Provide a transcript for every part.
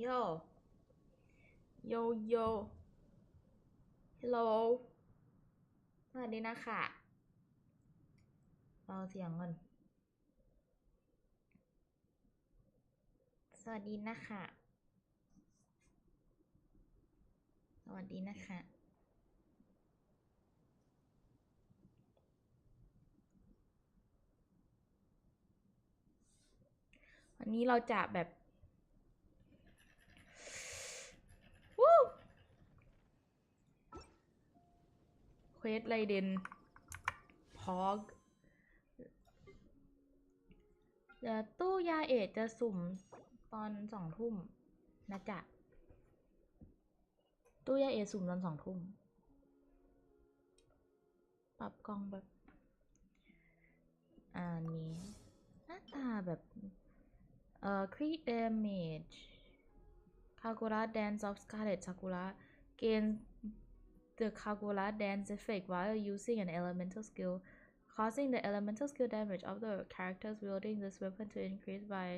โยโยโยฮัลโหลสวัสดีนะคะเบาเสียงก่อนสวัสดีนะคะสวัสดีนะคะวันนี้เราจะแบบวู้เควสไรเดนพอกเดี๋ยวตู้ยาเอดจะสุ่มตอน2 ทุ่มนะจ๊ะตู้ยาเอดสุ่มตอน2 ทุ่มปรับกล้องแบบนี้หน้าตาแบบcrit damage Kagura dance of Scarlet Sakura gains the Kagura dance effect while using an elemental skill causing the elemental skill damage of the characters wielding this weapon to increase by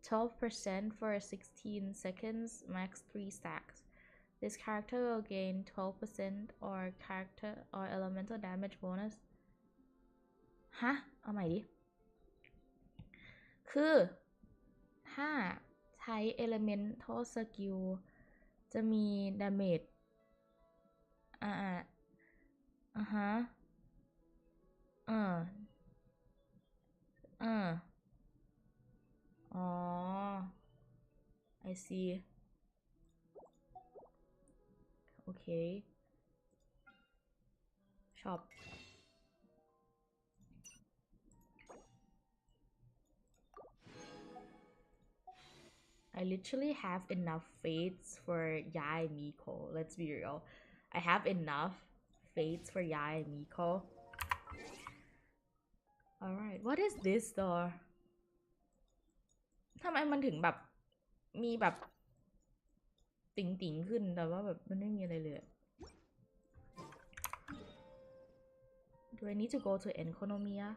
12% for 16 seconds, max 3 stacks. This character will gain 12% or character or elemental damage bonus. ฮะเอาใหม่ดิคือถ้าใช้ elemental skill จะมี damage ฮะอ๋อ I see โอเคชอบI literally have enough fates for Yai and Miko. Let's be real. I have enough fates for Yai and Miko. Alright, what is this though? ทำไมมันถึงแบบมีแบบติ่งๆขึ้นแต่ว่าแบบมันไม่มีอะไรเลย Do I need to go to Enconomia?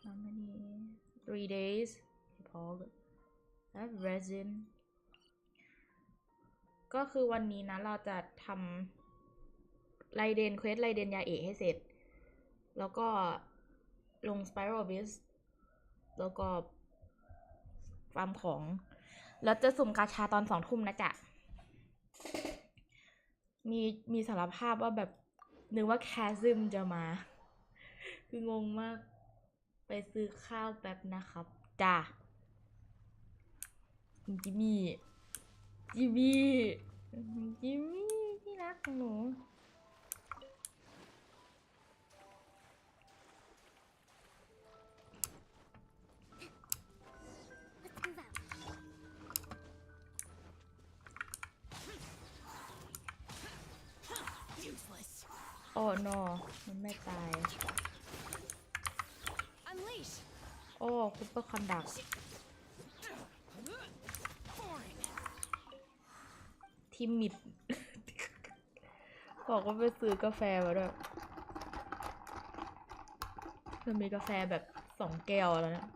How many? 3 days. Paul. I have resin. ก็คือวันนี้นะเราจะทำไรเดนเควสไรเดนยาเอะให้เสร็จแล้วก็ลง Spiral Abyss แล้วก็ฟาร์มของแล้วจะสุ่มกาชาตอน2 ทุ่มนะจ๊ะมีสารภาพว่าแบบนึกว่าแคซึมจะมาคืองงมากไปซื้อข้าวแป๊บนะครับจ้าจิมมี่ที่รักของหนูโอ้ no มันไม่ตายโอ้คุปเปอร์คอนดักทิมิด บอกว่าไปซื้อกาแฟมาด้วยมันมีกาแฟแบบ2 แก้วแล้วนะ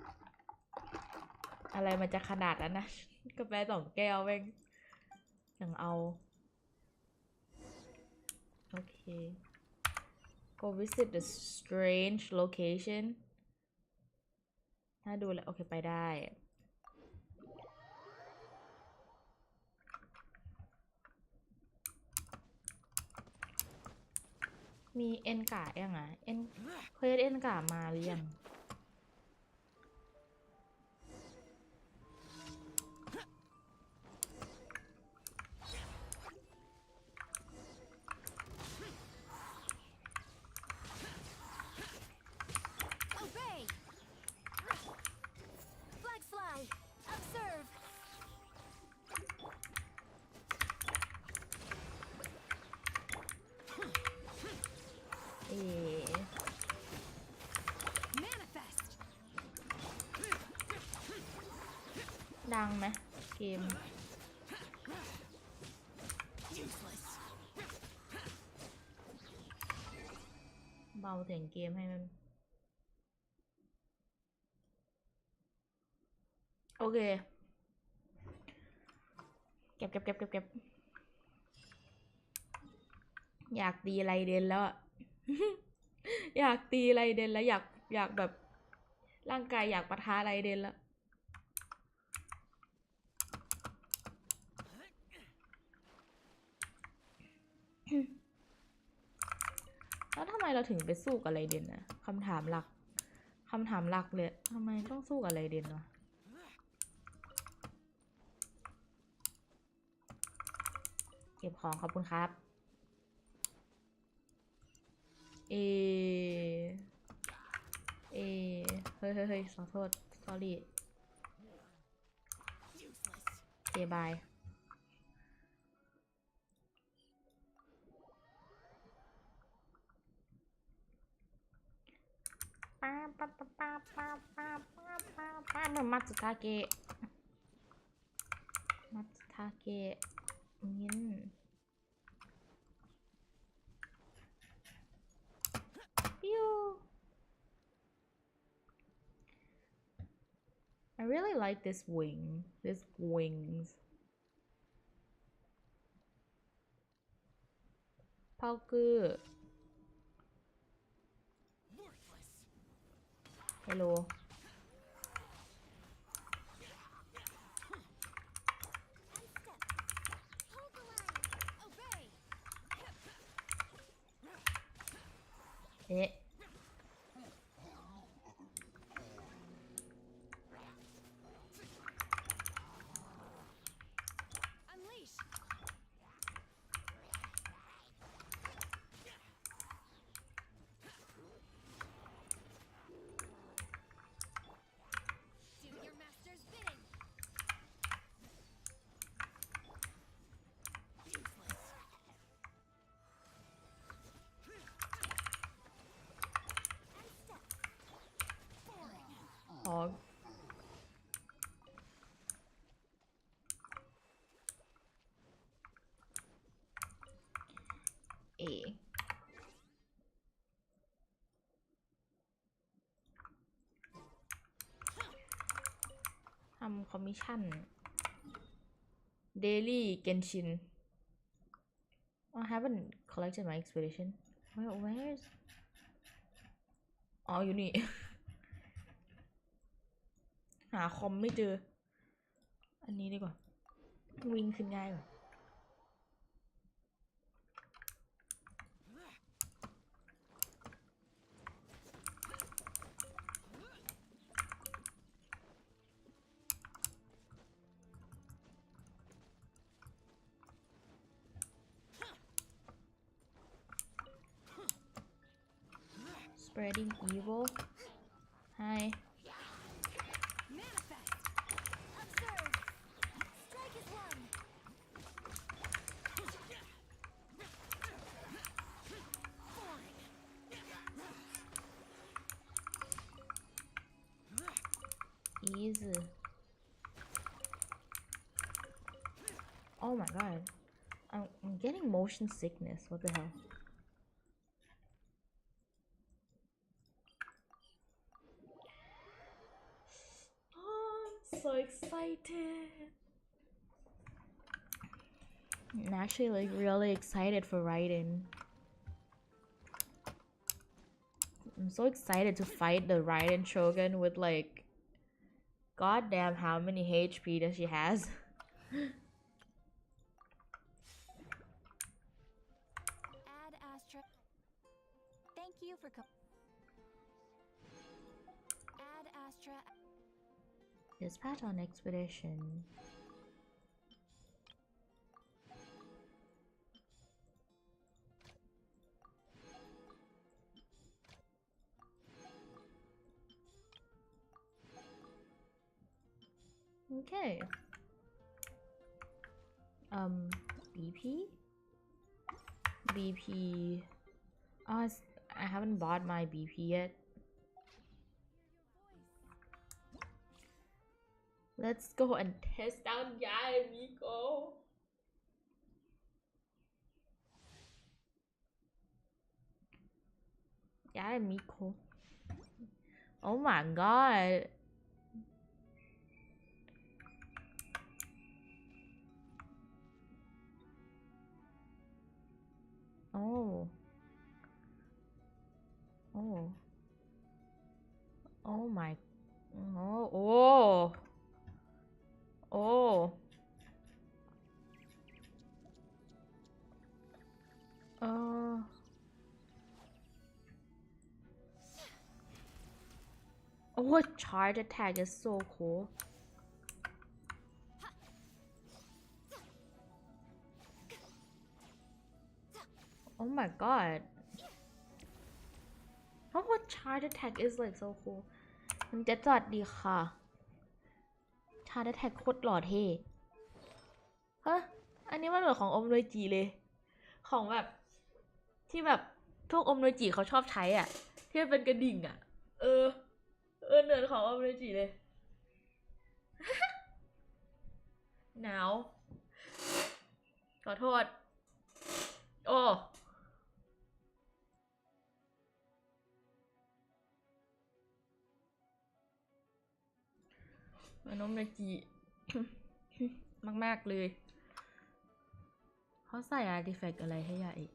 อะไรมันจะขนาดนั้นนะกาแฟ2 แก้วเองยังเอาโอเค go visit the strange location น่าดูแหละโอเคไปได้มีเอ็นกายังอ่ะเควสเอ็นกามาหรือยังดังไหมเกมเบาเสียงเกมให้มันโอเค เก็บอยากตีไรเดนแล้วอยากตีไรเดนแล้วอยากแบบร่างกายอยากปะทะไรเดนแล้วแล้วทำไมเราถึงไปสู้กับไรเดนนะคำถามหลักเลยทำไมต้องสู้กับไรเดนวะเก็บของขอบคุณครับเฮ้ยขอโทษ sorry เจบายป้ามันมัตสึทาเกะยินปิ้ว I really like this wings เผากือ Helloเอ๊ะอ๋อเอทำคอมมิชชั่น Daily Genshin I haven't collected my expedition where's อ๋ออยู่นี่ หาคอมไม่เจออันนี้ดีกว่าวิ่งขึ้นง่ายกว่า Spreading evil Hi Easy Oh my god I'm getting motion sickness what the hell I'm so excited I'm actually like really excited for Raiden I'm so excited to fight the Raiden Shogun with like goddamn how many HP does she has Ad Astra. Thank you for Ad Astra. Dispatch on expedition Okay BP oh I haven't bought my BP yet Let's go and test out Yae Miko Yae Miko Oh my god my โอ้โอ้ เออ Oh, charge attack is so cool. Oh my god. Oh, what charge attack is like so cool. มันจะจัดดีค่ะ charge attack โคตรหล่อเท่ฮะอันนี้มันเหมือนของอมโรยจีเลย ของแบบที่แบบพวกอมโรยจีเขาชอบใช้อ่ะ ที่มันเป็นกระดิ่งอ่ะ เออเหมือนของอมโรยจีเลย หนาว ขอโทษ โอ้มันอมโรยจี มากๆเลย เขาใส่อาร์ติแฟกต์อะไรให้ยาอีก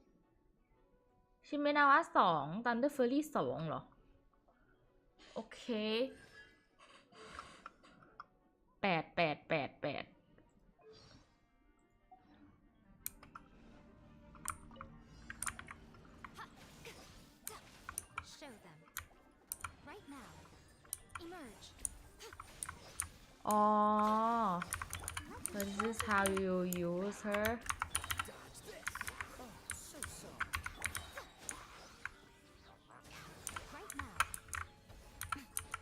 ชิเมนาวะ2 ตันเดอร์เฟอรี่2เหรอ โอเค 8 Show them. Right now. Emerge. อ๋อ this is how you use her Right now.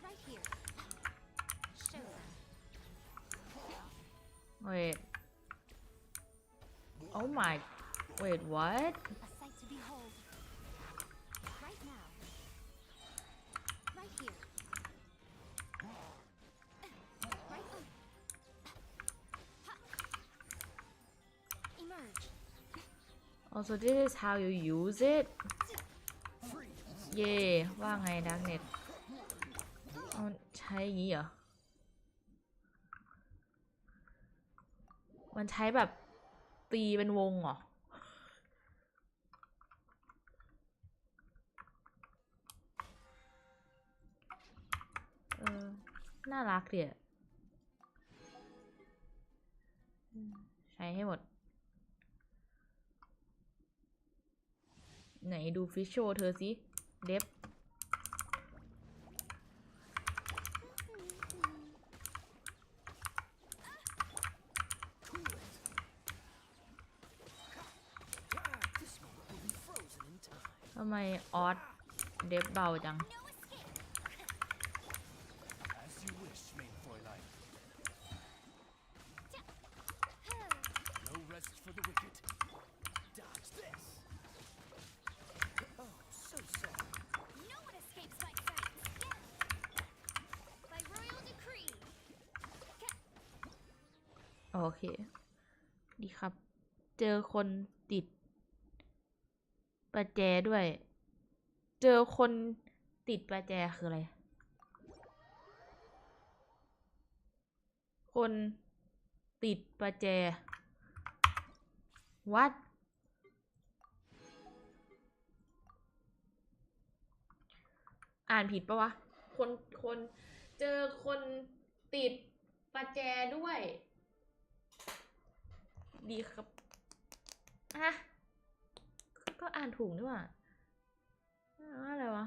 Right here. Show them. wait oh my wait what A sight to behold. Right now. Right here. Right on. Emerge. also this is how you use it เย่ว่าไงดักเน็ตใช้อย่างนี้เหรอ มันใช้แบบตีเป็นวงเหรอ น่ารักเดียใช้ให้หมด ไหนดูฟิชโชเธอสิ เดฟทำไมออสเดฟเบาจัง As you wish, main Fräulein. No rest for the wicked. Dodge this. Oh, so sorry. No one escapes my sight. By royal decree. โอเค ดีครับ เจอคนติดประแจด้วย เจอคนติดประแจคืออะไร คนติดประแจ what อ่านผิดปะวะ คนเจอคนติดประแจด้วย ดีครับฮะก็อ่านถูกนี่หว่าอะไรวะ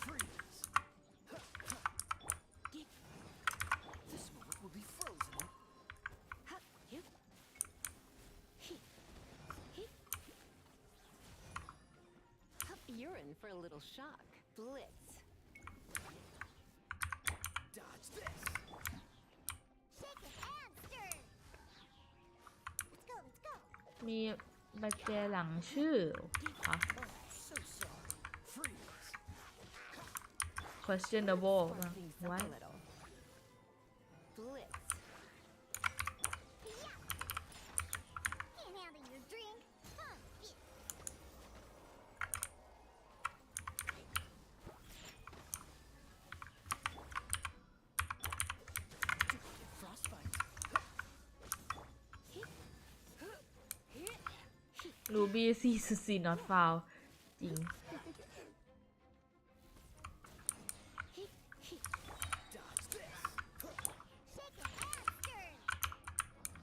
Freeze. This moment will be frozen. You're in for a little shock. Blitz. Dodge this. Shake it and stir. Let's go, let's go. มีประแจหลังชื่ออ๋อ Oh, so sorry. Freeze. questionable ป่ะ Things up what a little. Blitz. Can't handle your drink. Huh. Frostbite. Ruby 4.4 not found จริง Dodge this. Shake a hamster.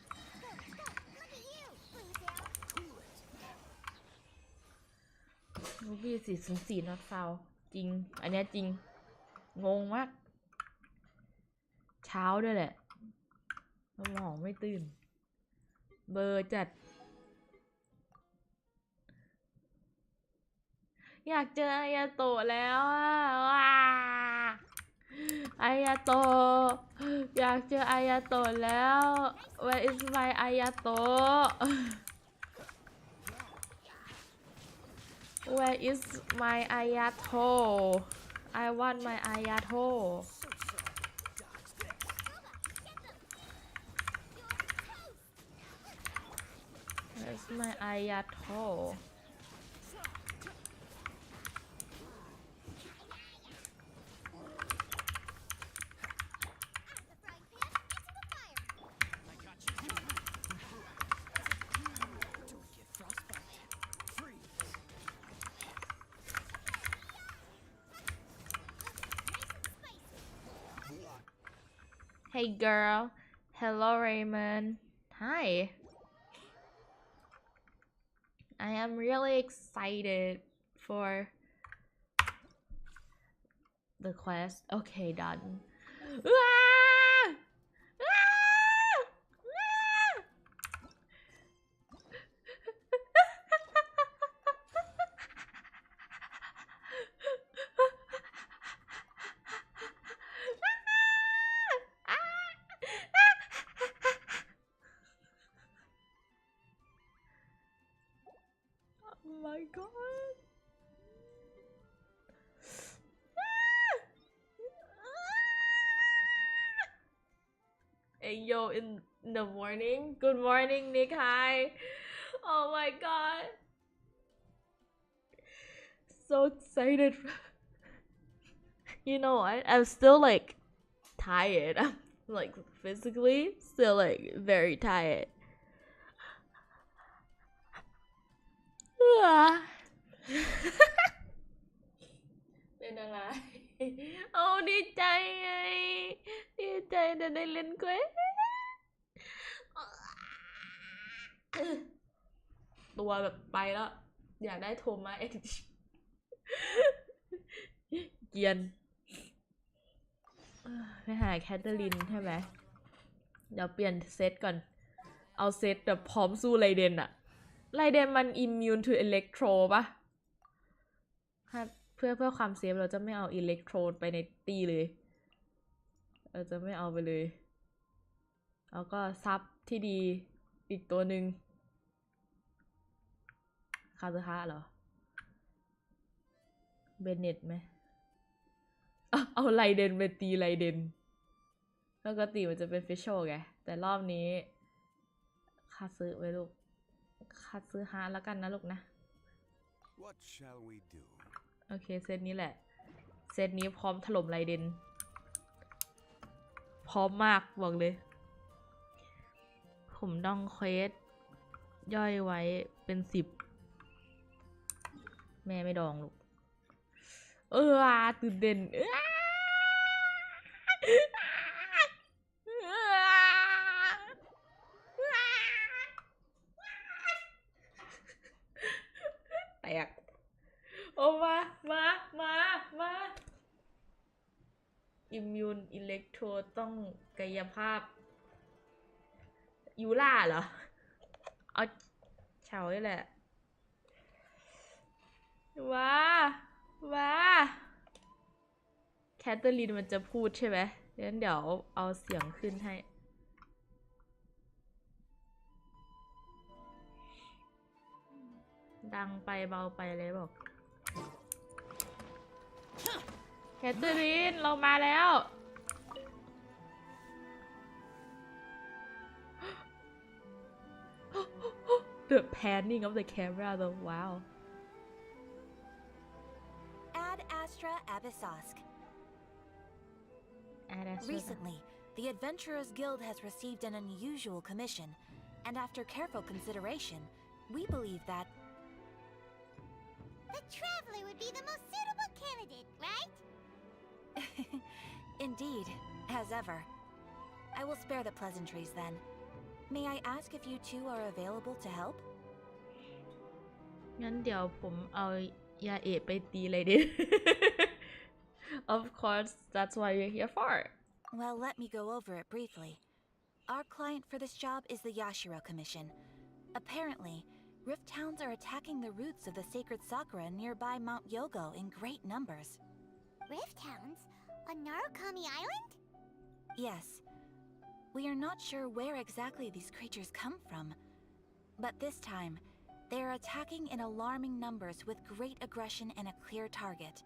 Go, let's go. Look at you, blue tail. Cool it. Ruby 4.4 not found จริง อันเนี้ยจริง งงมาก เช้าด้วยแหละสมองไม่ตื่น เบอร์จัด อยากเจออายาโตะแล้วอ่ะว้าอายาโตะอยากเจออายาโตะแล้ว Where is my อายาโตะ Where is my อายาโตะ I want my อายาโตะ Where's my อายาโตะI got you. Don't get frostbite. Freeze. Hey girl. Hello Raymond. Hi. I am really excited for the quest. Okay, done. Ah! Ah! Ah! Oh my god. Hey yo, in the morning. Good morning, Nick. Hi. Oh my god. So excited. You know what? I'm still like tired. I'm like physically still like very tired. เป็นอะไร โอ้ดีใจไง ดีใจจะได้เล่นเควสตัวแบบไปแล้ว อยากได้โทมาเอ็กเกียนไปหาแคทเธอรีนใช่ไหม เดี๋ยวเปลี่ยนเซตก่อน เอาเซตแบบพร้อมสู้ไรเดนอะไรเดนมัน immune to electro ปะเพื่อความเซฟเราจะไม่เอาอิเล็กโทรดไปในตีเลยเราจะไม่เอาไปเลยแล้วก็ซับที่ดีอีกตัวหนึ่งคาซึฮะเหรอเบนเน็ตไหมเอาไลเดนไปตีไลเดนปกติมันจะเป็นฟิชโชไงแต่รอบนี้คาซึไว้ลูกคาซึฮะแล้วกันนะลูกนะ What shall we do? โอเคเซตนี้แหละเซตนี้พร้อมถล่มไรเดนพร้อมมากบอกเลยผมต้องเควสย่อยไว้เป็น10แม่ไม่ดองลูกตื่นเต้นแตกโอ้มาอิมมูนอิเล็กโทรต้องกายภาพยูล่าเหรอเอาเฉาเลยแหละว้าแคทเธอรีนมันจะพูดใช่ไหมงั้นเดี๋ยวเอาเสียงขึ้นให้ดังไปเบาไปเลยบอกแคทเธอรีนเรามาแล้ว The panning of the camera though wow Ad Astra Abyssosk. Recently, the Adventurers Guild has received an unusual commission, and after careful consideration, we believe that Indeed, as ever. I will spare the pleasantries then. May I ask if you two are available to help? งั้นเดี๋ยวผมเอายาเอะไปตีเลยดิ Of course that's why you're here for. Well, let me go over it briefly. Our client for this job is the Yashiro Commission. Apparently, Rift Towns are attacking the roots of the sacred sakura nearby Mount Yogo in great numbers. Rift Hounds? On Narukami Island? Yes. We are not sure where exactly these creatures come from. But this time, they are attacking in alarming numbers with great aggression and a clear target.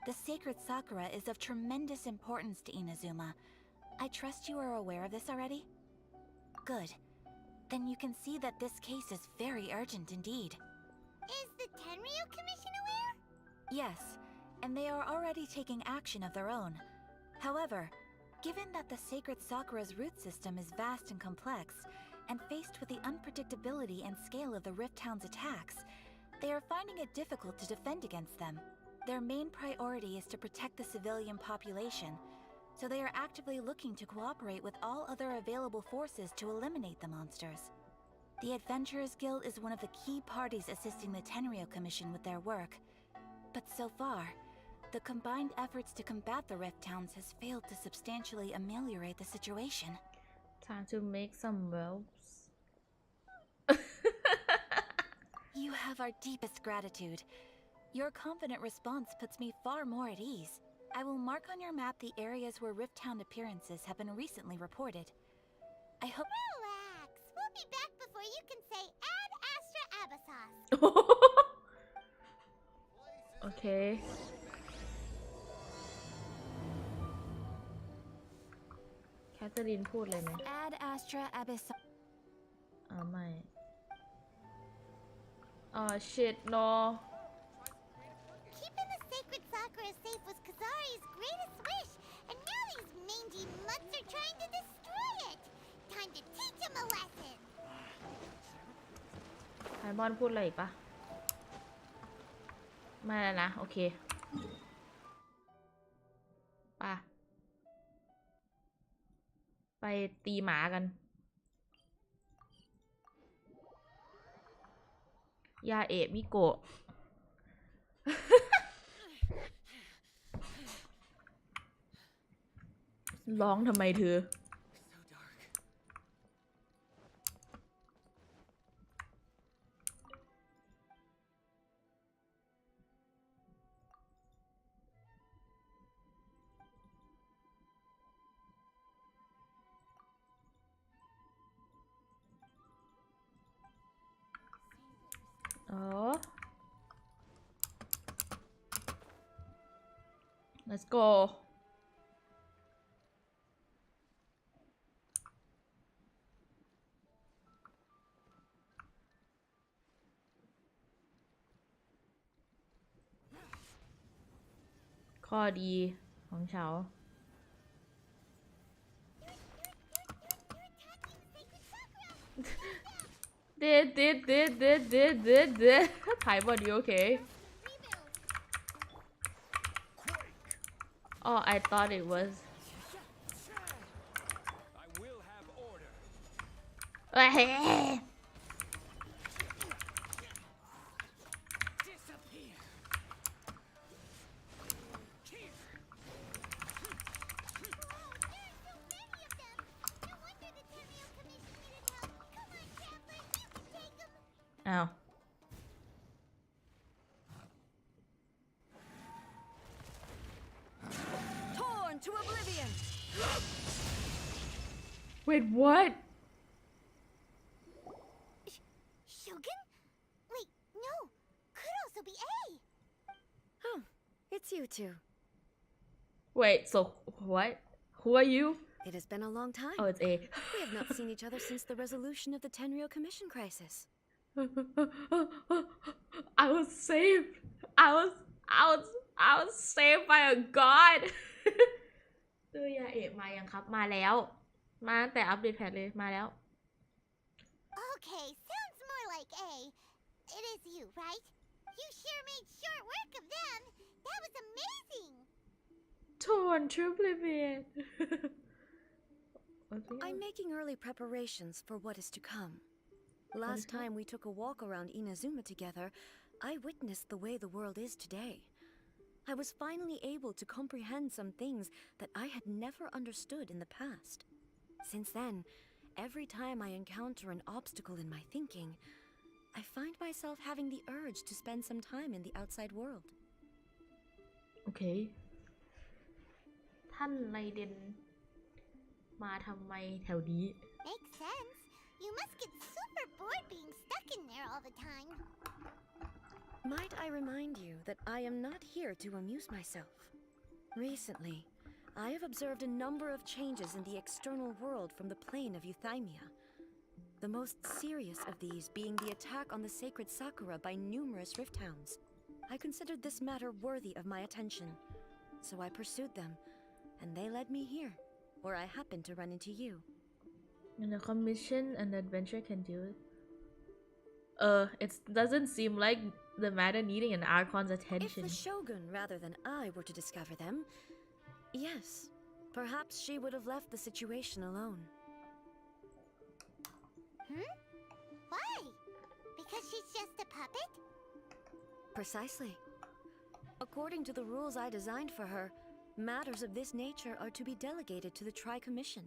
The sacred sakura is of tremendous importance to Inazuma. I trust you are aware of this already? Good. Then you can see that this case is very urgent indeed. Is the Tenryu Commission aware? Yes, and they are already taking action of their own. However, given that the sacred sakura's root system is vast and complex, and faced with the unpredictability and scale of the Rift Town's attacks, they are finding it difficult to defend against them. Their main priority is to protect the civilian population, so they are actively looking to cooperate with all other available forces to eliminate the monsters. The Adventurers Guild is one of the key parties assisting the Tenryu Commission with their work, but so far, the combined efforts to combat the Rift Towns has failed to substantially ameliorate the situation. Time to make some moves. You have our deepest gratitude. Your confident response puts me far more at ease. I will mark on your map the areas where Rift Town appearances have been recently reported. I hope... Relax. We'll be back before you can say Ad Astra Abyssos. Okay. แคทเธอรีนพูดเลยไหม Ad Astra Abyssos... ไม่ shit no Keeping the sacred sakura safe was Kazari's greatest wish, and now these mangy mutts are trying to destroy it. Time to teach him a lesson. ไฮมอนพูดอะไรอีกปะไม่แล้วนะ โอเคป่ะไปตีหมากัน ยาเอะมิโกะ ร้องทำไมเธอ So dark. อ๋อ let's go ข้อดีของเฉา did ถ่ายบอดีโอเค oh I thought it was I will have order. เอ้ย Disappear. Here.อ้าว Torn to oblivion! wait what Shogun? Wait, no. Could also be A. Oh, it's you two. wait so what who are you It has been a long time. oh it's A We have not seen each other since the resolution of the Tenryu Commission crisis. I was saved I was saved by a god ตัวยาเอะมายังครับมาแล้วมาตั้งแต่อัปเดตแพทเลยมาแล้ว Okay, sounds more like A. It is you, right? You sure made short work of them. That was amazing. โถ่ on triple limit I'm making early preparations for what is to come. Last time we took a walk around Inazuma together, I witnessed the way the world is today. I was finally able to comprehend some things that I had never understood in the past. Since then, every time I encounter an obstacle in my thinking, I find myself having the urge to spend some time in the outside world. โอเคท่านไรเดนมาทำไมแถวนี้ Makes sense. You must get super bored being stuck in there all the time. Might I remind you that I am not here to amuse myself. Recently, I have observed a number of changes in the external world from the plane of Euthymia. The most serious of these being the attack on the sacred Sakura by numerous rift hounds. I considered this matter worthy of my attention, so I pursued them, and they led me here, where I happened to run into you. In a commission an adventure can do it. It doesn't seem like the matter needing an Archon's If attention. the Shogun rather than I were to discover them, yes, perhaps she would have left the situation alone. Why? Because she's just a puppet? Precisely. According to the rules I designed for her, matters of this nature are to be delegated to the Tri-Commission.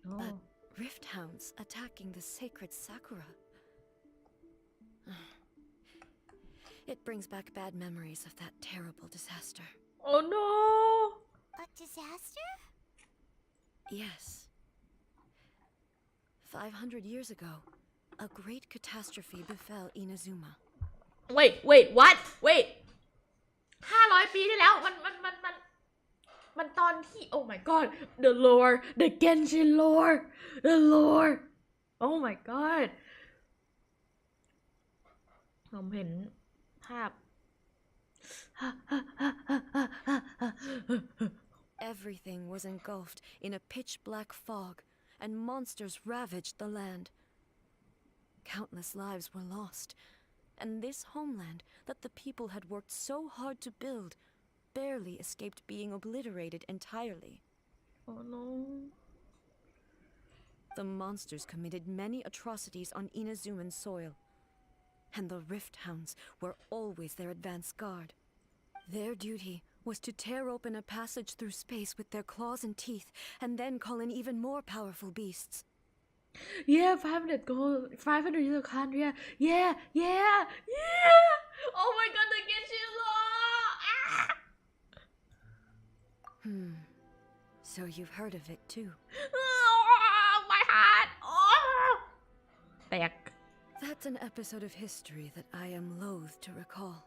Oh. But rift hounds attacking the sacred Sakura. It brings back bad memories of that terrible disaster. Oh no! A disaster? Yes. 500 years ago, a great catastrophe befell Inazuma. Wait, what? Wait 500 ปีที่แล้วมันตอนที่ oh my god the lore the Genshin lore the lore oh my god ผมเห็นภาพ Everything was engulfed in a pitch-black fog, and monsters ravaged the land. Countless lives were lost, and this homeland that the people had worked so hard to build barely escaped being obliterated entirely. oh no The monsters committed many atrocities on Inazuman soil, and the rift hounds were always their advance guard. Their duty was to tear open a passage through space with their claws and teeth, and then call in even more powerful beasts. yeah 500 gold 500 years of Kandria yeah oh my god the Genshin lore So you've heard of it too. oh, my heart oh แตก That's an episode of history that I am loath to recall.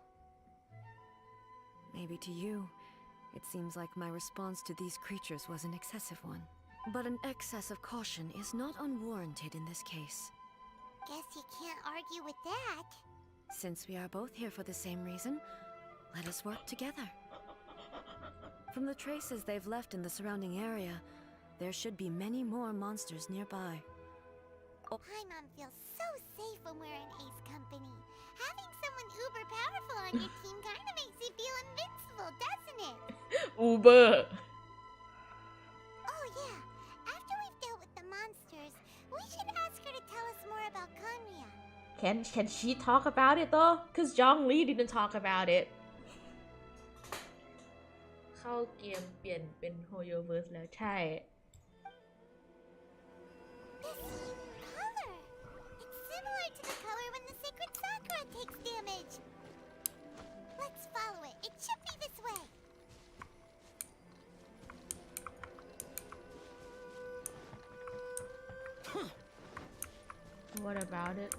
Maybe to you, it seems like my response to these creatures was an excessive one. But an excess of caution is not unwarranted in this case. Guess you can't argue with that. Since we are both here for the same reason, let us work together. From the traces they've left in the surrounding area, there should be many more monsters nearby. Paimon feels so safe when we're in Ace Company. Having someone uber powerful on your team kind of makes you feel invincible, doesn't it? Uber Oh yeah, after we've dealt with the monsters, we should ask her to tell us more about Kanya. can she talk about it though cause Jong Lee didn't talk about it เข้าเกมเปลี่ยนเป็น Hoyoverse แล้วใช่ This color! It's similar to the color when the sacred Sakura takes damage. Let's follow it. It should be this way. What about it?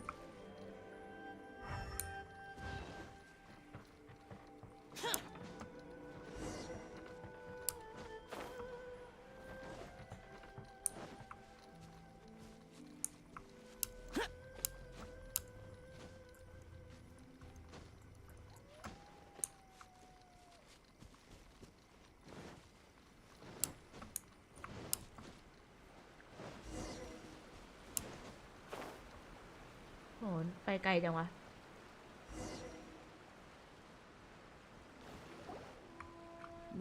โหไปไกลจังวะ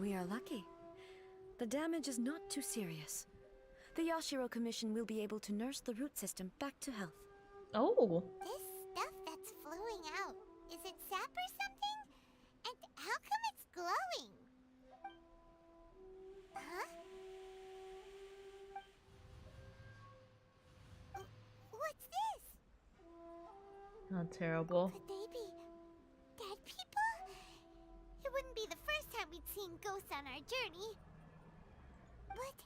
We are lucky. The damage is not too serious. The Yashiro Commission will be able to nurse the root system back to health. Oh, This stuff that's flowing out, is it sap or something? And how come it's glowing? Huh? What's this? how terrible. Could they be dead people? It wouldn't be the first time we'd seen ghosts on our journey. But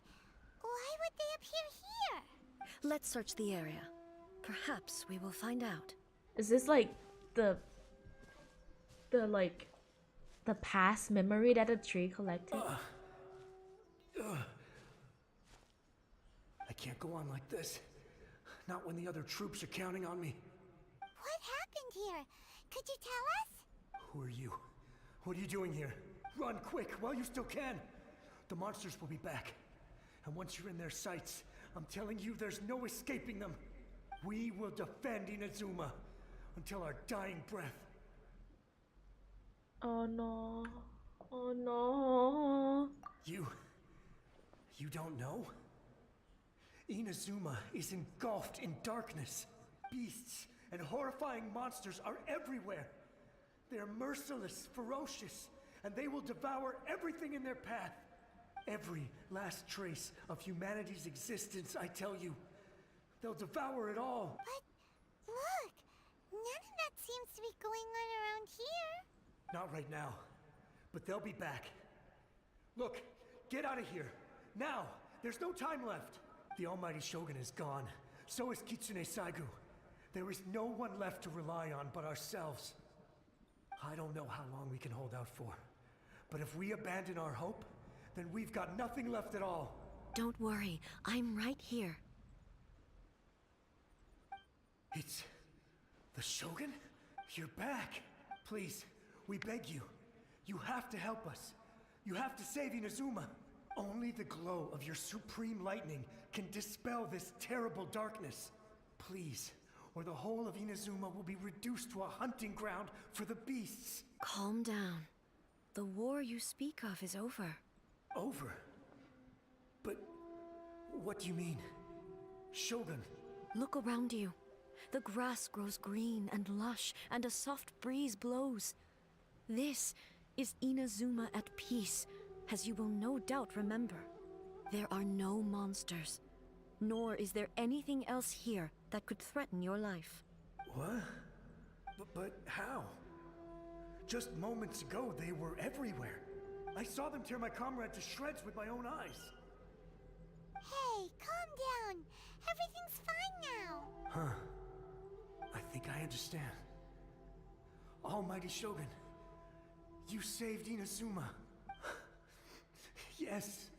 why would they appear here? Let's search the area. Perhaps we will find out. Is this like the past memory that the tree collected? I can't go on like this. Not when the other troops are counting on me. What happened here? Could you tell us? Who are you? What are you doing here? Run quick while you still can. The monsters will be back. And once you're in their sights, I'm telling you there's no escaping them. We will defend Inazuma until our dying breath. Oh no. Oh no. You don't know? Inazuma is engulfed in darkness. Beasts and horrifying monsters are everywhere. They're merciless, ferocious, and they will devour everything in their path. Every last trace of humanity's existence, I tell you. They'll devour it all. But look, none of that seems to be going on around here. Not right now, but they'll be back. Look, get out of here. Now! There's no time left. The almighty Shogun is gone. So is Kitsune Saigu. There is no one left to rely on but ourselves. I don't know how long we can hold out for. But if we abandon our hope, then we've got nothing left at all. Don't worry, I'm right here. It's the Shogun? You're back. Please, we beg you. You have to help us. You have to save Inazuma. Only the glow of your supreme lightning can dispel this terrible darkness. Please, or the whole of Inazuma will be reduced to a hunting ground for the beasts. Calm down. The war you speak of is over. Over? But what do you mean? Shogun? Look around you. The grass grows green and lush, and a soft breeze blows. This is Inazuma at peace, as you will no doubt remember. There are no monsters, nor is there anything else here that could threaten your life. What? But how? Just moments ago, they were everywhere. I saw them tear my comrade to shreds with my own eyes. Hey, calm down. Everything's fine now. Huh. I think I understand. Almighty Shogun, you saved Inazuma. Yes,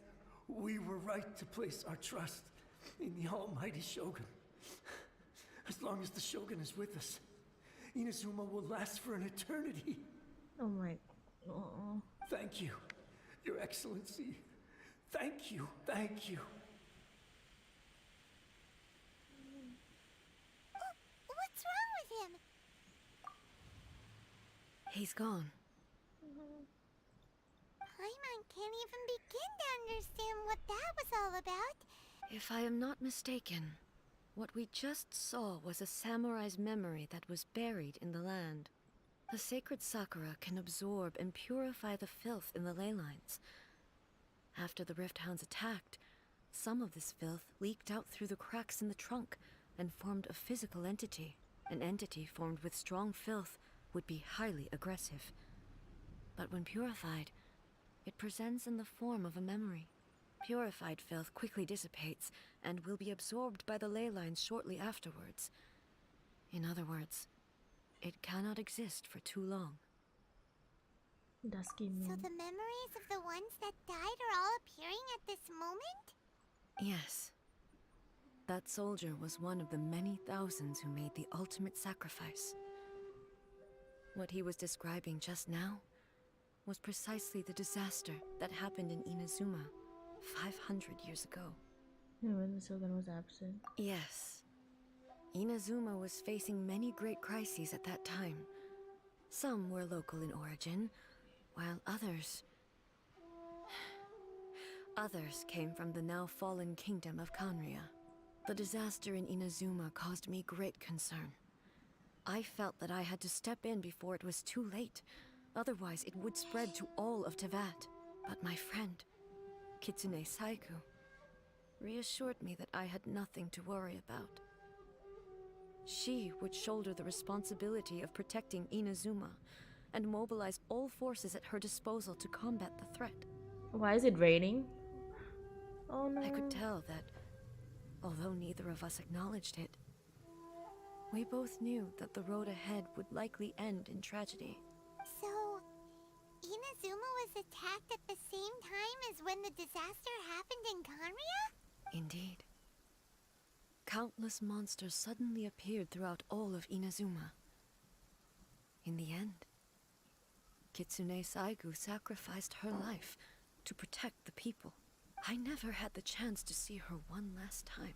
we were right to place our trust in the Almighty Shogun. As long as the Shogun is with us, Inazuma will last for an eternity. Oh my. Oh. Thank you, Your Excellency. Thank you, thank you. What's wrong with him? He's gone. Paimon can't even begin to understand what that was all about. If I am not mistaken, what we just saw was a samurai's memory that was buried in the land. The sacred Sakura can absorb and purify the filth in the ley lines. After the Rift Hounds attacked, some of this filth leaked out through the cracks in the trunk and formed a physical entity. An entity formed with strong filth would be highly aggressive. But when purified, it presents in the form of a memory. Purified filth quickly dissipates and will be absorbed by the ley lines shortly afterwards. In other words, it cannot exist for too long. Dusky So moon. the memories of the ones that died are all appearing at this moment? Yes. That soldier was one of the many thousands who made the ultimate sacrifice. What he was describing just now was precisely the disaster that happened in Inazuma 500 years ago. When the Shogun was absent. Yes. Inazuma was facing many great crises at that time. Some were local in origin, while others... Others came from the now fallen kingdom of Kanria. The disaster in Inazuma caused me great concern. I felt that I had to step in before it was too late, otherwise it would spread to all of Tevat. But my friend, Kitsune Saiku, reassured me that I had nothing to worry about. She would shoulder the responsibility of protecting Inazuma and mobilize all forces at her disposal to combat the threat. Why is it raining? Oh no. I could tell that, although neither of us acknowledged it, we both knew that the road ahead would likely end in tragedy. So, Inazuma was attacked at the same time as when the disaster happened in Kanria? Indeed. Countless monsters suddenly appeared throughout all of Inazuma. In the end, Kitsune Saigu sacrificed her life to protect the people. I never had the chance to see her one last time.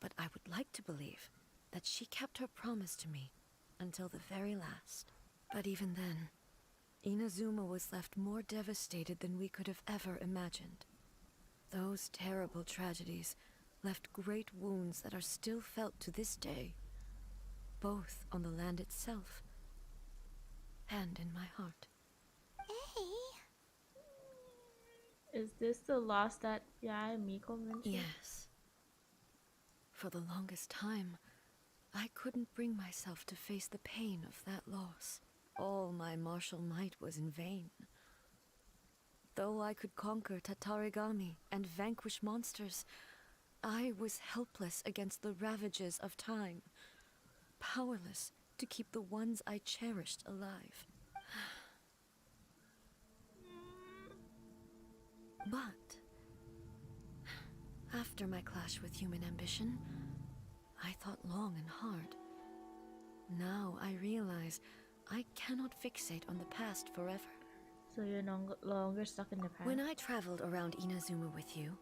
But I would like to believe that she kept her promise to me until the very last. But even then, Inazuma was left more devastated than we could have ever imagined. Those terrible tragedies left great wounds that are still felt to this day, both on the land itself and in my heart. Is this the loss that Yai Miko mentioned? Yes. For the longest time, I couldn't bring myself to face the pain of that loss. All my martial might was in vain. Though I could conquer Tatarigami and vanquish monsters, I was helpless against the ravages of time, powerless to keep the ones I cherished alive. But after my clash with human ambition, I thought long and hard. Now I realize I cannot fixate on the past forever. So you're no longer stuck in the past? When I traveled around Inazuma with you,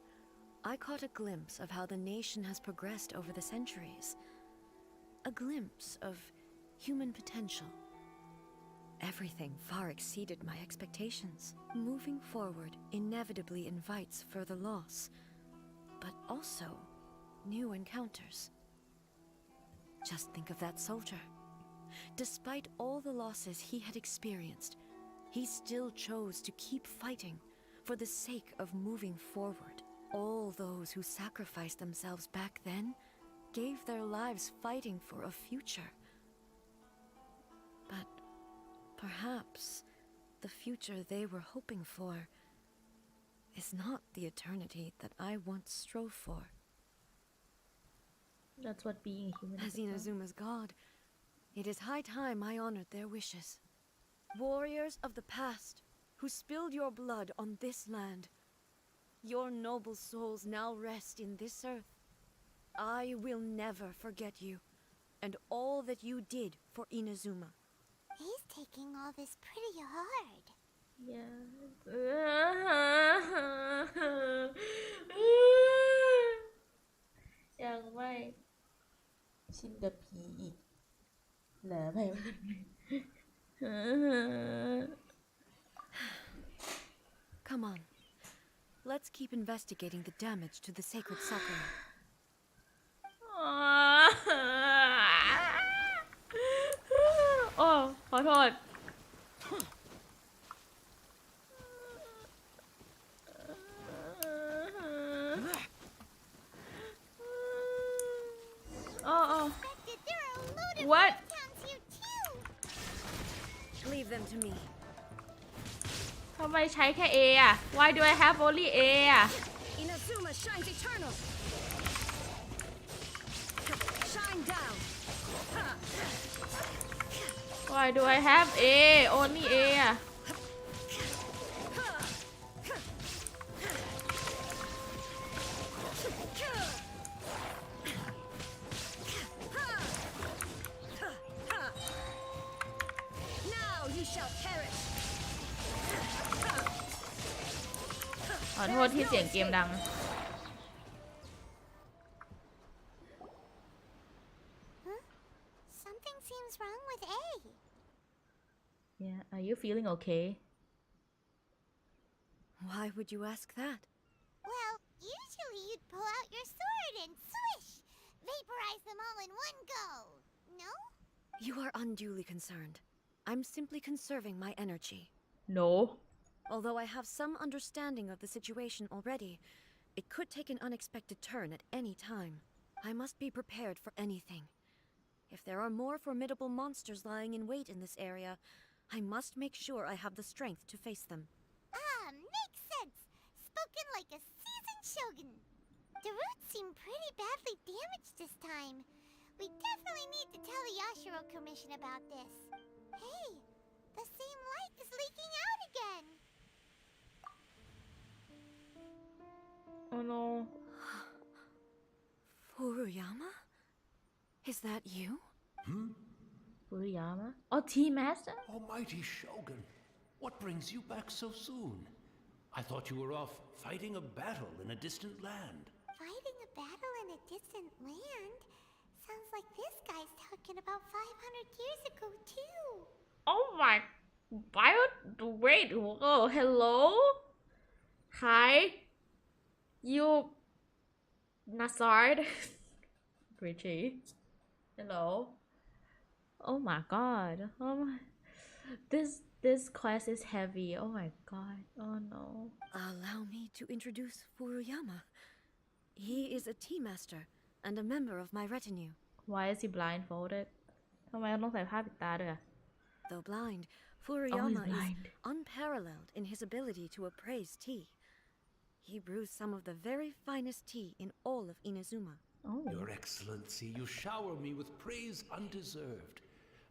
I caught a glimpse of how the nation has progressed over the centuries. A glimpse of human potential. Everything far exceeded my expectations. Moving forward inevitably invites further loss, but also new encounters. Just think of that soldier. Despite all the losses he had experienced, he still chose to keep fighting for the sake of moving forward. All those who sacrificed themselves back then gave their lives fighting for a future. But perhaps the future they were hoping for is not the eternity that I once strove for. That's what being human As is about. Inazuma's god, it is high time I honored their wishes. Warriors of the past, who spilled your blood on this land, your noble souls now rest in this earth. I will never forget you, and all that you did for Inazuma. He's taking all this pretty hard. Yeah. ยังไม่ชินกับผีอีกเหลือไปวัน Come on. Let's keep investigating the damage to the sacred sakura. โอ้ขอโทษ oh There are a load of What? discounts here too. Leave them to me. ทำไมใช้แค่ A อ่ะ Why do I have only A อ่ะ Inazuma shines eternal. Shine down. Why do I have A only A อ่ะ Now you shall perish. ขอโทษที่เสียงเกมดัง Something seems wrong with A. Yeah, are you feeling okay? Why would you ask that? Well, usually you'd pull out your sword and swish! Vaporize them all in one go! No? You are unduly concerned. I'm simply conserving my energy. No. Although I have some understanding of the situation already, it could take an unexpected turn at any time. I must be prepared for anything. If there are more formidable monsters lying in wait in this area, I must make sure I have the strength to face them. Makes sense! Spoken like a seasoned shogun. The roots seem pretty badly damaged this time. We definitely need to tell the Yashiro Commission about this. Hey, the same light is leaking out again! Oh no. Furuyama? Is that you? Furuyama? Oh, Tea Master? Almighty Shogun, what brings you back so soon? I thought you were off fighting a battle in a distant land. Fighting a battle in a distant land? Sounds like this guy's talking about 500 years ago, too. Oh my. Wait. Oh, hello? Hi? You. Nazard? Richie? Hello? Oh my god. Oh my. This quest is heavy. Oh my god. Oh no. Allow me to introduce Furuyama. He is a tea master and a member of my retinue. Why is he blindfolded? ทำไมต้องใส่ผ้าปิดตาด้วยอะ Though blind, he's Furuyama is blind. unparalleled in his ability to appraise tea. He brews some of the very finest tea in all of Inazuma. Oh. Your Excellency, you shower me with praise undeserved.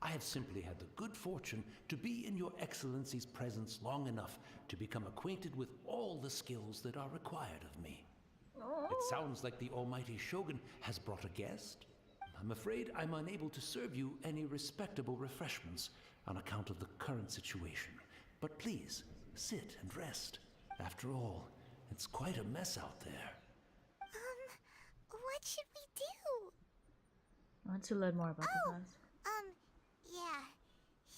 I have simply had the good fortune to be in your Excellency's presence long enough to become acquainted with all the skills that are required of me. It sounds like the Almighty Shogun has brought a guest. I'm afraid I'm unable to serve you any respectable refreshments on account of the current situation. But please, sit and rest. After all, it's quite a mess out there. What should we do? I want to learn more about the class. Yeah.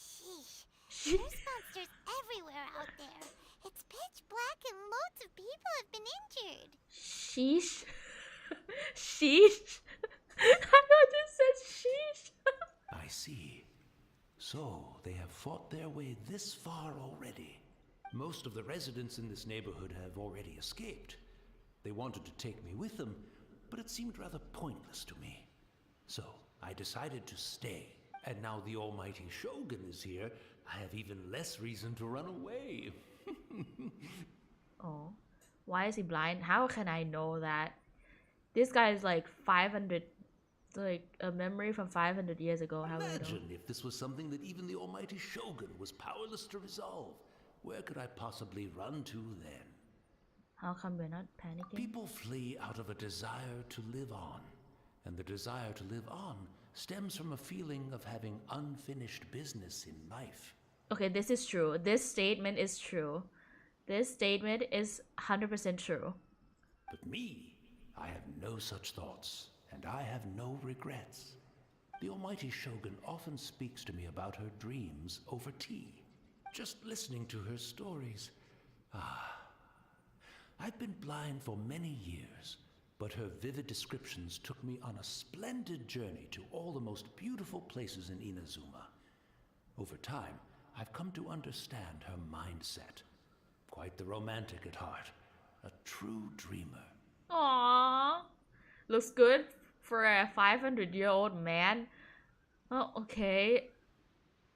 Sheesh. There's monsters everywhere out there. It's pitch black and loads of people have been injured. Sheesh. Sheesh. I thought you said sheesh. I see. So, they have fought their way this far already. Most of the residents in this neighborhood have already escaped. They wanted to take me with them, but it seemed rather pointless to me. So, I decided to stay. And now the Almighty Shogun is here, I have even less reason to run away. Oh. Why is he blind? How can I know that? This guy is like 500, like a memory from 500 years ago. How would I know? Imagine if this was something that even the Almighty Shogun was powerless to resolve. Where could I possibly run to then? How come we're not panicking? People flee out of a desire to live on. And the desire to live on stems from a feeling of having unfinished business in life. Okay, this is true. This statement is true. This statement is 100% true. But me, I have no such thoughts, and I have no regrets. The Almighty Shogun often speaks to me about her dreams over tea. Just listening to her stories. I've been blind for many years, but her vivid descriptions took me on a splendid journey to all the most beautiful places in Inazuma. Over time, I've come to understand her mindset. Quite the romantic at heart, a true dreamer. Aww. Looks good for a 500-year-old man. Oh, okay.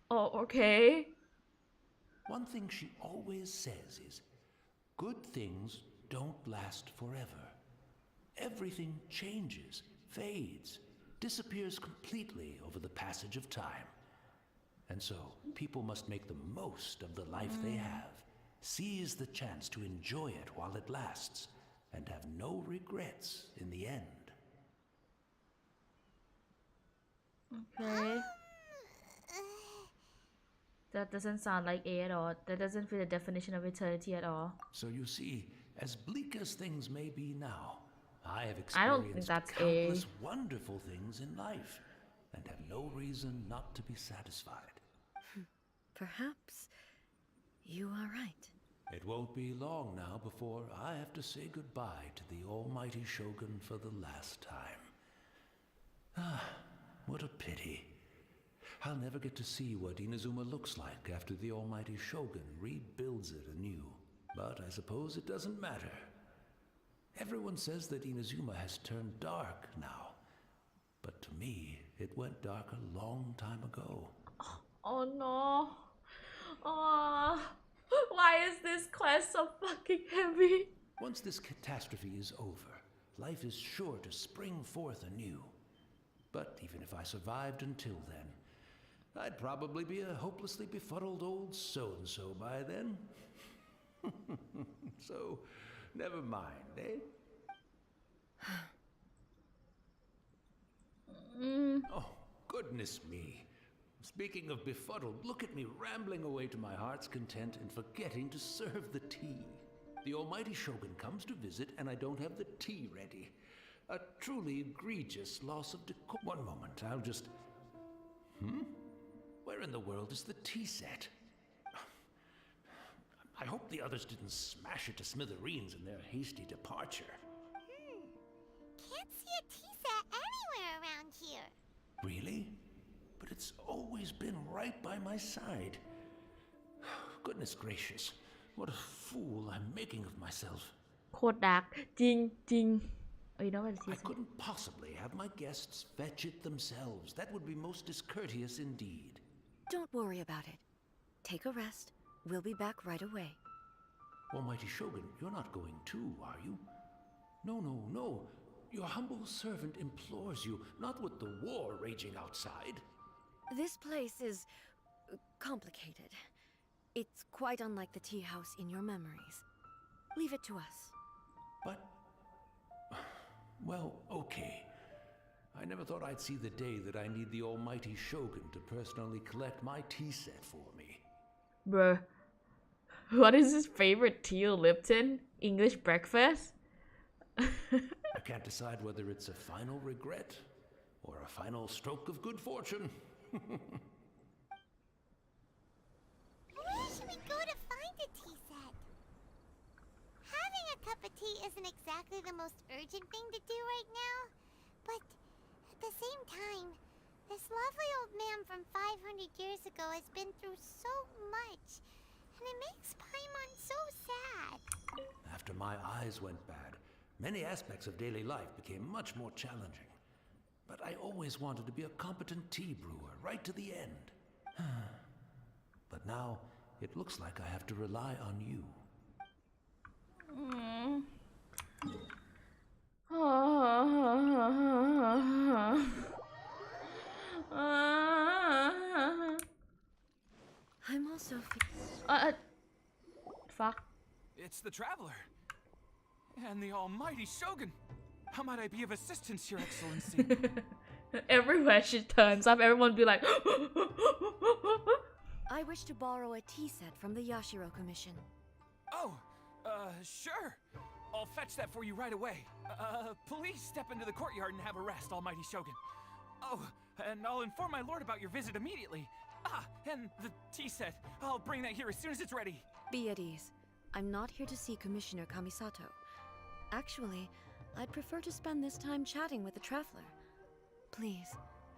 Oh, okay. One thing she always says is, good things don't last forever. Everything changes, fades, disappears completely over the passage of time. And so, people must make the most of the life they have, seize the chance to enjoy it while it lasts, and have no regrets in the end. Okay. That doesn't sound like A at all. That doesn't fit the definition of eternity at all. So you see, as bleak as things may be now, I have I don't think experienced that's countless A. wonderful things in life, and have no reason not to be satisfied. Perhaps you are right. It won't be long now before I have to say goodbye to the almighty Shogun for the last time. Ah, what a pity. I'll never get to see what Inazuma looks like after the almighty Shogun rebuilds it anew. But I suppose it doesn't matter. Everyone says that Inazuma has turned dark now. But to me, it went dark a long time ago. Oh no. Oh, why is this quest so fucking heavy? Once this catastrophe is over, life is sure to spring forth anew. But even if I survived until then, I'd probably be a hopelessly befuddled old so-and-so by then. So, never mind, eh? Oh, goodness me. Speaking of befuddled, look at me rambling away to my heart's content and forgetting to serve the tea. The almighty Shogun comes to visit and I don't have the tea ready. A truly egregious loss of decorum. One moment, I'll just... Where in the world is the tea set? I hope the others didn't smash it to smithereens in their hasty departure. Can't see a tea set anywhere around here. Really? But it's always been right by my side. Goodness gracious, what a fool I'm making of myself. โคตรดาร์กจริงจริง Oh, you know what it I is? couldn't possibly have my guests fetch it themselves. That would be most discourteous indeed. Don't worry about it. Take a rest. We'll be back right away. Almighty Shogun, you're not going too, are you? No, no, no. Your humble servant implores you, not with the war raging outside. This place is complicated. It's quite unlike the tea house in your memories. Leave it to us. But... well, okay. I never thought I'd see the day that I need the almighty Shogun to personally collect my tea set for me. Bruh. What is his favorite tea? Lipton? English breakfast? I can't decide whether it's a final regret or a final stroke of good fortune. Where should we go to find a tea set? Having a cup of tea isn't exactly the most urgent thing to do right now, but at the same time, this lovely old man from 500 years ago has been through so much, and it makes Paimon so sad. After my eyes went bad, many aspects of daily life became much more challenging. But I always wanted to be a competent tea brewer right to the end. But now, it looks like I have to rely on you. I'm also Fuck. It's the Traveler. And the almighty Shogun. How might I be of assistance, Your Excellency? Everywhere she turns up, everyone be like, I wish to borrow a tea set from the Yashiro Commission. Oh, sure. I'll fetch that for you right away. Please step into the courtyard and have a rest, almighty Shogun. Oh, and I'll inform my lord about your visit immediately. Ah, and the tea set. I'll bring that here as soon as it's ready. Be at ease. I'm not here to see Commissioner Kamisato. Actually, I'd prefer to spend this time chatting with the Traveler. Please,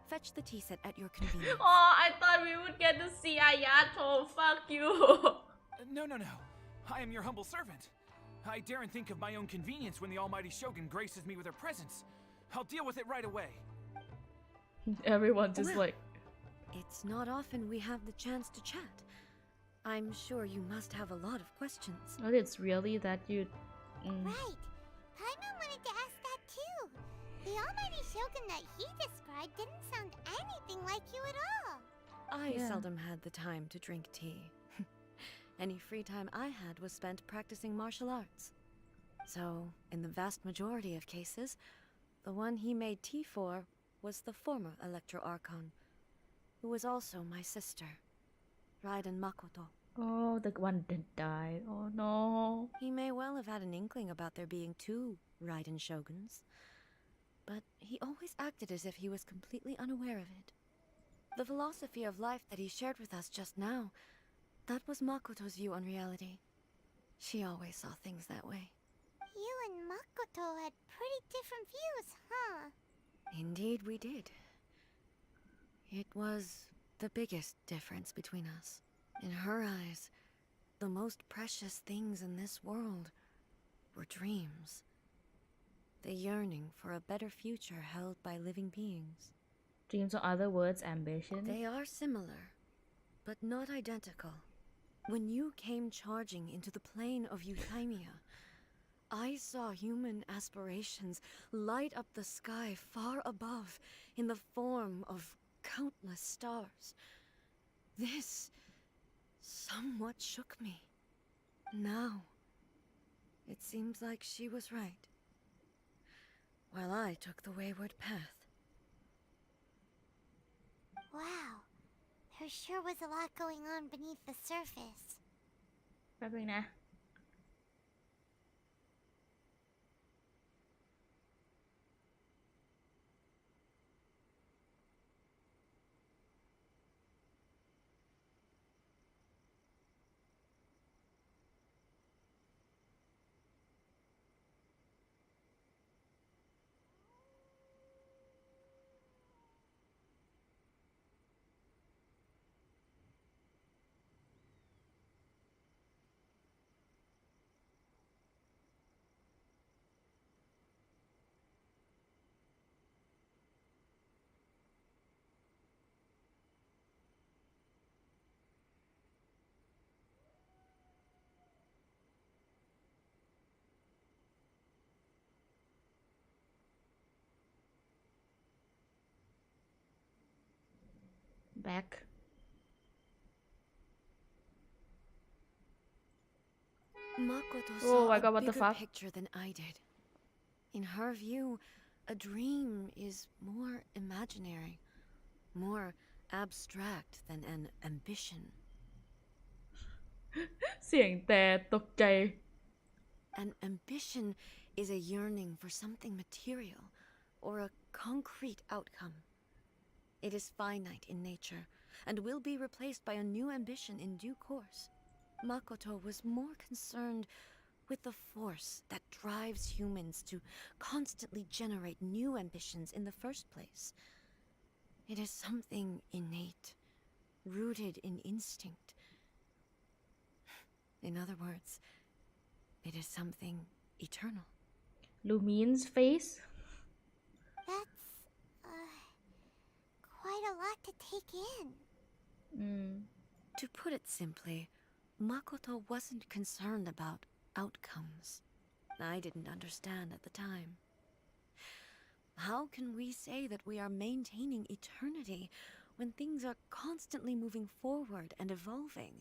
fetch the tea set at your convenience. oh, I thought we would get to see Ayato. Fuck you. No. I am your humble servant. I daren't think of my own convenience when the almighty Shogun graces me with her presence. I'll deal with it right away. Everyone just Well, like, It's not often we have the chance to chat. I'm sure you must have a lot of questions. oh, it's really that you. Right. Paimon wanted to ask that too. The almighty Shogun that he described didn't sound anything like you at all. I Yeah. seldom had the time to drink tea. Any free time I had was spent practicing martial arts. So, in the vast majority of cases, the one he made tea for was the former Electro Archon, who was also my sister, Raiden Makoto. Oh, the one that died. Oh no. He may well have had an inkling about there being two Raiden Shoguns, but he always acted as if he was completely unaware of it. The philosophy of life that he shared with us just now, that was Makoto's view on reality. She always saw things that way. You and Makoto had pretty different views, huh? Indeed, we did. It was the biggest difference between us. In her eyes, the most precious things in this world were dreams. The yearning for a better future held by living beings. Dreams or other words, ambition. They are similar, but not identical. When you came charging into the plane of Euthymia, I saw human aspirations light up the sky far above in the form of countless stars. This somewhat shook me. Now, it seems like she was right, while I took the wayward path. Wow. There sure was a lot going on beneath the surface. แป๊บนึงนะ back Makoto Oh saw my a God, what the bigger fuck? picture than I did. In her view, a dream is more imaginary, more abstract than an ambition. เสียงแต่ตกใจ An ambition is a yearning for something material or a concrete outcome. It is finite in nature and will be replaced by a new ambition in due course. Makoto was more concerned with the force that drives humans to constantly generate new ambitions in the first place. It is something innate, rooted in instinct. In other words, it is something eternal. Lumine's face That's, quite a lot to take in. To put it simply, Makoto wasn't concerned about outcomes. I didn't understand at the time. How can we say that we are maintaining eternity when things are constantly moving forward and evolving?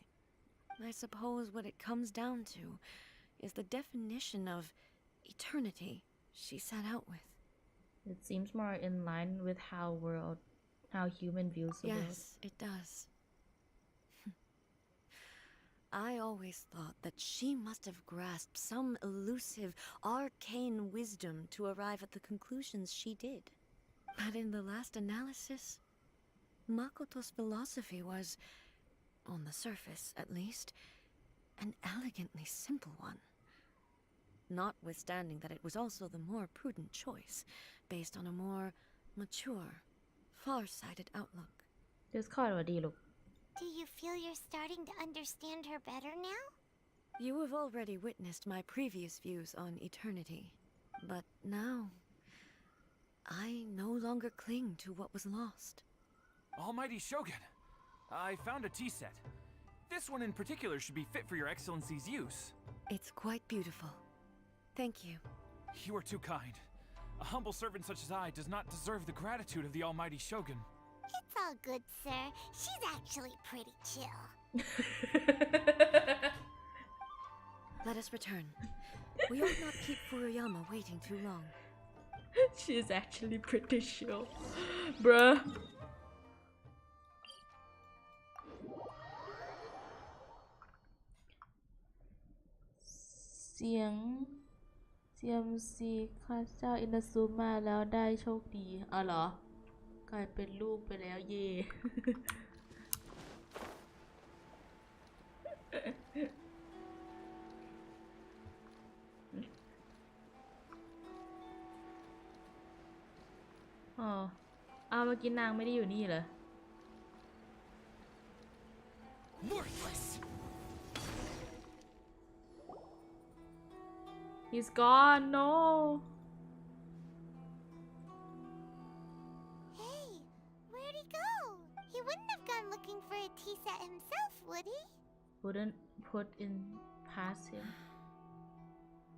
I suppose what it comes down to is the definition of eternity she set out with. it seems more in line with how human views the world. Yes, it does. I always thought that she must have grasped some elusive, arcane wisdom to arrive at the conclusions she did. But in the last analysis, Makoto's philosophy was, on the surface at least, an elegantly simple one. Notwithstanding that it was also the more prudent choice, based on a more mature, far-sighted outlook. just คอยว่าดีลูก Do you feel you're starting to understand her better now? You have already witnessed my previous views on eternity, but now I no longer cling to what was lost. Almighty Shogun, I found a tea set. This one in particular should be fit for your Excellency's use. It's quite beautiful. Thank you. You are too kind. A humble servant such as I does not deserve the gratitude of the Almighty Shogun. It's all good, sir. She's actually pretty chill. Let us return. We ought not keep Furuyama waiting too long. she's actually pretty chill bruh เสียง CMC ข้าเจ้าอินาซูมาแล้วได้โชคดีอ๋อเหรอกลายเป็นลูกไปแล้วเย่ อ๋อเอาเมื่อกี้นางไม่ได้อยู่นี่เหรอ Worthless! He's gone no Hey, where'd he go? He wouldn't have gone looking for a tea set himself, would he? wouldn't put in past him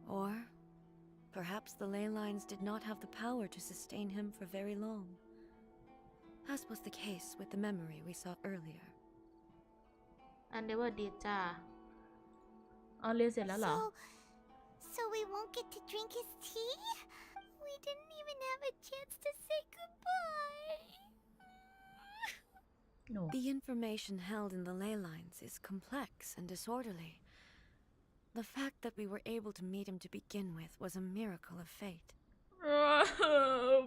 Or perhaps the ley lines did not have the power to sustain him for very long, as was the case with the memory we saw earlier. อันเดว่าดีจ้าเอาเรียนเสร็จแล้วเหรอ So we won't get to drink his tea? We didn't even have a chance to say goodbye. no The information held in the ley lines is complex and disorderly. The fact that we were able to meet him to begin with was a miracle of fate.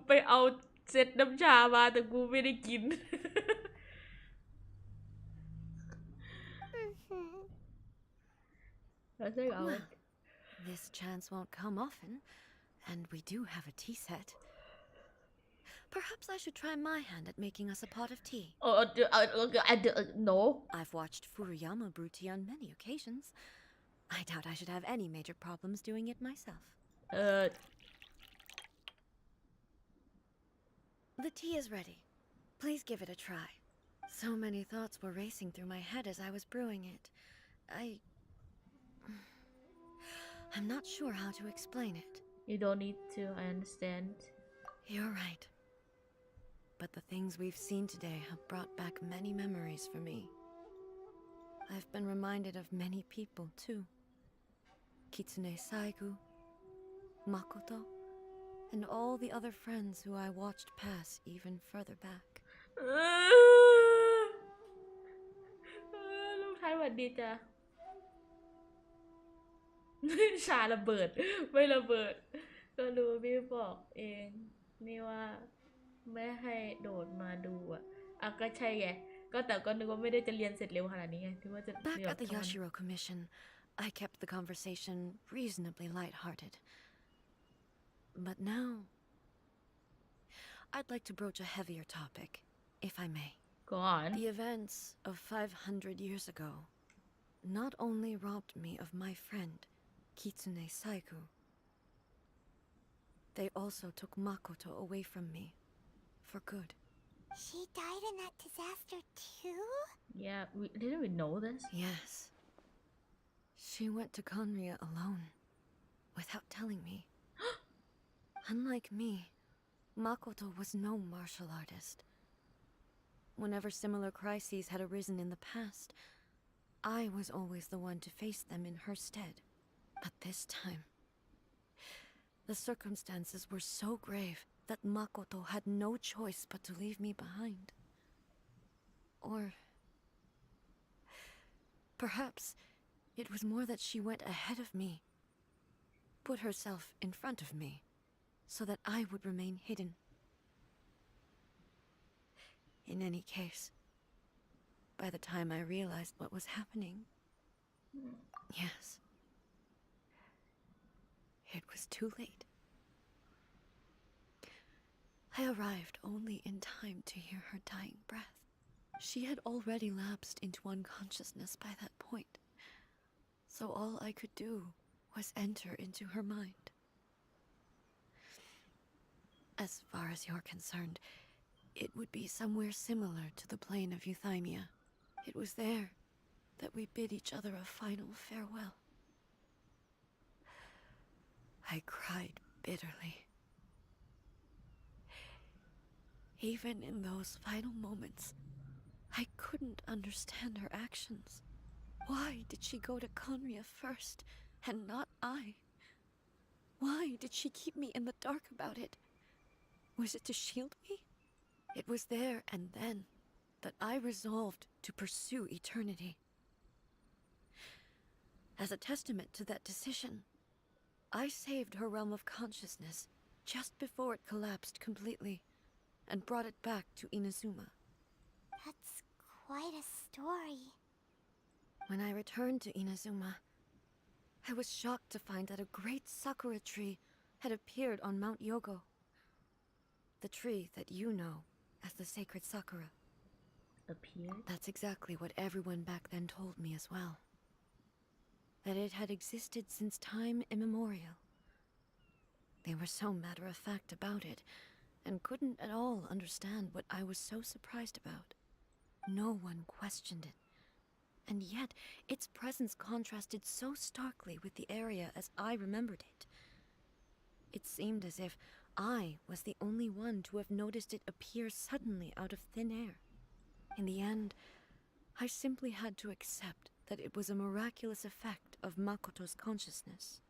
ไปเอาเซตน้ำชามาแต่กูไม่ได้กิน แล้วใช่เอา Well, this chance won't come often, and we do have a tea set. Perhaps I should try my hand at making us a pot of tea. no I've watched Furuyama brew tea on many occasions. I doubt I should have any major problems doing it myself. เออ The tea is ready. Please give it a try. So many thoughts were racing through my head as I was brewing it. I'm not sure how to explain it. you don't need to I understand You're right. But the things we've seen today have brought back many memories for me. I've been reminded of many people, too. Kitsune Saigu, Makoto, and all the other friends who I watched pass even further back. ลูกท้ายหวัดดีจ้ะ ชาระเบิด ไม่ระเบิด ก็รู้พี่บอกเอง นี่ว่าไม่ให้โดดมาดูอ่ะก็ใช่ไง ก็แต่ก็นึกว่าไม่ได้จะเรียนเสร็จเร็วขนาดนี้ไงนึกว่าจะ Back เรียน at the ทัน Yashiro Commission, I kept the conversation reasonably lighthearted. But now, I'd like to broach a heavier topic, if I may. ก่อน The events of 500 years ago not only robbed me of my friend, Kitsune Saigu, they also took Makoto away from me, for good. She died in that disaster too? yeah didn't we know this Yes. She went to Conria alone, without telling me. Unlike me, Makoto was no martial artist. Whenever similar crises had arisen in the past, I was always the one to face them in her stead. But this time, the circumstances were so grave that Makoto had no choice but to leave me behind. Or perhaps it was more that she went ahead of me, put herself in front of me, so that I would remain hidden. In any case, by the time I realized what was happening, yes, it was too late. I arrived only in time to hear her dying breath. She had already lapsed into unconsciousness by that point, so all I could do was enter into her mind. As far as you're concerned, it would be somewhere similar to the plain of Euthymia. It was there that we bid each other a final farewell. I cried bitterly. Even in those final moments, I couldn't understand her actions. Why did she go to Conria first, and not I? Why did she keep me in the dark about it? Was it to shield me? It was there and then that I resolved to pursue eternity. As a testament to that decision, I saved her realm of consciousness just before it collapsed completely and brought it back to Inazuma. That's quite a story. When I returned to Inazuma, I was shocked to find that a great sakura tree had appeared on Mount Yogo. the tree that you know as the sacred sakura. Appeared? That's exactly what everyone back then told me as well. That it had existed since time immemorial. They were so matter-of-fact about it, and couldn't at all understand what I was so surprised about. No one questioned it. And yet, its presence contrasted so starkly with the area as I remembered it. It seemed as if I was the only one to have noticed it appear suddenly out of thin air. In the end, I simply had to accept that it was a miraculous effect of Makoto's consciousness.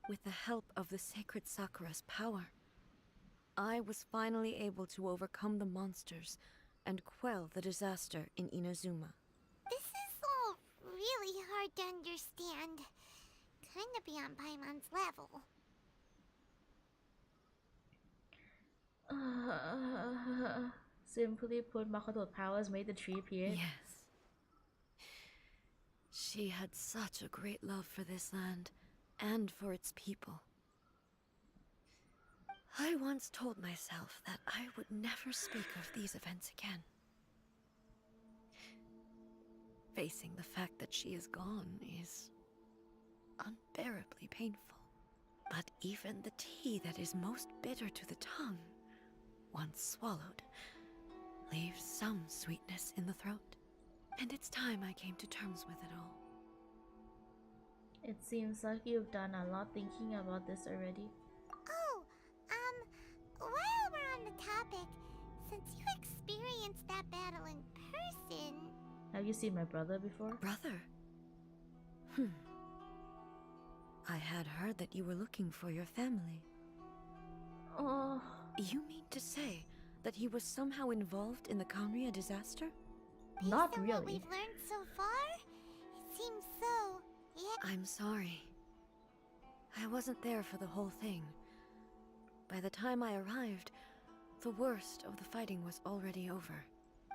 With the help of the sacred Sakura's power, I was finally able to overcome the monsters and quell the disaster in Inazuma. This is all really hard to understand. Kinda beyond Paimon's level. Simply put, Makoto's powers made the tree appear. Yes. She had such a great love for this land, and for its people. I once told myself that I would never speak of these events again. Facing the fact that she is gone is unbearably painful. But even the tea that is most bitter to the tongue, once swallowed, leaves some sweetness in the throat. And it's time I came to terms with it all. It seems like you've done a lot thinking about this already. Oh, while we're on the topic, since you experienced that battle in person... Have you seen my brother before? Brother? I had heard that you were looking for your family. Oh, You mean to say that he was somehow involved in the Kanria disaster? not Based on what really. we've learned so far, it seems so. Yeah. I'm sorry. I wasn't there for the whole thing. By the time I arrived, the worst of the fighting was already over.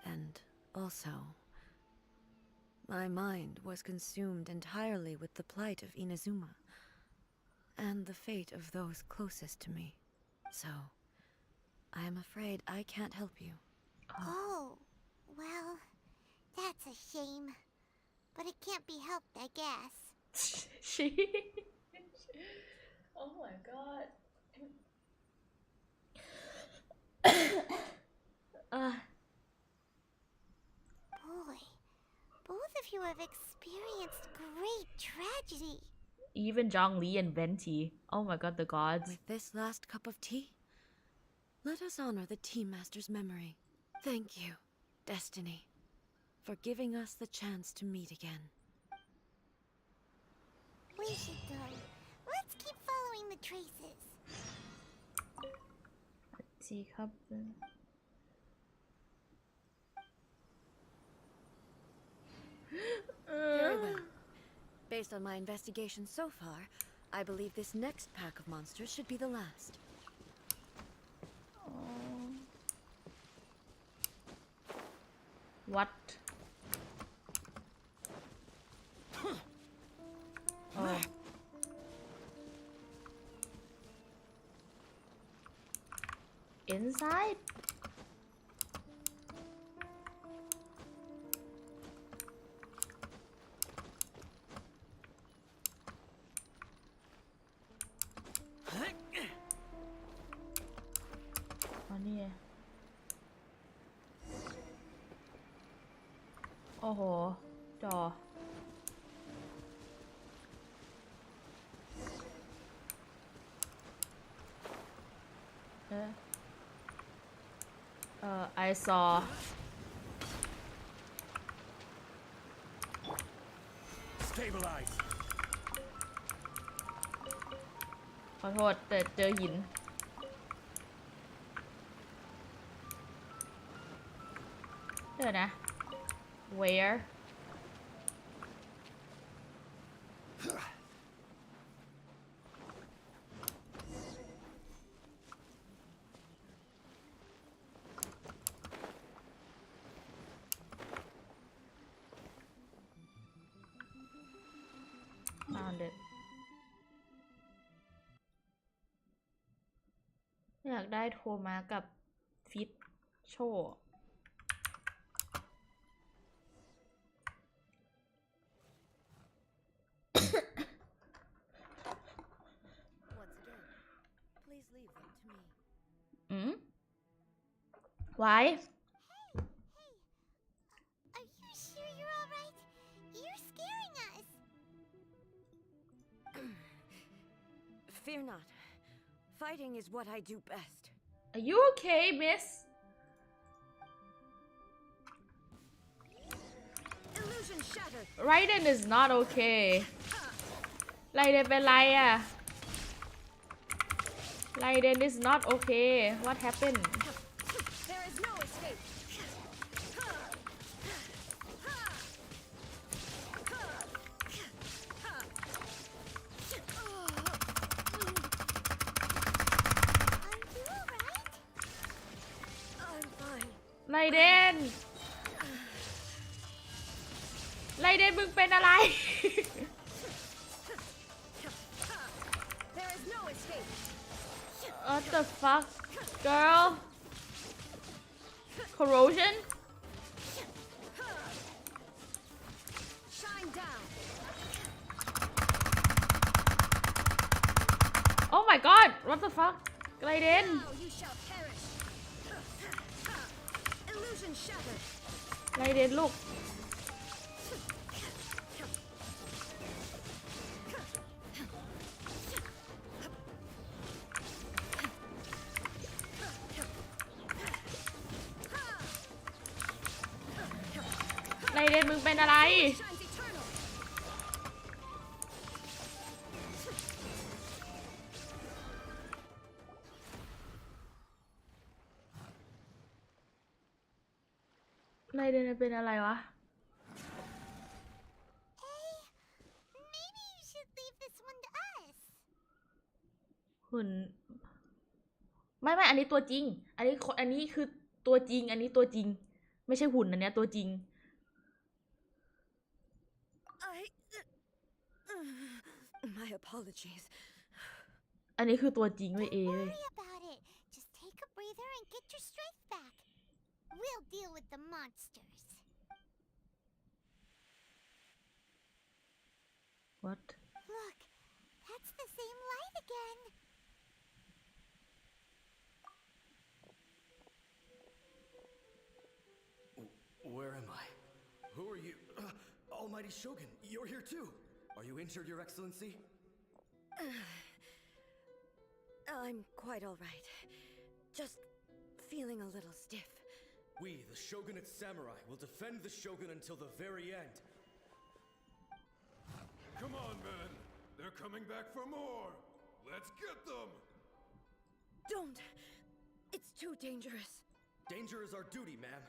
And also, my mind was consumed entirely with the plight of Inazuma and the fate of those closest to me. So, I am afraid I can't help you. Oh, well, that's a shame. But it can't be helped, I guess. She. Oh my god. Boy, both of you have experienced great tragedy. Even Zhongli and Venti. Oh my god, the gods. With this last cup of tea, let us honor the Tea Master's memory. Thank you, Destiny, for giving us the chance to meet again. We should go. Let's keep following the traces. Teacup. Very well. Based on my investigation so far, I believe this next pack of monsters should be the last. What? Oh. Inside? Oh,นี่โอ้โห จอ I saw. Stabilize. ขอโทษแต่เจอหิน เดี๋ยวนะ where found it อยากได้โทมากับ ฟิตโช Once again, please leave them to me. อืม why Are you sure you're alright? You're scaring us. Fear not. Fighting is what I do best. are you okay miss Illusion shattered. Raiden is not okay Raiden เป็นไรอะ Raiden is not okay what happened There is no escape. Are you alright? I'm fine. Raiden Raiden มึงเป็นอะไร There is no escape. What the fuck girl corrosion Shine down. Oh my god what the fuck Raiden Now you shall perish. Illusion shattered. Raiden ลูก Raiden มึงเป็นอะไร Shines eternal. Raiden เป็นอะไรวะ Hey, maybe you should leave this one to us. หุ่นไม่อันนี้ตัวจริง อันนี้คือตัวจริง อันนี้ตัวจริง ไม่ใช่หุ่นอันเนี้ยตัวจริง My apologies. อันนี้คือตัวจริงเว้ยเอ Don't เว้ย worry about it. Just take a breather and get your strength back. We'll deal with the monsters. What Look, that's the same light again. Where am I? Who are you? Almighty Shogun, you're here too. Are you injured, Your Excellency? I'm quite all right. Just feeling a little stiff. We, the Shogunate Samurai, will defend the Shogun until the very end. Come on, men. They're coming back for more. Let's get them. Don't! It's too dangerous. Danger is our duty, ma'am.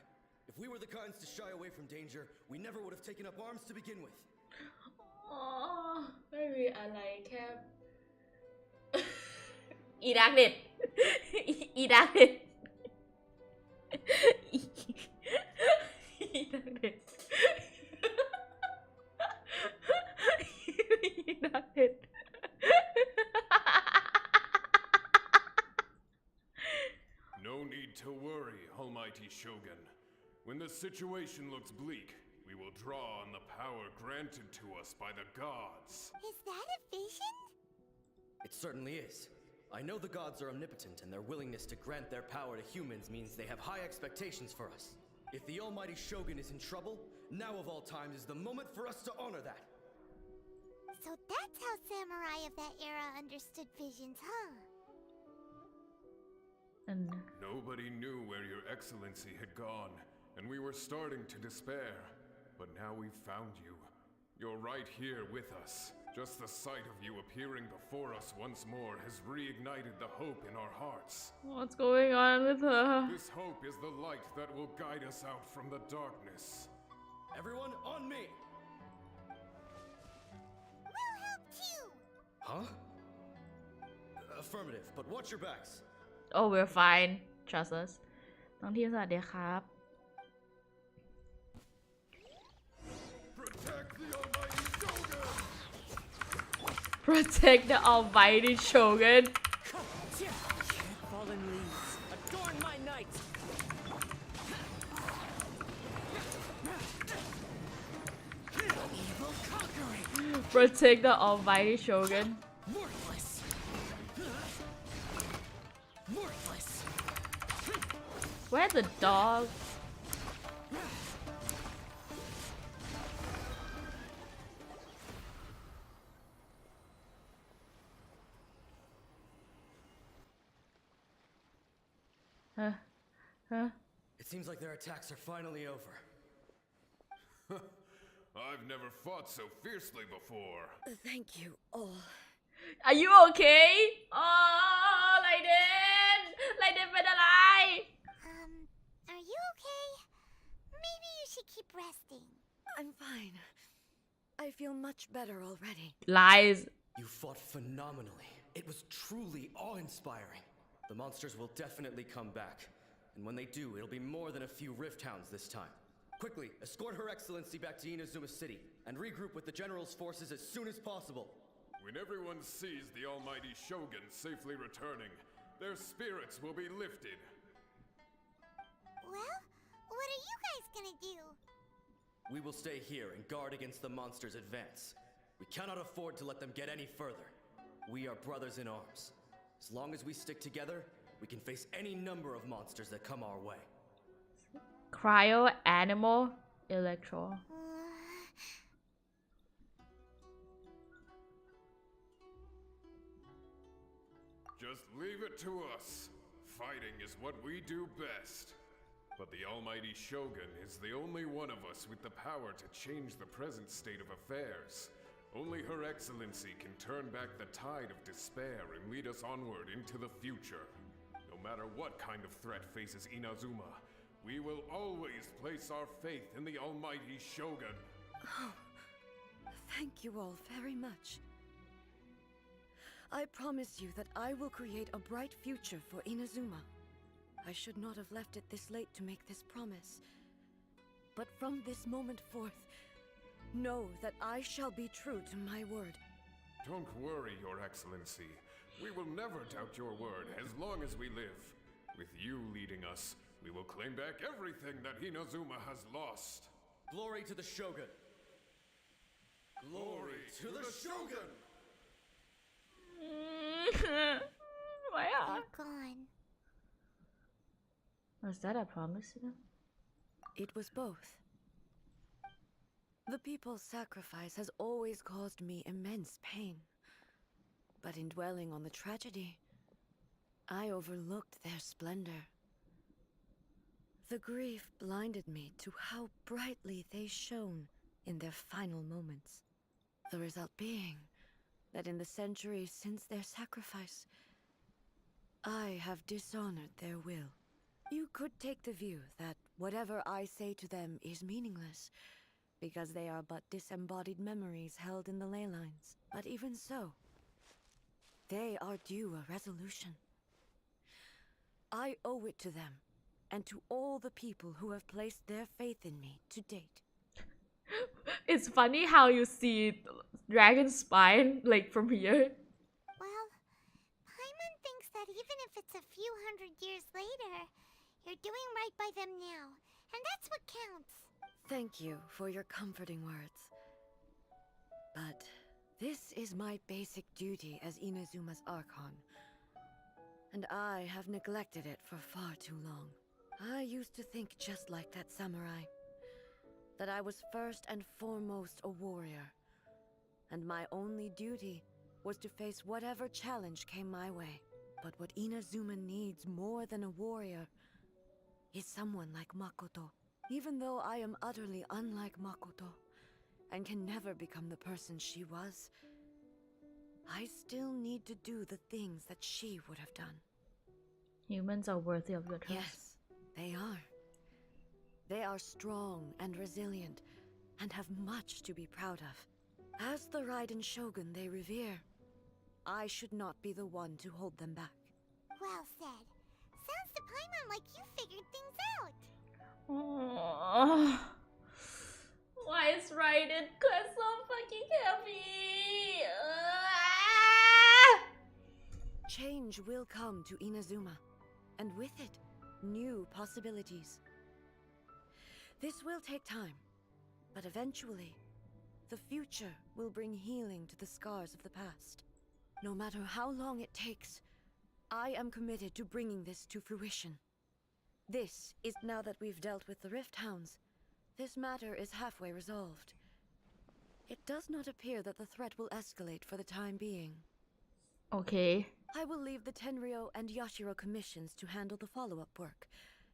If we were the kinds to shy away from danger, we never would have taken up arms to begin with. อ๋อไม่มีอะไรแค่ อีดักเด็ด อีดักเด็ด อีดักเด็ด อีดักเด็ด No need to worry, Almighty Shogun. When the situation looks bleak, we will draw on the power granted to us by the gods. Is that a vision? It certainly is. I know the gods are omnipotent, and their willingness to grant their power to humans means they have high expectations for us. If the Almighty Shogun is in trouble, now of all times is the moment for us to honor that. So that's how samurai of that era understood visions, huh? And Nobody knew where Your Excellency had gone, and we were starting to despair. But now we've found you. You're right here with us. Just the sight of you appearing before us once more has reignited the hope in our hearts. what's going on with her This hope is the light that will guide us out from the darkness. Everyone, on me! We'll help too! Huh? Affirmative, but watch your backs. Oh we're fine trust us น้องทีมสวัสดีครับ Protect the Almighty Shogun! Protect the almighty shogun Fallen leaves, adorn my night! Protect the almighty shogun. Worthless. Worthless. Where's the dog? Huh? Huh? It seems like their attacks are finally over. I've never fought so fiercely before. Thank you all. Are you okay? Oh, like that,เป็นอะไร? Are you okay? Maybe you should keep resting. I'm fine. I feel much better already. Lies. You fought phenomenally. It was truly awe-inspiring. The monsters will definitely come back. And when they do, it'll be more than a few Rift Hounds this time. Quickly, escort Her Excellency back to Inazuma City and regroup with the General's forces as soon as possible. When everyone sees the almighty Shogun safely returning, their spirits will be lifted. Well, what are you guys gonna do? We will stay here and guard against the monsters' advance. We cannot afford to let them get any further. We are brothers in arms. As long as we stick together, we can face any number of monsters that come our way. Cryo, animal, electro. Just leave it to us. Fighting is what we do best. But the almighty Shogun is the only one of us with the power to change the present state of affairs. Only Her Excellency can turn back the tide of despair and lead us onward into the future. No matter what kind of threat faces Inazuma, we will always place our faith in the almighty Shogun. Oh, thank you all very much. I promise you that I will create a bright future for Inazuma. I should not have left it this late to make this promise. But from this moment forth, know that I shall be true to my word. Don't worry, Your Excellency. We will never doubt your word as long as we live. With you leading us, we will claim back everything that Inazuma has lost. Glory to the Shogun! Glory to the Shogun! Why are? You're gone. Was that a promise to them? It was both. The people's sacrifice has always caused me immense pain. But in dwelling on the tragedy, I overlooked their splendor. The grief blinded me to how brightly they shone in their final moments. The result being that in the centuries since their sacrifice, I have dishonored their will. You could take the view that whatever I say to them is meaningless, because they are but disembodied memories held in the ley lines. But even so, they are due a resolution. I owe it to them, and to all the people who have placed their faith in me to date. It's funny how you see Dragon's spine, like, from here. Well, Paimon thinks that even if it's a few hundred years later, you're doing right by them now, and that's what counts. Thank you for your comforting words. But this is my basic duty as Inazuma's Archon, and I have neglected it for far too long. I used to think just like that samurai, that I was first and foremost a warrior, and my only duty was to face whatever challenge came my way. But what Inazuma needs more than a warrior is someone like Makoto. Even though I am utterly unlike Makoto, and can never become the person she was, I still need to do the things that she would have done. Humans are worthy of your trust. Yes, they are. They are strong and resilient, and have much to be proud of. As the Raiden Shogun they revere, I should not be the one to hold them back. Well said. Sounds to Paimon like you figured things out. Oh, why is Raiden so fucking heavy? Change will come to Inazuma, and with it, new possibilities. This will take time, but eventually, the future will bring healing to the scars of the past. No matter how long it takes, I am committed to bringing this to fruition. This is now that we've dealt with the Rift Hounds. This matter is halfway resolved. It does not appear that the threat will escalate for the time being. Okay. I will leave the Tenryo and Yashiro commissions to handle the follow-up work,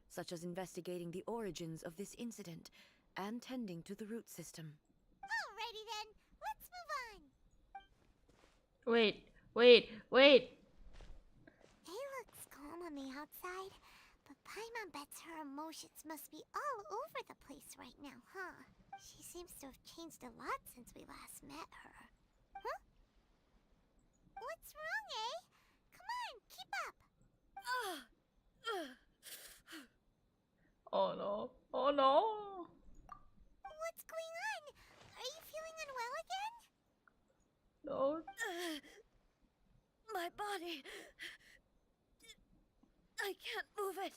such as investigating the origins of this incident and tending to the root system. Alrighty then, let's move on. Wait. He looks calm on the outside, but Paimon bets her emotions must be all over the place right now, huh? She seems to have changed a lot since we last met her. Huh? What's wrong, eh? Come on, keep up. Oh no. Oh no. What's going on? Are you feeling unwell again? No. My body... I can't move it.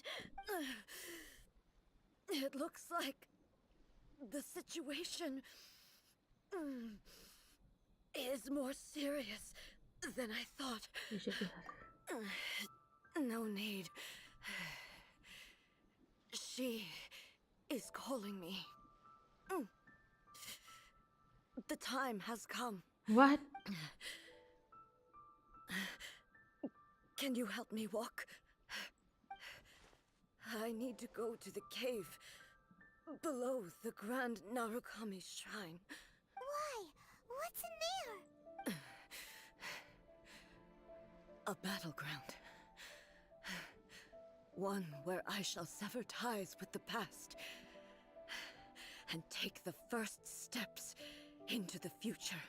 It looks like the situation is more serious than I thought. You should be. No need. She is calling me. The time has come. What? Can you help me walk? I need to go to the cave below the Grand Narukami Shrine. Why? What's in there? A battleground. One where I shall sever ties with the past and take the first steps into the future.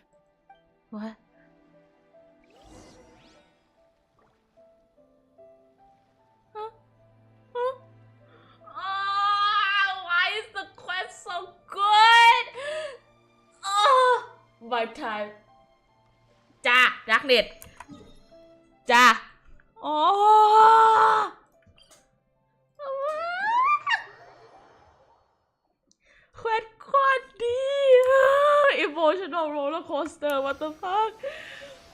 What? Huh? Huh? Oh, why is the quest so good? Oh, my time. จ้ารักเน็ตจ้าอ๋อเควสโคตรดี emotional roller coaster what the fuck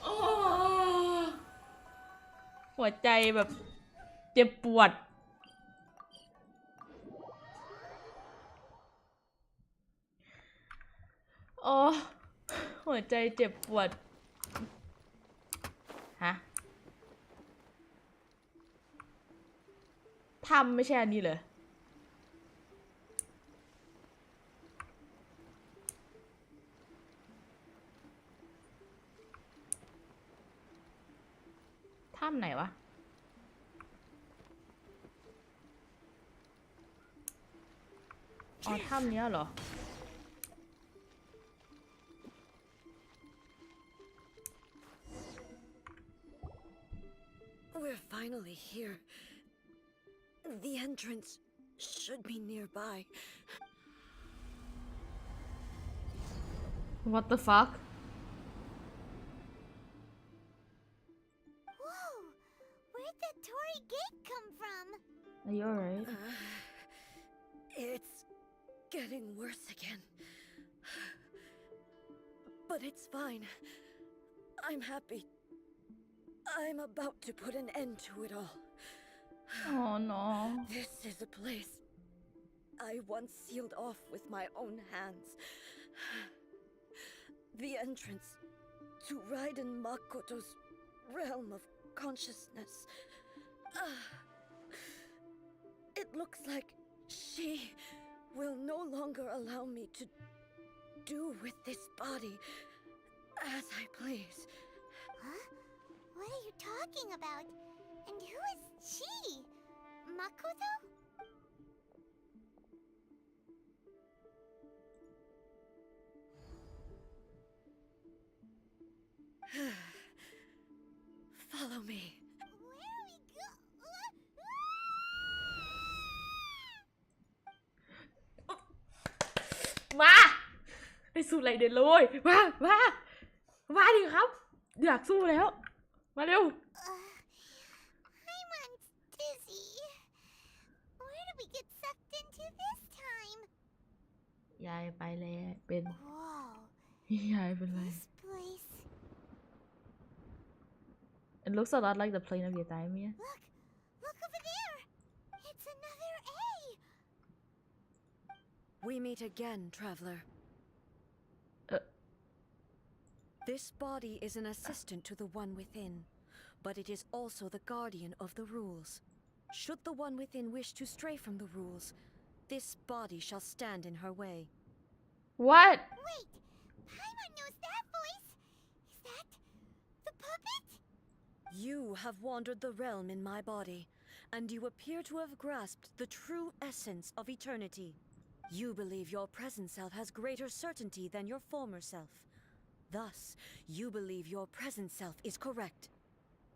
อ๋อหัวใจแบบเจ็บปวดอ๋อหัวใจเจ็บปวดฮะทำไม่ใช่อันนี้เหรอถ้ำไหนวะอ๋อถ้ำเนี้ยเหรอWe're finally here. The entrance should be nearby. What the fuck Whoa! Where'd that Torii gate come from? Are you alright? It's getting worse again. But it's fine. I'm happy. I'm about to put an end to it all. Oh no. This is a place I once sealed off with my own hands. The entrance to Raiden Makoto's realm of consciousness. It looks like she will no longer allow me to do with this body as I please. Huh? What are you talking about? And who is she? Makoto? Follow me. Where are we go? มาไปสู้อะไรเดี๋ยวเลยมาดิครับอยากสู้แล้วมาเร็ว Paimon's dizzy. Where did we get sucked into this time? ยายไปแล้วเป็น Whoa. Yeah, I believe. This place. It looks a lot like the plane of Euthymia. Look over there. It's another A. We meet again, traveler. Uh. This body is an assistant to the one within, but it is also the guardian of the rules. Should the one within wish to stray from the rules, this body shall stand in her way. What? Wait, Paimon knows that voice. Is that the puppet? You have wandered the realm in my body, and you appear to have grasped the true essence of eternity. You believe your present self has greater certainty than your former self. Thus, you believe your present self is correct,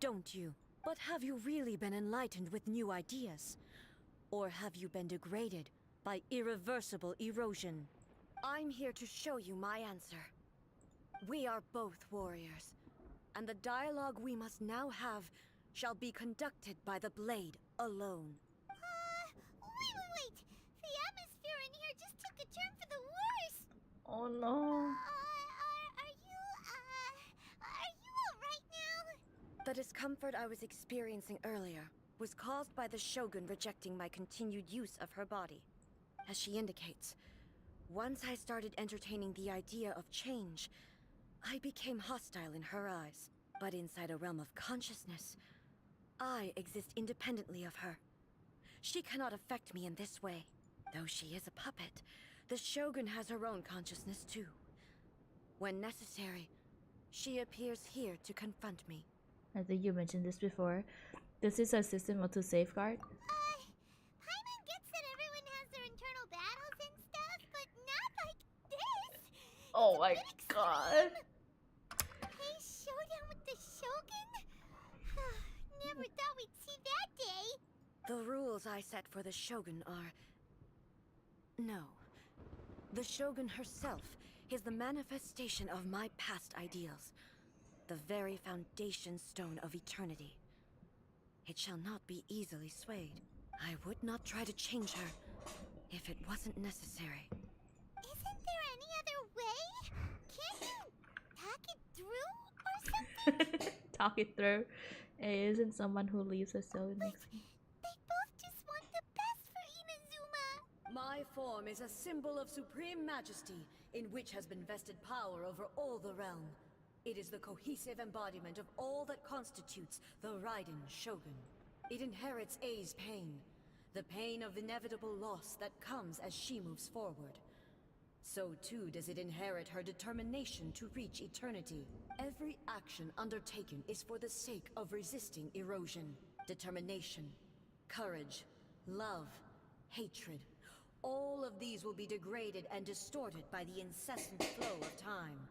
don't you? But have you really been enlightened with new ideas? Or have you been degraded by irreversible erosion? I'm here to show you my answer. We are both warriors, and the dialogue we must now have shall be conducted by the blade alone. Wait. The atmosphere in here just took a turn for the worse. Oh no. Are you alright now? The discomfort I was experiencing earlier was caused by the Shogun rejecting my continued use of her body. As she indicates, once I started entertaining the idea of change, I became hostile in her eyes. But inside a realm of consciousness, I exist independently of her. She cannot affect me in this way. Though she is a puppet, the Shogun has her own consciousness too. When necessary, she appears here to confront me. I think you mentioned this before. This is a system to safeguard. Paimon gets that everyone has their internal battles and stuff, but not like this. Oh my god. Hey, showdown with the Shogun? Never thought we'd see that day. The rules I set for the Shogun are... No. The Shogun herself is the manifestation of my past ideals. The very foundation stone of eternity. It shall not be easily swayed. I would not try to change her if it wasn't necessary. Isn't there any other way? Can't you talk it through or something? Talk it through. It isn't someone who leaves us, so it makes me. They both just want the best for Inazuma. My form is a symbol of supreme majesty, in which has been vested power over all the realm. It is the cohesive embodiment of all that constitutes the Raiden Shogun. It inherits Ei's pain, the pain of inevitable loss that comes as she moves forward. So too does it inherit her determination to reach eternity. Every action undertaken is for the sake of resisting erosion. Determination, courage, love, hatred. All of these will be degraded and distorted by the incessant flow of time.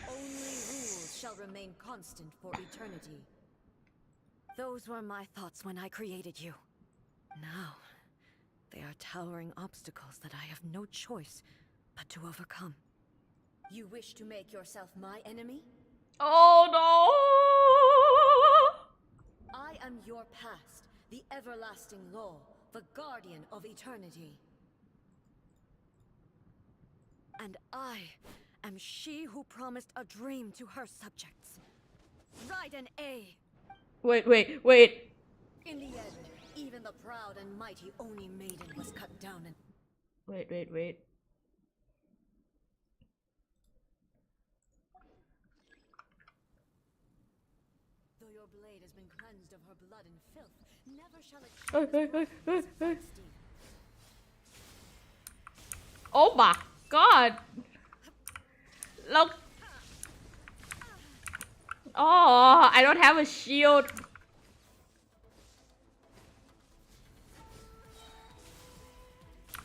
Only rules shall remain constant for eternity. Those were my thoughts when I created you. Now, they are towering obstacles that I have no choice but to overcome. You wish to make yourself my enemy? Oh no! I am your past, the everlasting law, the guardian of eternity. And I am she who promised a dream to her subjects. Raiden A. Wait. In the end, even the proud and mighty Oni Maiden was cut down and... Wait. Though your blade has been cleansed of her blood and filth, never shall it... Oh my god! Look! Oh, I don't have a shield.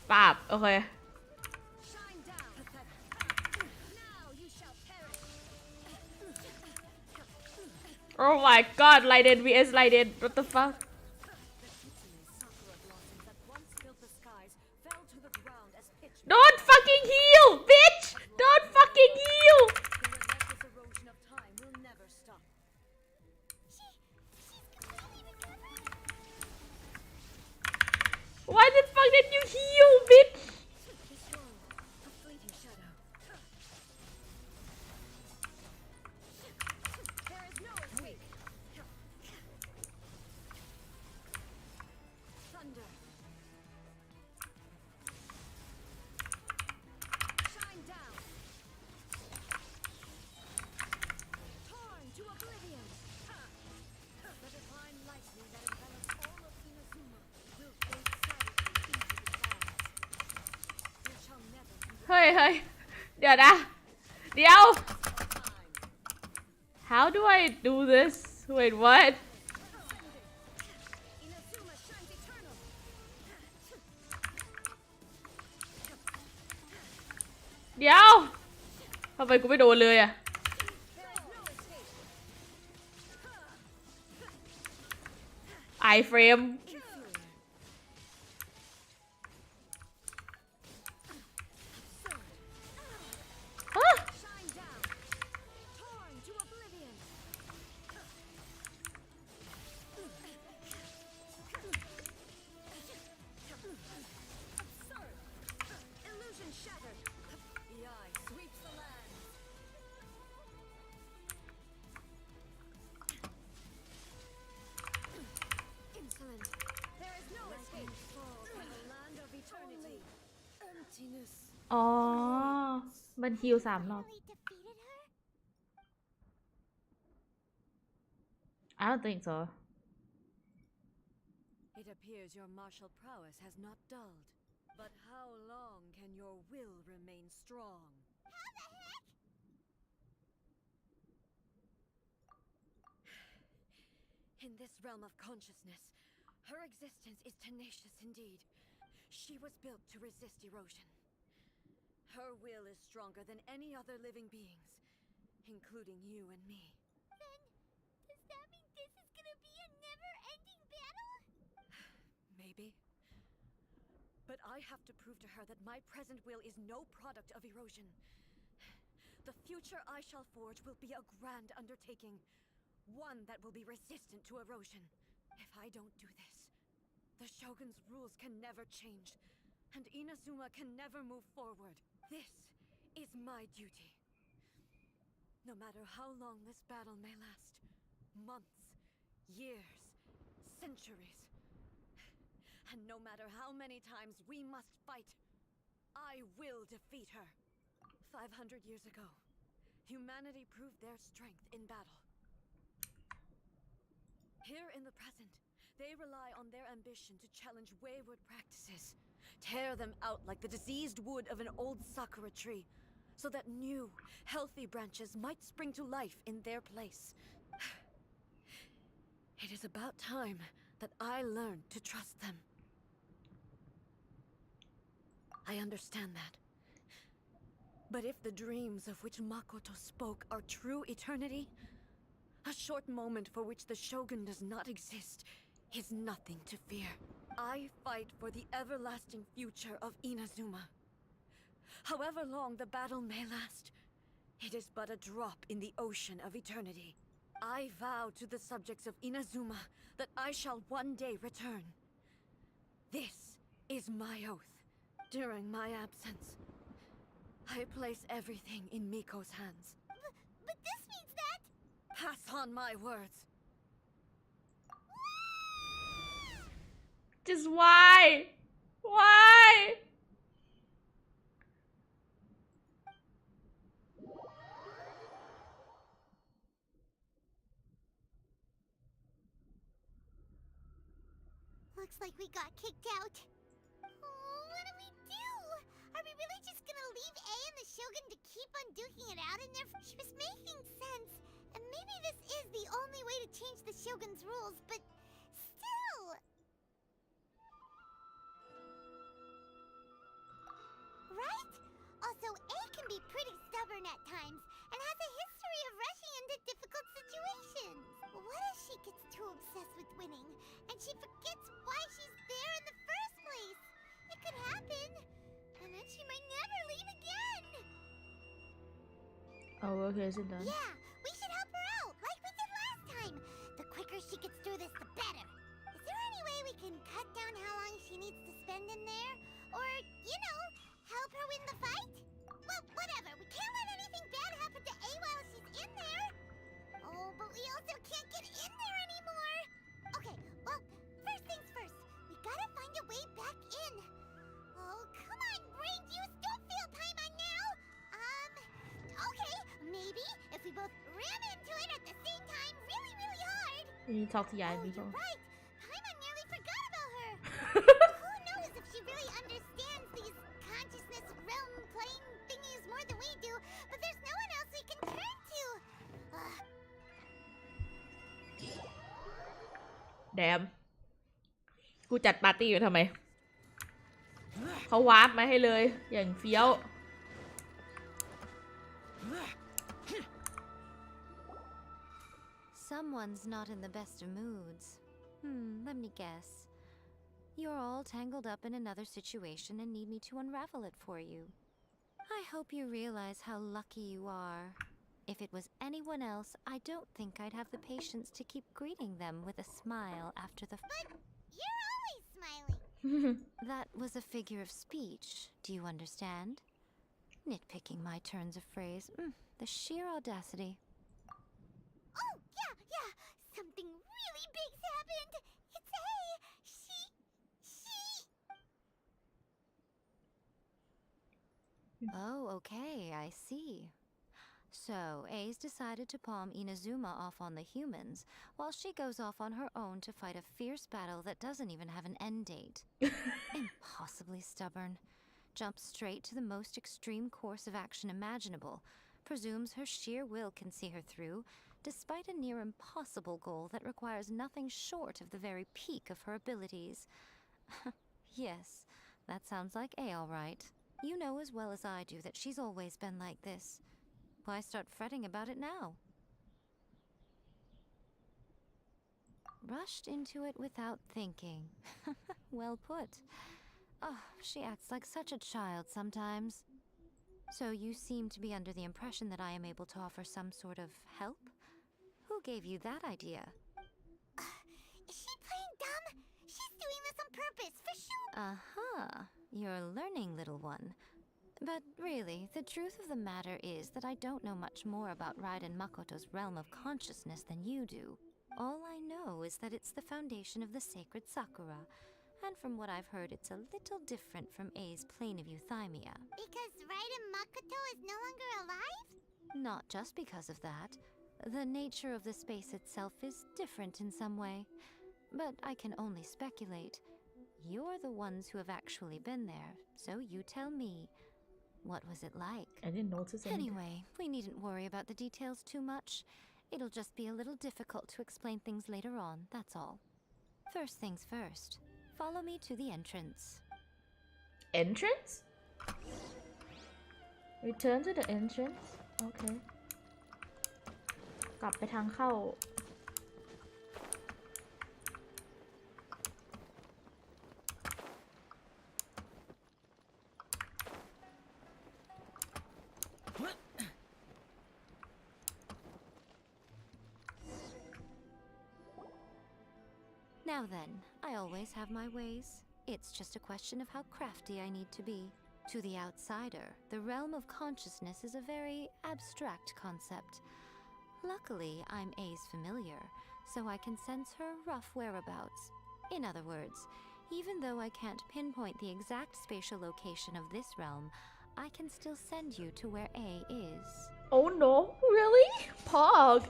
Bop, okay. Shine down, pathetic. Now you shall perish. Oh my god, Lighted vs Lighted. What the fuck? Don't fucking heal, bitch! Don't fucking heal! Why the fuck did you heal, bitch? เฮ้ยเดี๋ยวนะ เดี๋ยว How do I do this? Wait, what?เดี๋ยวทำไมกูไม่โดนเลยอะไอเฟรมฮะอ๋อ มันฮิว3 รอบ Really defeated her? I don't think so. It appears your martial prowess has not dulled. But how long can your will remain strong? How the heck? In this realm of consciousness, her existence is tenacious indeed. She was built to resist erosion. Her will is stronger than any other living being's, including you and me. Then, does that mean this is gonna be a never-ending battle? Maybe. But I have to prove to her that my present will is no product of erosion. The future I shall forge will be a grand undertaking, one that will be resistant to erosion. If I don't do this, the Shogun's rules can never change, and Inazuma can never move forward. This is my duty. No matter how long this battle may last, months, years, centuries, and no matter how many times we must fight, I will defeat her. 500 years ago, humanity proved their strength in battle. Here in the present, they rely on their ambition to challenge wayward practices, tear them out like the diseased wood of an old sakura tree, so that new, healthy branches might spring to life in their place. It is about time that I learned to trust them. I understand that. But if the dreams of which Makoto spoke are true eternity, a short moment for which the Shogun does not exist is nothing to fear. I fight for the everlasting future of Inazuma. However long the battle may last, it is but a drop in the ocean of eternity. I vow to the subjects of Inazuma that I shall one day return. This is my oath. During my absence, I place everything in Miko's hands. But this means that... Pass on my words. Just why? Why? Looks like we got kicked out. Oh, what do we do? Are we really just gonna leave A and the Shogun to keep on duking it out in there? She was making sense. And maybe this is the only way to change the Shogun's rules, but still... Right? Also, A can be pretty stubborn at times, and has a history of rushing into difficult situations. What if she gets too obsessed with winning, and she forgets why she's there in the first place? It could happen, and then she might never leave again. Oh, okay, is it done? Yeah, we should help her out, like we did last time. The quicker she gets through this, the better. Is there any way we can cut down how long she needs to spend in there? Or, you know, help her win the fight? Well, whatever. We can't let anything bad happen to A while she's in there. Oh, but we also can't get in there anymore. Okay, well, first things first. We gotta find a way back in. Oh, come on, brain juice. Don't feel time on now. Okay, maybe if we both ram into it at the same time really, really hard. You need to talk to Yai Oh, before. you're right. Paimon nearly forgot about her. Who knows if she really understands these consciousness realm playing แดมกูจัดปาร์ตี้อยู่ทำไมเขาวาร์ปมาให้เลยอย่างเฟี้ยว Someone's not in the best of moods. Let me guess. You're all tangled up in another situation and need me to unravel it for you. I hope you realize how lucky you are. If it was anyone else, I don't think I'd have the patience to keep greeting them with a smile after the... You're always smiling. That was a figure of speech, do you understand? Nitpicking my turns of phrase. The sheer audacity. Oh, yeah. Something really big's happened. It's A. She... Oh, okay, I see. So, A's decided to palm Inazuma off on the humans, while she goes off on her own to fight a fierce battle that doesn't even have an end date. Impossibly stubborn. Jumps straight to the most extreme course of action imaginable, presumes her sheer will can see her through, despite a near impossible goal that requires nothing short of the very peak of her abilities. Yes, that sounds like A all right. You know as well as I do that she's always been like this. Why start fretting about it now? Rushed into it without thinking. Well put. Oh, she acts like such a child sometimes. So you seem to be under the impression that I am able to offer some sort of help? Who gave you that idea? Is she playing dumb? She's doing this on purpose, for sure. Uh-huh. You're learning, little one. But really, the truth of the matter is that I don't know much more about Raiden Makoto's realm of consciousness than you do. All I know is that it's the foundation of the sacred Sakura, and from what I've heard, it's a little different from A's plane of euthymia. Because Raiden Makoto is no longer alive? Not just because of that. The nature of the space itself is different in some way. But I can only speculate. You're the ones who have actually been there, so you tell me. What was it like? I didn't notice anything. Anyway, we needn't worry about the details too much. It'll just be a little difficult to explain things later on, that's all. First things first. Follow me to the entrance. Entrance? Return to the entrance? Okay. กลับไปทางเข้า Now then, I always have my ways. It's just a question of how crafty I need to be. To the outsider, the realm of consciousness is a very abstract concept. Luckily, I'm A's familiar, so I can sense her rough whereabouts. In other words, even though I can't pinpoint the exact spatial location of this realm, I can still send you to where A is. Oh no, really? Pog.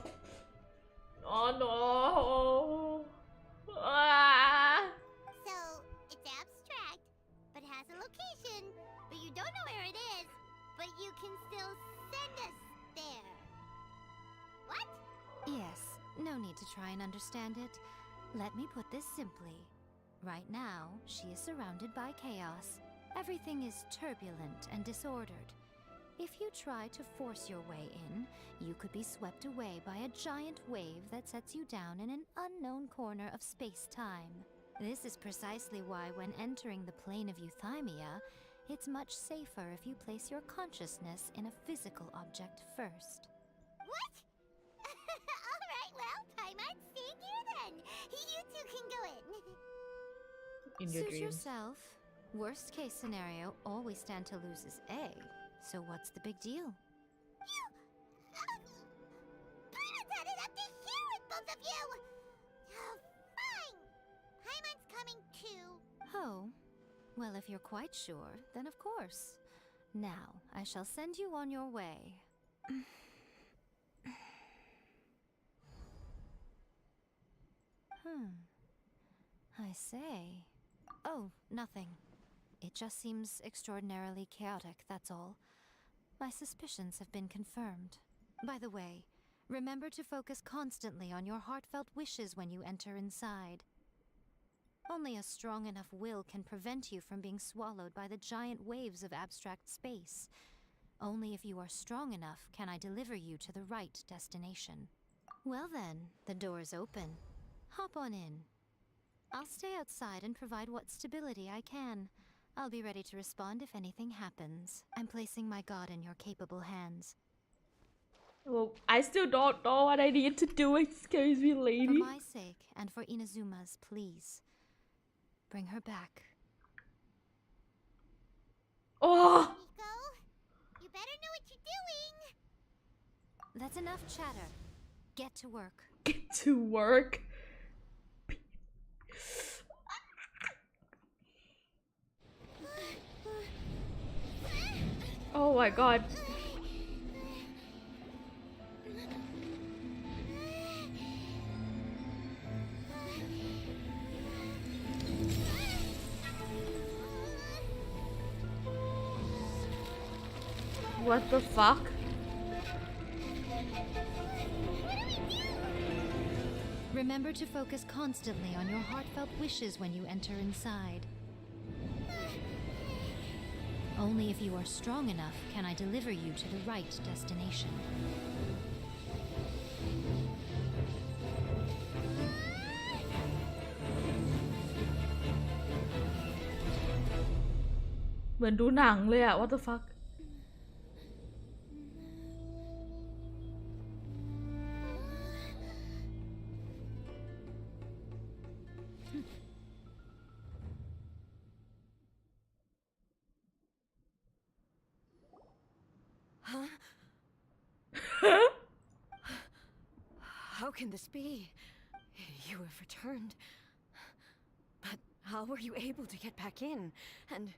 Oh no. Ah. So, it's abstract, but has a location, but you don't know where it is, but you can still send us there. What? Yes, no need to try and understand it. Let me put this simply. Right now, she is surrounded by chaos. Everything is turbulent and disordered. If you try to force your way in, you could be swept away by a giant wave that sets you down in an unknown corner of space-time. This is precisely why when entering the plane of euthymia, it's much safer if you place your consciousness in a physical object first. What? Alright, well, Paimon's staying here then. You two can go in. In your Suit dreams. yourself. Worst case scenario, all we stand to lose is A. So what's the big deal? Paimon's had it up to here with both of you! Oh, fine! Paimon's coming too. Oh, well, if you're quite sure, then of course. Now, I shall send you on your way. I say. Oh, nothing. It just seems extraordinarily chaotic, that's all. My suspicions have been confirmed. By the way, remember to focus constantly on your heartfelt wishes when you enter inside. Only a strong enough will can prevent you from being swallowed by the giant waves of abstract space. Only if you are strong enough can I deliver you to the right destination. Well then, the door's open. Hop on in. I'll stay outside and provide what stability I can. I'll be ready to respond if anything happens. I'm placing my god in your capable hands. Well, I still don't know what I need to do. Excuse me, For lady. my sake and for Inazuma's, please. Bring her back. Oh, Nico, you better know what you're doing. That's enough chatter. Get to work. get to work. Oh my god. What the fuck? Remember to focus constantly on your heartfelt wishes when you enter inside. Only if you are strong enough can I deliver you to the right destination. เหมือนดูหนังเลยอะ what the fuck How can this be? You have returned. But how were you able to get back in? And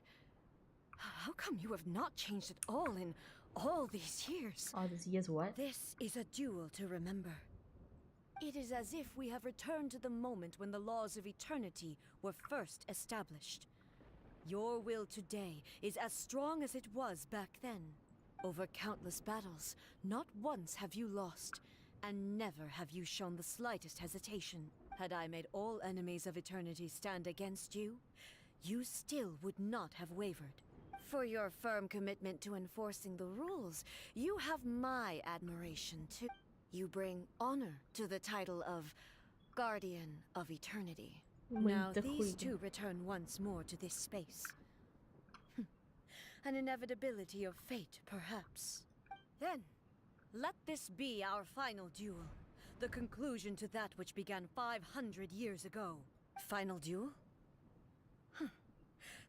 how come you have not changed at all in all these years? all these years what This is a duel to remember. It is as if we have returned to the moment when the laws of eternity were first established. Your will today is as strong as it was back then. Over countless battles, not once have you lost, and never have you shown the slightest hesitation. Had I made all enemies of eternity stand against you, you still would not have wavered. For your firm commitment to enforcing the rules, you have my admiration too. You bring honor to the title of Guardian of Eternity. Now these two return once more to this space. An inevitability of fate, perhaps. Then, let this be our final duel. The conclusion to that which began 500 years ago. Final duel?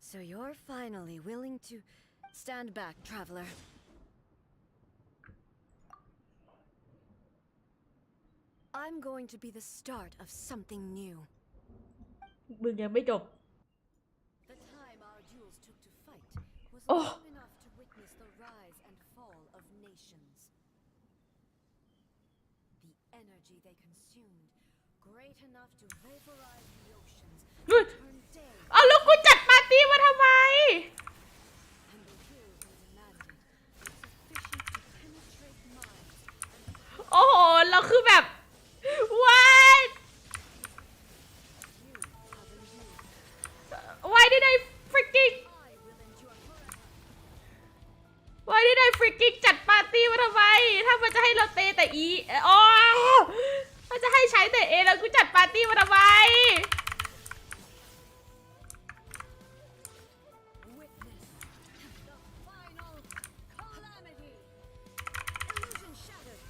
So you're finally willing to stand back, traveler. I'm going to be the start of something new. มึงยังไม่จบ The time our duels took to fight was Oh. long enough to witness the rise and fall of nations. The energy they consumed, great enough to vaporize the oceans, เฮ้ย turn day, เอาแล้วกูจัดปาร์ตี้มาทำไม and the will they demanded was sufficient to penetrate minds and โอ้โหเราคือแบบ what you have endured. why did I freaking I will endure forever. why did I freaking จัดปาร์ตี้มาทำไม ถ้ามันจะให้เราเตะแต่อีอ๋อมันจะให้ใช้แต่เอแล้วกูจัดปาร์ตี้มาทำไม Witness the final calamity. Illusion shattered.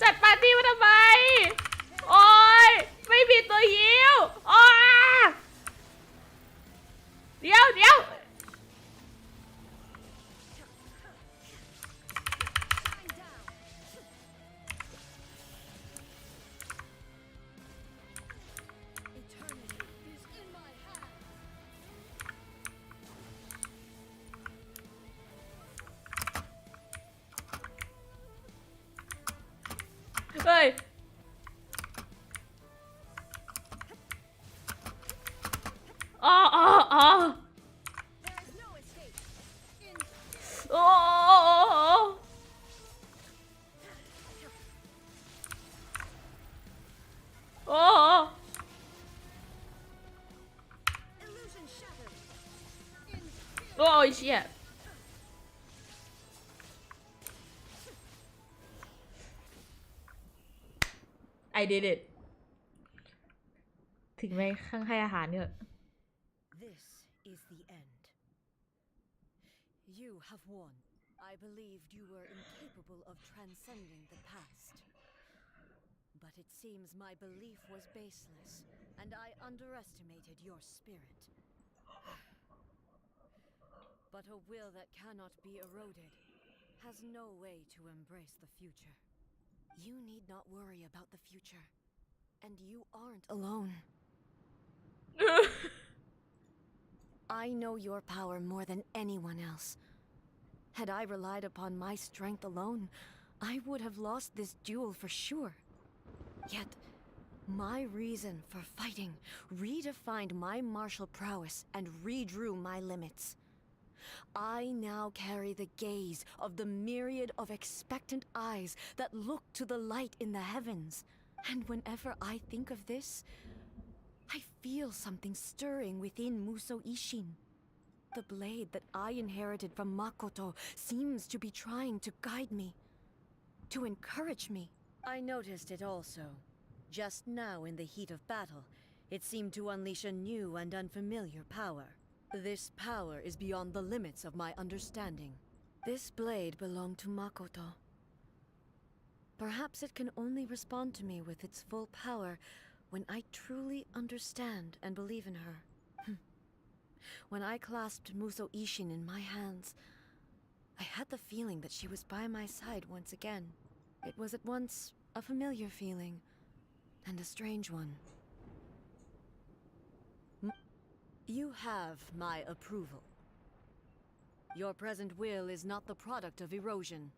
จัดปาร์ตี้มาทำไม โอ๊ย ไม่มีตัวฮิวอ๋อเดี๋ยว โอ้ยเชี่ย I did it ถึงไม่ข้างให้อาหารเถอะ This is the end. You have won. I believed you were incapable of transcending the past. But it seems my belief was baseless, and I underestimated your spirit. But a will that cannot be eroded has no way to embrace the future. You need not worry about the future, and you aren't alone. I know your power more than anyone else. Had I relied upon my strength alone, I would have lost this duel for sure. Yet, my reason for fighting redefined my martial prowess and redrew my limits. I now carry the gaze of the myriad of expectant eyes that look to the light in the heavens. And whenever I think of this, I feel something stirring within Muso Ishin. The blade that I inherited from Makoto seems to be trying to guide me, to encourage me. I noticed it also. Just now in the heat of battle, it seemed to unleash a new and unfamiliar power. This power is beyond the limits of my understanding. This blade belonged to Makoto. Perhaps it can only respond to me with its full power when I truly understand and believe in her. When I clasped Muso Ishin in my hands, I had the feeling that she was by my side once again. It was at once a familiar feeling and a strange one. You have my approval. Your present will is not the product of erosion.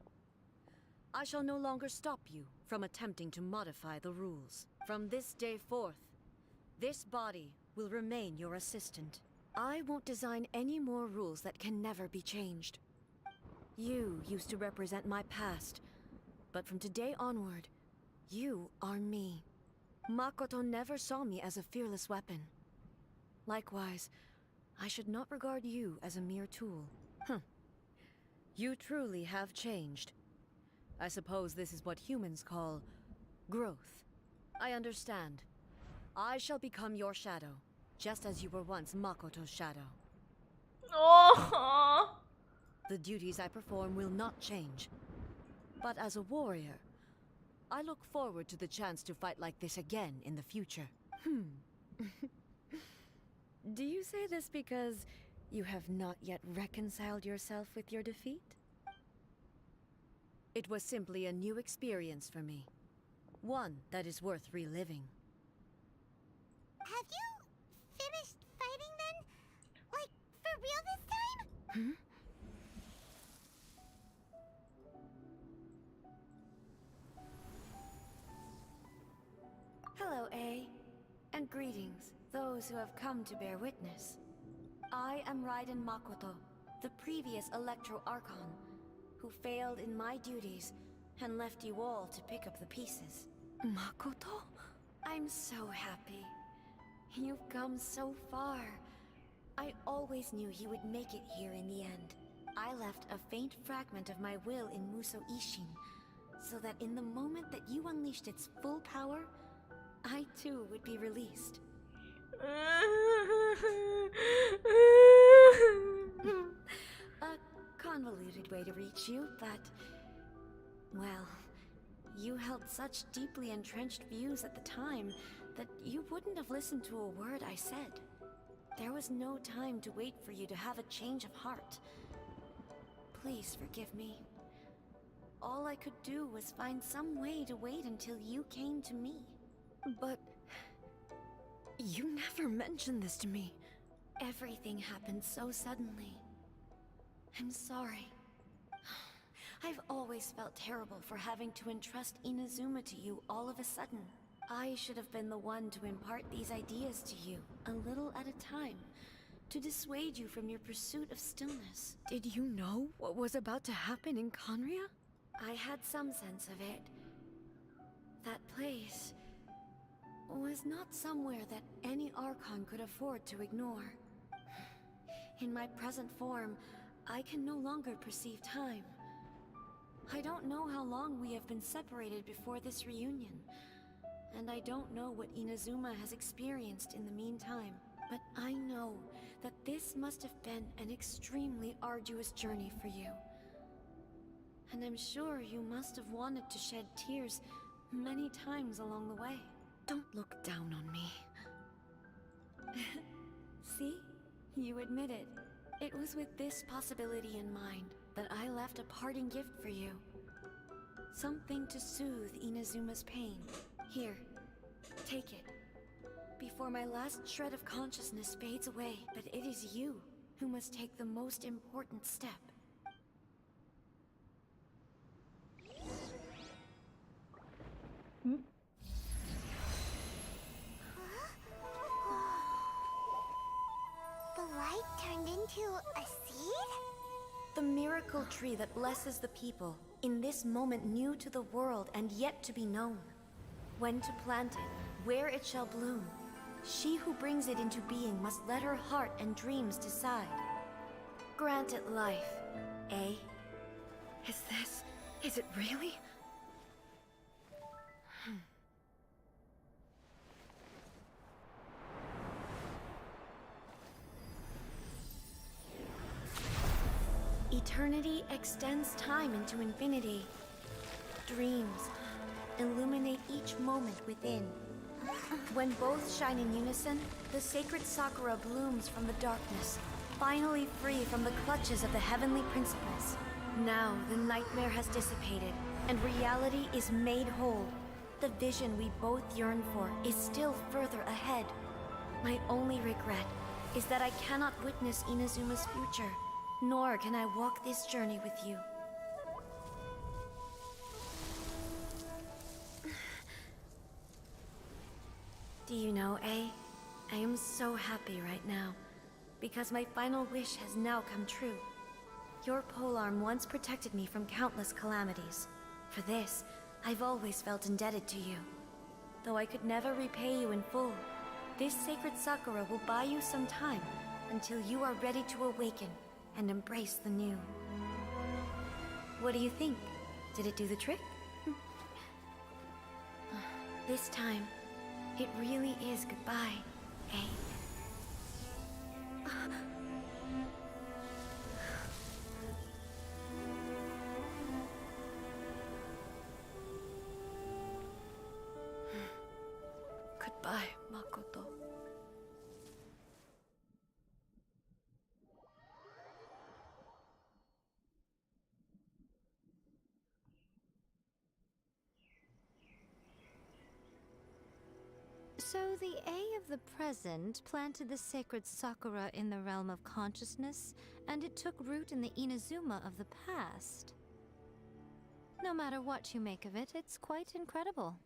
I shall no longer stop you from attempting to modify the rules. From this day forth, this body will remain your assistant. I won't design any more rules that can never be changed. You used to represent my past, but from today onward, you are me. Makoto never saw me as a fearless weapon. Likewise, I should not regard you as a mere tool. You truly have changed. I suppose this is what humans call growth. I understand. I shall become your shadow, just as you were once Makoto's shadow. Oh. The duties I perform will not change. But as a warrior, I look forward to the chance to fight like this again in the future. Do you say this because you have not yet reconciled yourself with your defeat? It was simply a new experience for me. One that is worth reliving. Have you finished fighting then? Like, for real this time? Hello, A. And greetings, those who have come to bear witness. I am Raiden Makoto, the previous Electro Archon, who failed in my duties and left you all to pick up the pieces. Makoto? I'm so happy. You've come so far. I always knew you would make it here in the end. I left a faint fragment of my will in Muso Ishin, so that in the moment that you unleashed its full power, I too would be released. A convoluted way to reach you, but... well, you held such deeply entrenched views at the time that you wouldn't have listened to a word I said. There was no time to wait for you to have a change of heart. Please forgive me. All I could do was find some way to wait until you came to me. But... you never mentioned this to me. Everything happened so suddenly. I'm sorry. I've always felt terrible for having to entrust Inazuma to you all of a sudden. I should have been the one to impart these ideas to you, a little at a time, to dissuade you from your pursuit of stillness. Did you know what was about to happen in Conria? I had some sense of it. That place was not somewhere that any Archon could afford to ignore. In my present form, I can no longer perceive time. I don't know how long we have been separated before this reunion, and I don't know what Inazuma has experienced in the meantime, but I know that this must have been an extremely arduous journey for you. And I'm sure you must have wanted to shed tears many times along the way. Don't look down on me. See? You admit it. It was with this possibility in mind that I left a parting gift for you. Something to soothe Inazuma's pain. Here, take it. Before my last shred of consciousness fades away, but it is you who must take the most important step. The light turned into a seed? The miracle tree that blesses the people, in this moment new to the world and yet to be known. When to plant it, where it shall bloom. She who brings it into being must let her heart and dreams decide. Grant it life, eh? Is it really? Eternity extends time into infinity. Dreams illuminate each moment within. When both shine in unison, the sacred Sakura blooms from the darkness, finally free from the clutches of the heavenly principles. Now the nightmare has dissipated, and reality is made whole. The vision we both yearn for is still further ahead. My only regret is that I cannot witness Inazuma's future, nor can I walk this journey with you. Do you know, I am so happy right now, because my final wish has now come true. Your polearm once protected me from countless calamities. For this, I've always felt indebted to you. Though I could never repay you in full, this sacred Sakura will buy you some time until you are ready to awaken and embrace the new. What do you think? Did it do the trick? This time, it really is goodbye, eh? Goodbye, Makoto. So the A of the present planted the sacred Sakura in the realm of consciousness, and it took root in the Inazuma of the past. No matter what you make of it, it's quite incredible.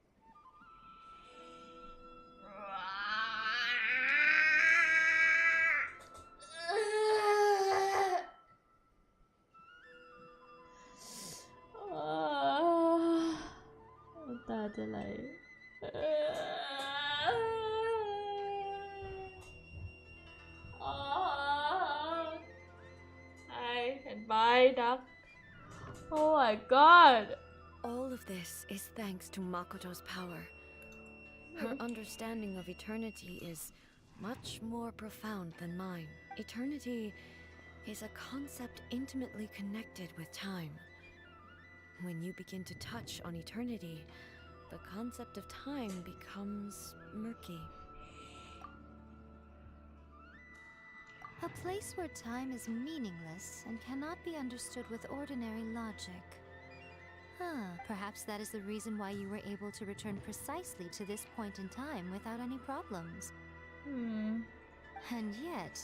Bye, duck. Oh my god. All of this is thanks to Makoto's power. Her understanding of eternity is much more profound than mine. Eternity is a concept intimately connected with time. When you begin to touch on eternity, the concept of time becomes murky. A place where time is meaningless and cannot be understood with ordinary logic. Perhaps that is the reason why you were able to return precisely to this point in time without any problems. And yet,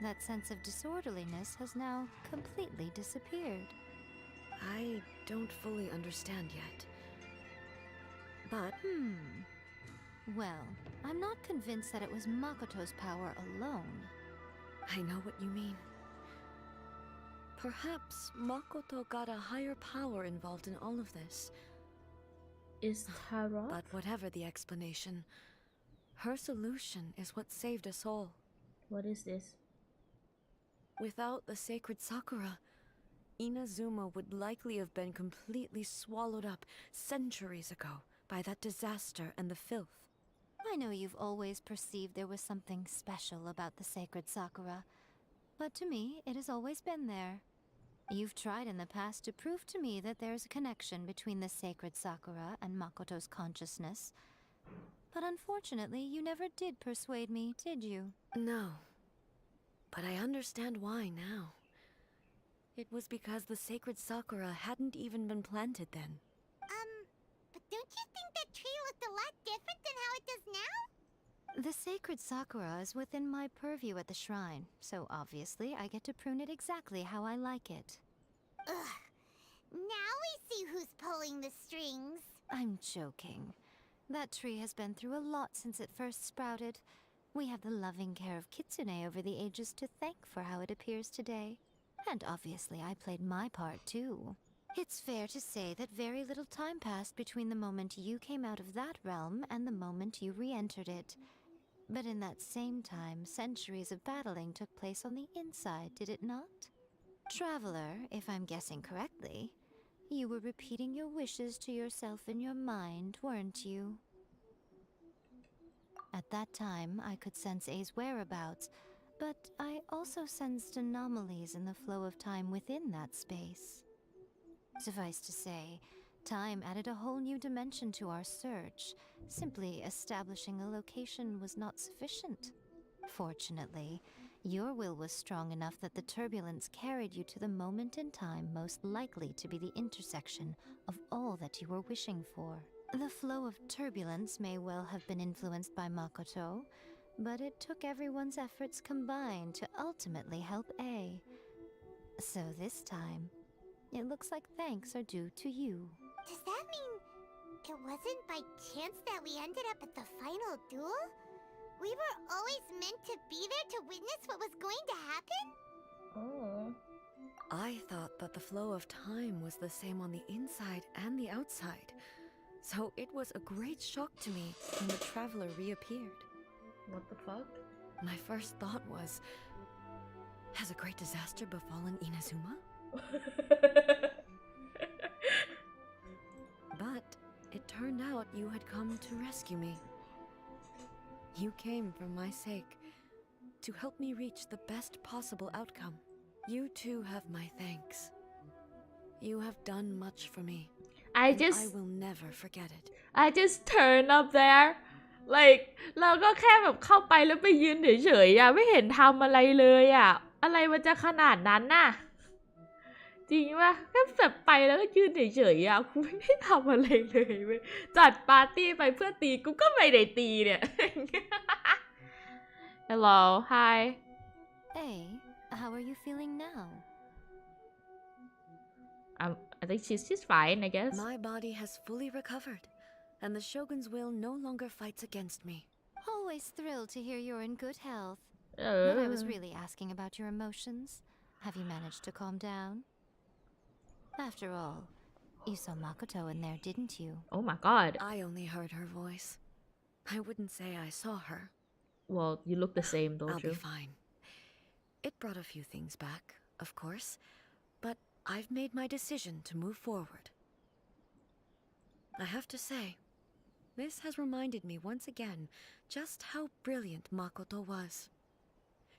that sense of disorderliness has now completely disappeared. I don't fully understand yet. But... Well, I'm not convinced that it was Makoto's power alone. I know what you mean. Perhaps Makoto got a higher power involved in all of this. Is Tarot? But whatever the explanation, her solution is what saved us all. What is this? Without the sacred Sakura, Inazuma would likely have been completely swallowed up centuries ago by that disaster and the filth. I know you've always perceived there was something special about the sacred Sakura, but to me, it has always been there. You've tried in the past to prove to me that there's a connection between the sacred Sakura and Makoto's consciousness, but unfortunately, you never did persuade me, did you? No, but I understand why now. It was because the sacred Sakura hadn't even been planted then. But don't you think that tree looked a lot different than how it does now? The sacred Sakura is within my purview at the shrine, so obviously I get to prune it exactly how I like it. Ugh. Now we see who's pulling the strings. I'm joking. That tree has been through a lot since it first sprouted. We have the loving care of Kitsune over the ages to thank for how it appears today. And obviously I played my part too. It's fair to say that very little time passed between the moment you came out of that realm and the moment you re-entered it. But in that same time, centuries of battling took place on the inside, did it not? Traveler, if I'm guessing correctly, you were repeating your wishes to yourself in your mind, weren't you? At that time, I could sense A's whereabouts, but I also sensed anomalies in the flow of time within that space. Suffice to say, time added a whole new dimension to our search. Simply establishing a location was not sufficient. Fortunately, your will was strong enough that the turbulence carried you to the moment in time most likely to be the intersection of all that you were wishing for. The flow of turbulence may well have been influenced by Makoto, but it took everyone's efforts combined to ultimately help A. So this time, it looks like thanks are due to you. Does that mean it wasn't by chance that we ended up at the final duel? We were always meant to be there to witness what was going to happen? Oh. I thought that the flow of time was the same on the inside and the outside, so it was a great shock to me when the traveler reappeared. What the fuck? My first thought was, has a great disaster befallen Inazuma? But it turned out you had come to rescue me. You came for my sake, to help me reach the best possible outcome. You too have my thanks. You have done much for me. I and just I will never forget it. I just turn up there like เราก็แค่แบบเข้าไปแล้วไปยืนเฉยๆอ่ะไม่เห็นทำอะไรเลยอ่ะอะไรมันจะขนาดนั้นน่ะจริงป่ะแค่แบบไปแล้วก็ยืนเฉยๆอ่ะกูไม่ได้ทำอะไรเลยเว้ยจัดปาร์ตี้ไปเพื่อตีกูก็ไม่ได้ตีเนี่ย Hello hi Hey, how are you feeling now? I think she's fine I guess My body has fully recovered, and the Shogun's will no longer fights against me. Always thrilled to hear you're in good health. But I was really asking about your emotions. Have you managed to calm down? After all, you saw Makoto in there, didn't you? Oh my god I only heard her voice. I wouldn't say I saw her. Well you look the same don't I'll you be fine. It brought a few things back, of course, but I've made my decision to move forward. I have to say, this has reminded me once again just how brilliant Makoto was.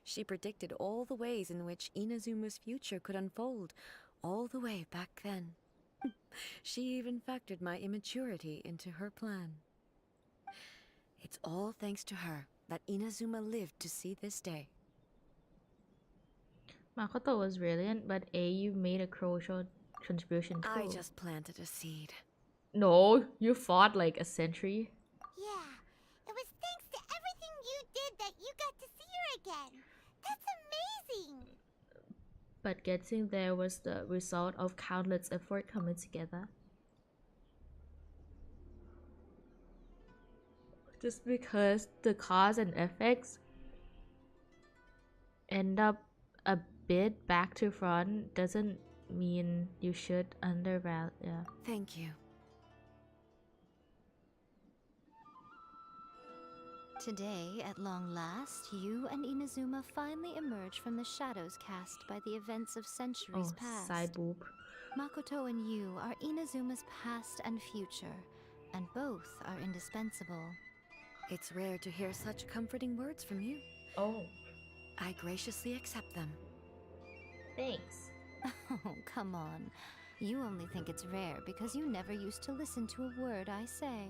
She predicted all the ways in which Inazuma's future could unfold, all the way back then. She even factored my immaturity into her plan. It's all thanks to her that Inazuma lived to see this day. Makoto was brilliant but you made a crucial contribution too I just planted a seed. No you fought like a century Yeah, it was thanks to everything you did that you got to see her again. That's amazing! But getting there was the result of countless effort coming together. Just because the cause and effects end up a bit back to front doesn't mean you should undervalue. Yeah. Thank you. Today, at long last, you and Inazuma finally emerge from the shadows cast by the events of centuries สาย past. บูบ Makoto and you are Inazuma's past and future, and both are indispensable. It's rare to hear such comforting words from you. โอ้ I graciously accept them. thanks Oh, come on. You only think it's rare because you never used to listen to a word I say.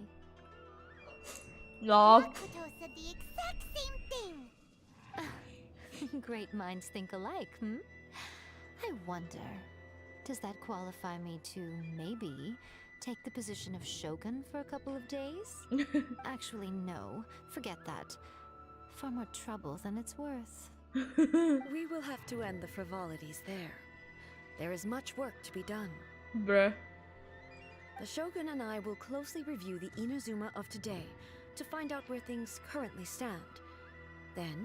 หรอ Makoto said the exact same thing. Great minds think alike, hmm? I wonder, does that qualify me to maybe take the position of shogun for a couple of days? Actually, no. Forget that. Far more trouble than it's worth. We will have to end the frivolities there. There is much work to be done. bruh The Shogun and I will closely review the Inazuma of today to find out where things currently stand. Then,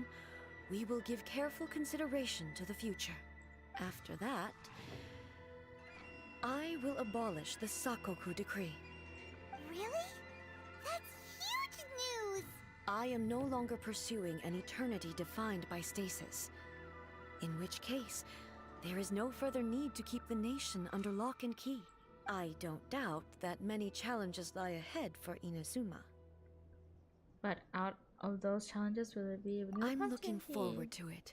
we will give careful consideration to the future. After that, I will abolish the Sakoku decree. Really? That's huge news! I am no longer pursuing an eternity defined by stasis. In which case, there is no further need to keep the nation under lock and key. I don't doubt that many challenges lie ahead for Inazuma. but out of those challenges will it be a new I'm looking content forward to it.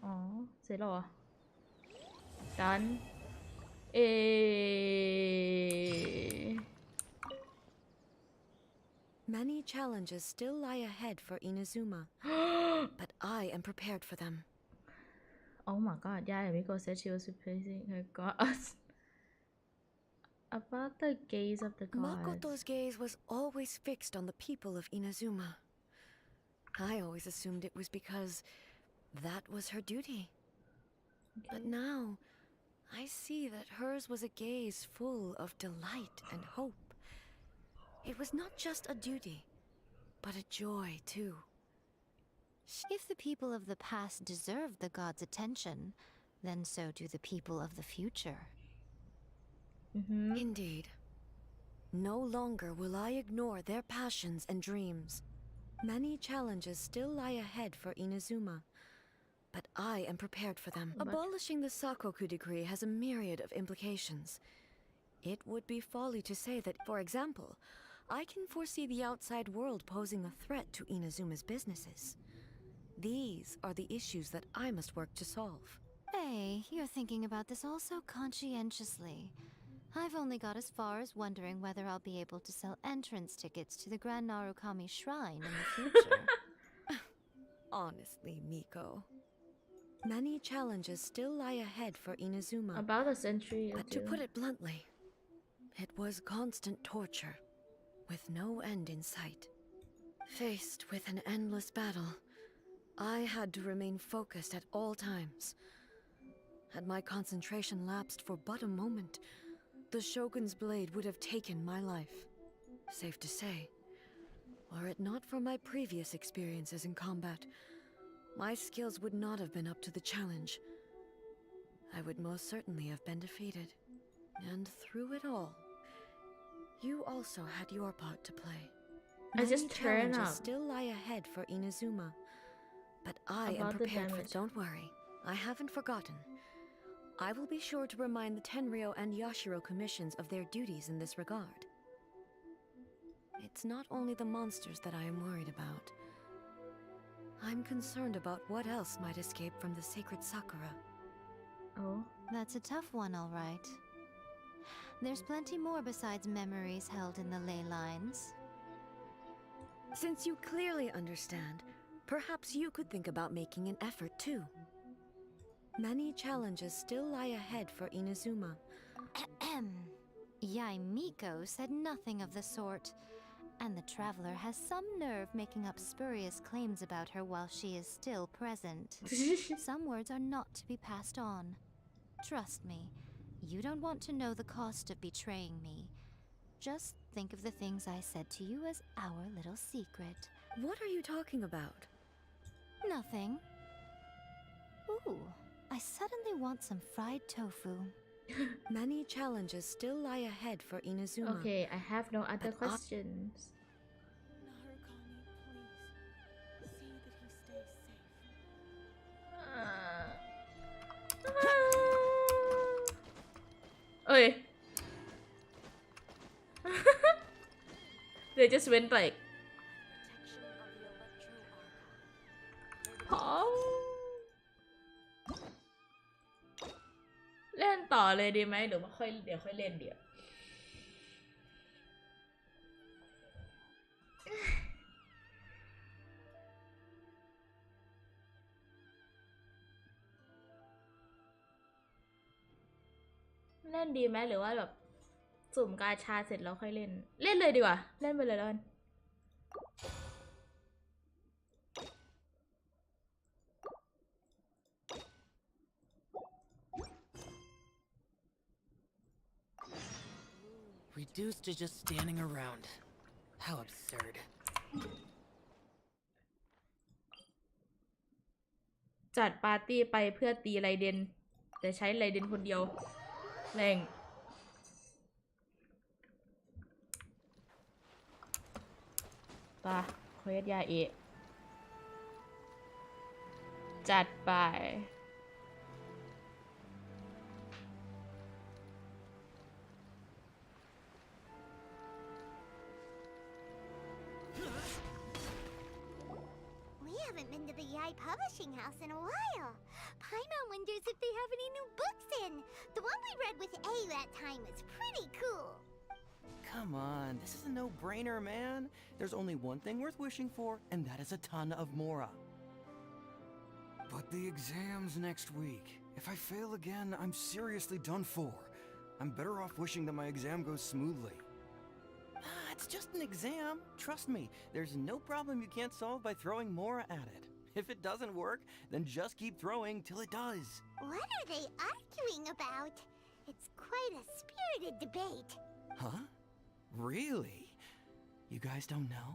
อ๋อ เสร็จแล้วเหรอ done เอ Many challenges still lie ahead for Inazuma, but I am prepared for them. oh my god yeah Miko said she was surprising her gods about the gaze of the gods Makoto's gaze was always fixed on the people of Inazuma. I always assumed it was because that was her duty. But now, I see that hers was a gaze full of delight and hope. It was not just a duty, but a joy too. If the people of the past deserve the god's attention, then so do the people of the future. Indeed. No longer will I ignore their passions and dreams. Many challenges still lie ahead for Inazuma, but I am prepared for them. Abolishing the Sakoku decree has a myriad of implications. It would be folly to say that, for example, I can foresee the outside world posing a threat to Inazuma's businesses. These are the issues that I must work to solve. Hey, you're thinking about this all so conscientiously. I've only got as far as wondering whether I'll be able to sell entrance tickets to the Grand Narukami Shrine in the future. Honestly, Miko. Many challenges still lie ahead for Inazuma. about a century or But to two. put it bluntly, it was constant torture, with no end in sight. Faced with an endless battle, I had to remain focused at all times. Had my concentration lapsed for but a moment, the Shogun's blade would have taken my life. Safe to say, were it not for my previous experiences in combat, my skills would not have been up to the challenge. I would most certainly have been defeated. And through it all, you also had your part to play. I just Many turn challenges up. still lie ahead for Inazuma, but I am About the prepared for damage. it. Don't worry, I haven't forgotten. I will be sure to remind the Tenryo and Yashiro commissions of their duties in this regard. It's not only the monsters that I am worried about. I'm concerned about what else might escape from the sacred Sakura. oh That's a tough one, all right. There's plenty more besides memories held in the ley lines. Since you clearly understand, perhaps you could think about making an effort too. Many challenges still lie ahead for Inazuma. Yai Miko said nothing of the sort, and the traveler has some nerve making up spurious claims about her while she is still present. Some words are not to be passed on. Trust me, you don't want to know the cost of betraying me. Just think of the things I said to you as our little secret. What are you talking about? Nothing. Ooh, I suddenly want some fried tofu. Many challenges still lie ahead for Inazuma. okay I have no other But questions they just went like อ๋อเล่นต่อเลยดีไหมหรือว่าเดี๋ยวค่อยเล่นเดี๋ยวเล่นดีไหมหรือว่าแบบสุ่มกาชาเสร็จแล้วค่อยเล่นเลยดีกว่าเล่นไปเลยแล้วกันReduced to just standing around. How absurd. จัดปาร์ตี้ไปเพื่อตีไรเดนแต่ใช้ไรเดนคนเดียวแรงตาเควสยาเอะจัดไป We haven't been to the Yai Publishing House in a while. Paimon wonders if they have any new books in. The one we read with A that time was pretty cool. Come on, this is a no-brainer, man. There's only one thing worth wishing for, and that is a ton of Mora. But the exam's next week. If I fail again, I'm seriously done for. I'm better off wishing that my exam goes smoothly. It's just an exam. Trust me, there's no problem you can't solve by throwing Mora at it. If it doesn't work, then just keep throwing till it does. What are they arguing about? It's quite a spirited debate. Huh? Really? You guys don't know?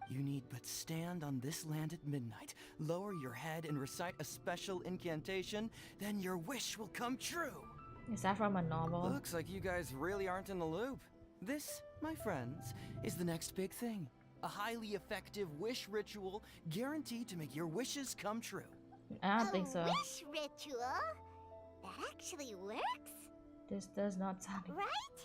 You need but stand on this land at midnight, lower your head and recite a special incantation, then your wish will come true. Is that from a novel? Looks like you guys really aren't in the loop. This, my friends, is the next big thing. A highly effective wish ritual guaranteed to make your wishes come true. I don't think so. A wish ritual? That actually works? This does not sound Right?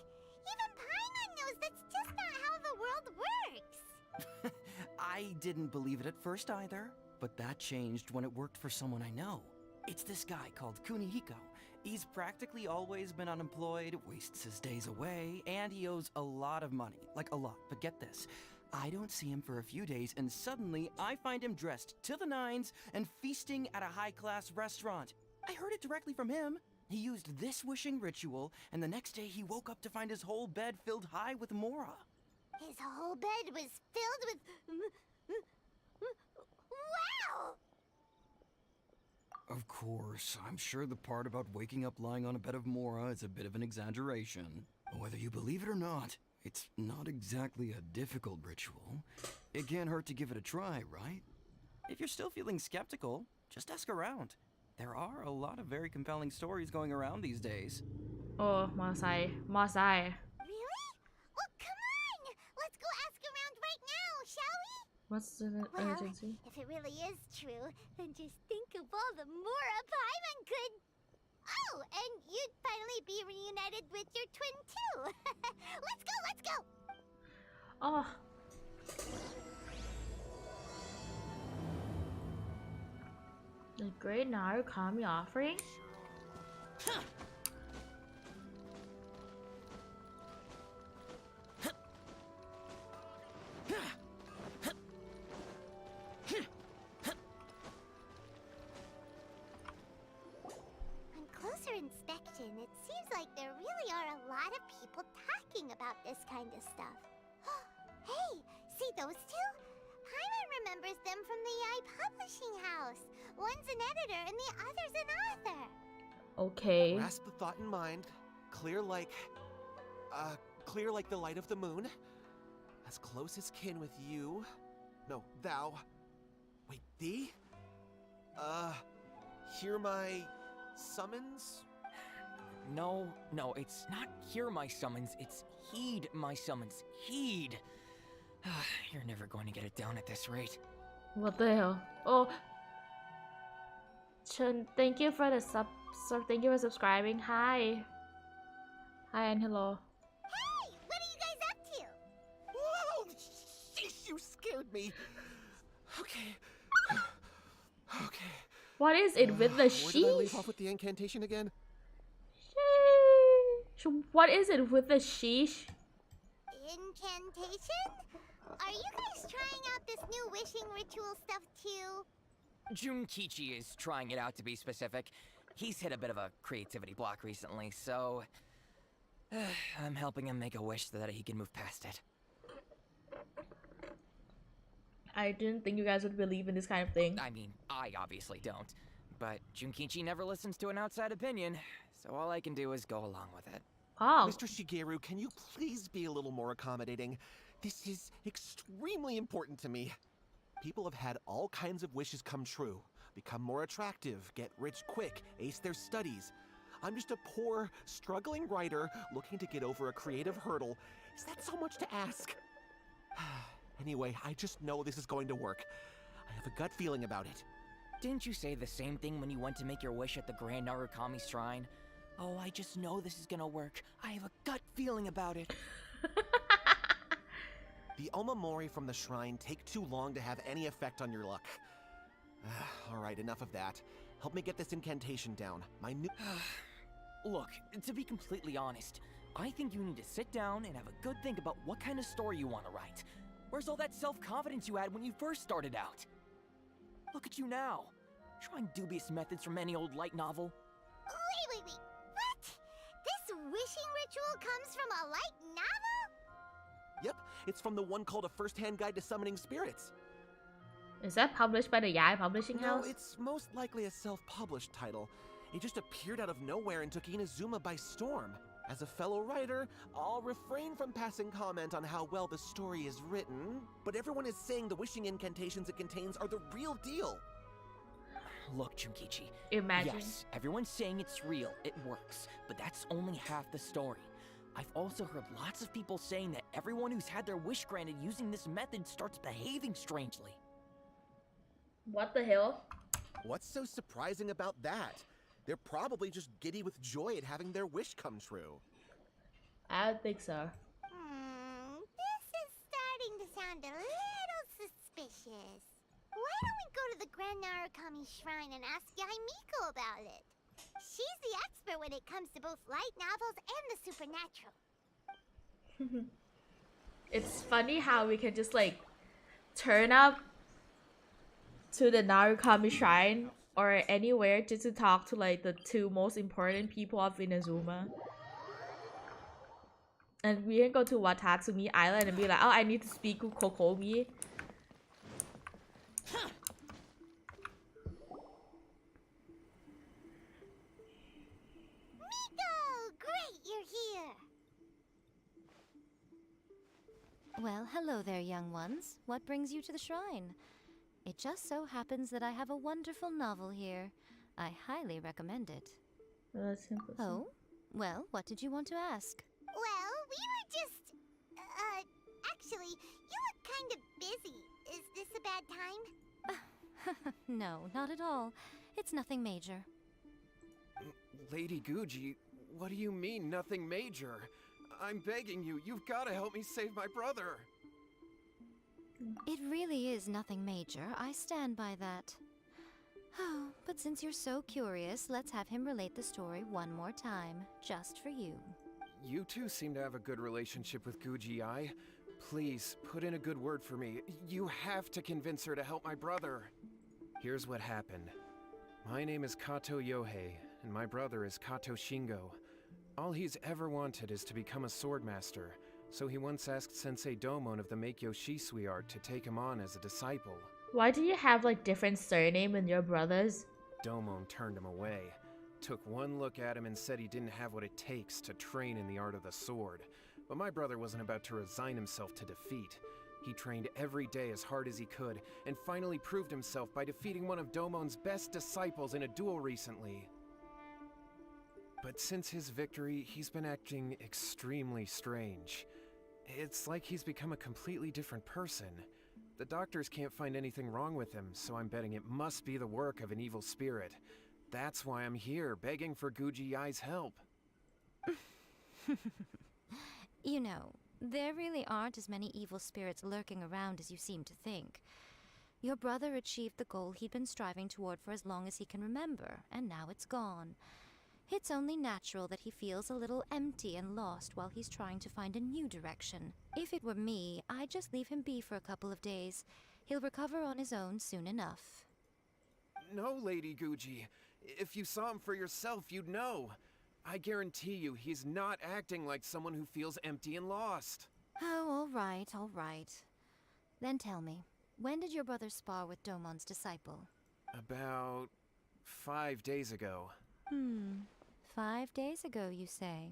Even Paimon knows that's just not how the world works. I didn't believe it at first either, but that changed when it worked for someone I know. It's this guy called Kunihiko. He's practically always been unemployed, wastes his days away, and he owes a lot of money. Like a lot, but get this. I don't see him for a few days, and suddenly I find him dressed to the nines and feasting at a high-class restaurant. I heard it directly from him. He used this wishing ritual, and the next day he woke up to find his whole bed filled high with Mora. His whole bed was filled with... Wow! Of course, I'm sure the part about waking up lying on a bed of Mora is a bit of an exaggeration. Whether you believe it or not, it's not exactly a difficult ritual. It can't hurt to give it a try, right? If you're still feeling skeptical, just ask around. There are a lot of very compelling stories going around these days. Oh, มอไซค์ Really? Well, come on! Let's go ask around right now, shall we? What's the Well, urgency? if it really is true, then just think of all the Mora Paimon could... Oh, and you'd finally be reunited with your twin too. Let's go, let's go! Oh. The great Narukami offering? On closer inspection, it seems like there really are a lot of people talking about this kind of stuff. Hey, see those two? Paimon remembers them from the Yai Publishing House. One's an editor and the other's an author. Okay. Grasp the thought in mind. Clear like the light of the moon. As close as kin with you. No, thou. Wait, thee? Hear my summons? No, it's not hear my summons, it's heed my summons. Heed! You're never going to get it down at this rate. What the hell? Oh. Chun, thank you for the thank you for subscribing. Hi. Hi and hello. Hey, what are you guys up to? Whoa! scared me. Okay. Okay. What is it with the Where did I leave sheesh? off with the incantation again? Sheesh. What is it with the sheesh? Incantation? Are you guys trying out this new wishing ritual stuff too? Junkichi is trying it out, to be specific. He's hit a bit of a creativity block recently, so I'm helping him make a wish so that he can move past it. I didn't think you guys would believe in this kind of thing. I mean, I obviously don't, but Junkichi never listens to an outside opinion, so all I can do is go along with it. Wow. Mr. Shigeru, can you please be a little more accommodating? This is extremely important to me. People have had all kinds of wishes come true. Become more attractive, get rich quick, ace their studies. I'm just a poor, struggling writer looking to get over a creative hurdle. Is that so much to ask? Anyway, I just know this is going to work. I have a gut feeling about it. Didn't you say the same thing when you went to make your wish at the Grand Narukami Shrine? Oh, I just know this is gonna work. I have a gut feeling about it. The Omamori from the shrine take too long to have any effect on your luck. Alright, enough of that. Help me get this incantation down. My new... Look, to be completely honest, I think you need to sit down and have a good think about what kind of story you want to write. Where's all that self-confidence you had when you first started out? Look at you now, trying dubious methods from any old light novel. Wait. What? This wishing ritual comes from a light novel? Yep, it's from the one called A First-Hand Guide to Summoning Spirits. Is that published by the Yai Publishing House? No, it's most likely a self-published title. It just appeared out of nowhere and took Inazuma by storm. As a fellow writer, I'll refrain from passing comment on how well the story is written, but everyone is saying the wishing incantations it contains are the real deal. Look, Junkichi. Imagine. Yes, everyone's saying it's real, it works, but that's only half the story. I've also heard lots of people saying that everyone who's had their wish granted using this method starts behaving strangely. What the hell? What's so surprising about that? They're probably just giddy with joy at having their wish come true. I don't think so. This is starting to sound a little suspicious. Why don't we go to the Grand Narukami Shrine and ask Yai Miko about it? She's the expert when it comes to both light novels and the supernatural. It's funny how we can just like turn up to the Narukami Shrine or anywhere just to talk to like the two most important people of Inazuma. And we can go to Watatsumi Island and be like, oh, I need to speak with Kokomi. Great, you're here. Well, hello there, young ones. What brings you to the shrine? It just so happens that I have a wonderful novel here. I highly recommend it. Oh? Well, what did you want to ask? Well, we were just... actually, you look kind of busy. Is this a bad time? No, not at all. It's nothing major. Lady Guji, what do you mean, nothing major? I'm begging you, you've got to help me save my brother. It really is nothing major. I stand by that. Oh, but since you're so curious, let's have him relate the story one more time, just for you. You two seem to have a good relationship with Guji-ai. Please, put in a good word for me. You have to convince her to help my brother. Here's what happened. My name is Kato Yohei, and my brother is Kato Shingo. All he's ever wanted is to become a swordmaster, so he once asked Sensei Domon of the Meikyo Shisui art to take him on as a disciple. Why do you have like different surname in your brothers? Domon turned him away, took one look at him and said he didn't have what it takes to train in the art of the sword. But my brother wasn't about to resign himself to defeat. He trained every day as hard as he could, and finally proved himself by defeating one of Domon's best disciples in a duel recently. But since his victory, he's been acting extremely strange. It's like he's become a completely different person. The doctors can't find anything wrong with him, so I'm betting it must be the work of an evil spirit. That's why I'm here, begging for Guji-ai's help. You know, There really aren't as many evil spirits lurking around as you seem to think. Your brother achieved the goal he'd been striving toward for as long as he can remember, and now it's gone. It's only natural that he feels a little empty and lost while he's trying to find a new direction. If it were me, I'd just leave him be for a couple of days. He'll recover on his own soon enough. No, Lady Guji. If you saw him for yourself, you'd know. I guarantee you, he's not acting like someone who feels empty and lost. Oh, all right, all right. Then tell me, when did your brother spar with Domon's disciple? About 5 days ago. 5 days ago, you say?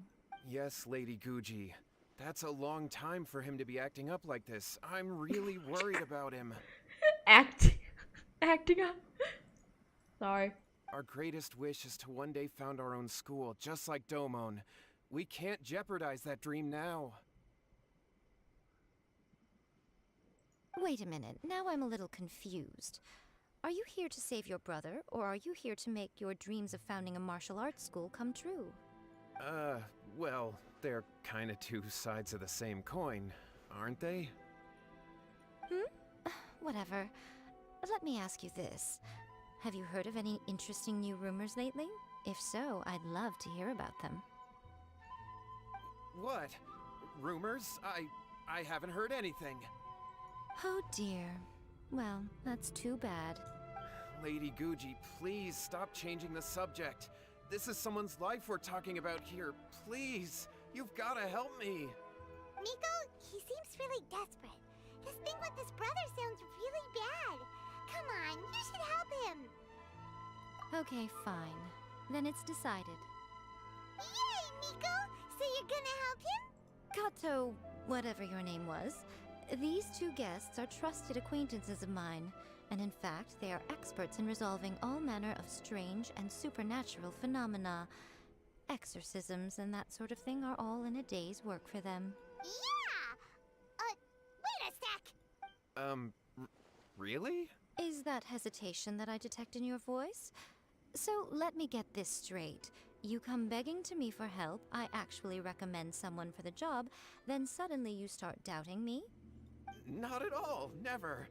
Yes, Lady Guji. That's a long time for him to be acting up like this. I'm really worried about him. Acting up. Sorry. Our greatest wish is to one day found our own school, just like Domon. We can't jeopardize that dream now. Wait a minute, now I'm a little confused. Are you here to save your brother, or are you here to make your dreams of founding a martial arts school come true? Well, they're kinda two sides of the same coin, aren't they? Whatever. Let me ask you this. Have you heard of any interesting new rumors lately? If so, I'd love to hear about them. What? Rumors? I haven't heard anything. Oh dear. Well, that's too bad. Lady Guji, please stop changing the subject. This is someone's life we're talking about here. Please, you've gotta help me. Miko, he seems really desperate. This thing with his brother sounds really bad. Come on, you should help him. Okay, fine. Then it's decided. Yay, Miko! So you're gonna help him? Kato, whatever your name was, these two guests are trusted acquaintances of mine, and in fact, they are experts in resolving all manner of strange and supernatural phenomena. Exorcisms and that sort of thing are all in a day's work for them. Yeah! Wait a sec! Really? Is that hesitation that I detect in your voice? So let me get this straight. You come begging to me for help, I actually recommend someone for the job, then suddenly you start doubting me? Not at all, never.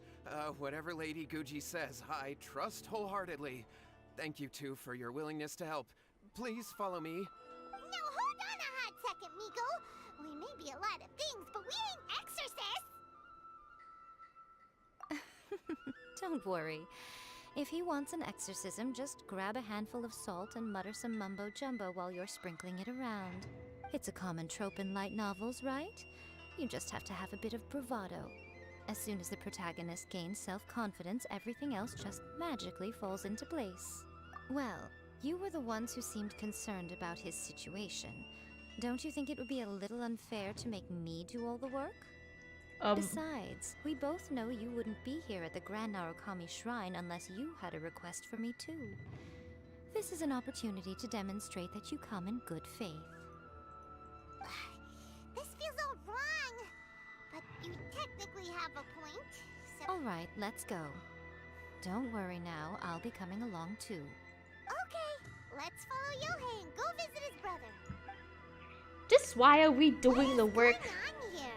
Whatever Lady Guji says, I trust wholeheartedly. Thank you two for your willingness to help. Please follow me. Now hold on a hot second, Miko. We may be a lot of things, but we ain't exorcists. Don't worry. If he wants an exorcism, just grab a handful of salt and mutter some mumbo-jumbo while you're sprinkling it around. It's a common trope in light novels, right? You just have to have a bit of bravado. As soon as the protagonist gains self-confidence, everything else just magically falls into place. Well, you were the ones who seemed concerned about his situation. Don't you think it would be a little unfair to make me do all the work? Besides, we both know you wouldn't be here at the Grand Narukami Shrine unless you had a request for me too. This is an opportunity to demonstrate that you come in good faith. This feels all wrong. But you technically have a point, so... Alright, let's go. Don't worry now, I'll be coming along too. Okay, let's follow Yohei and go visit his brother. Just why are we doing the work? What's going on here?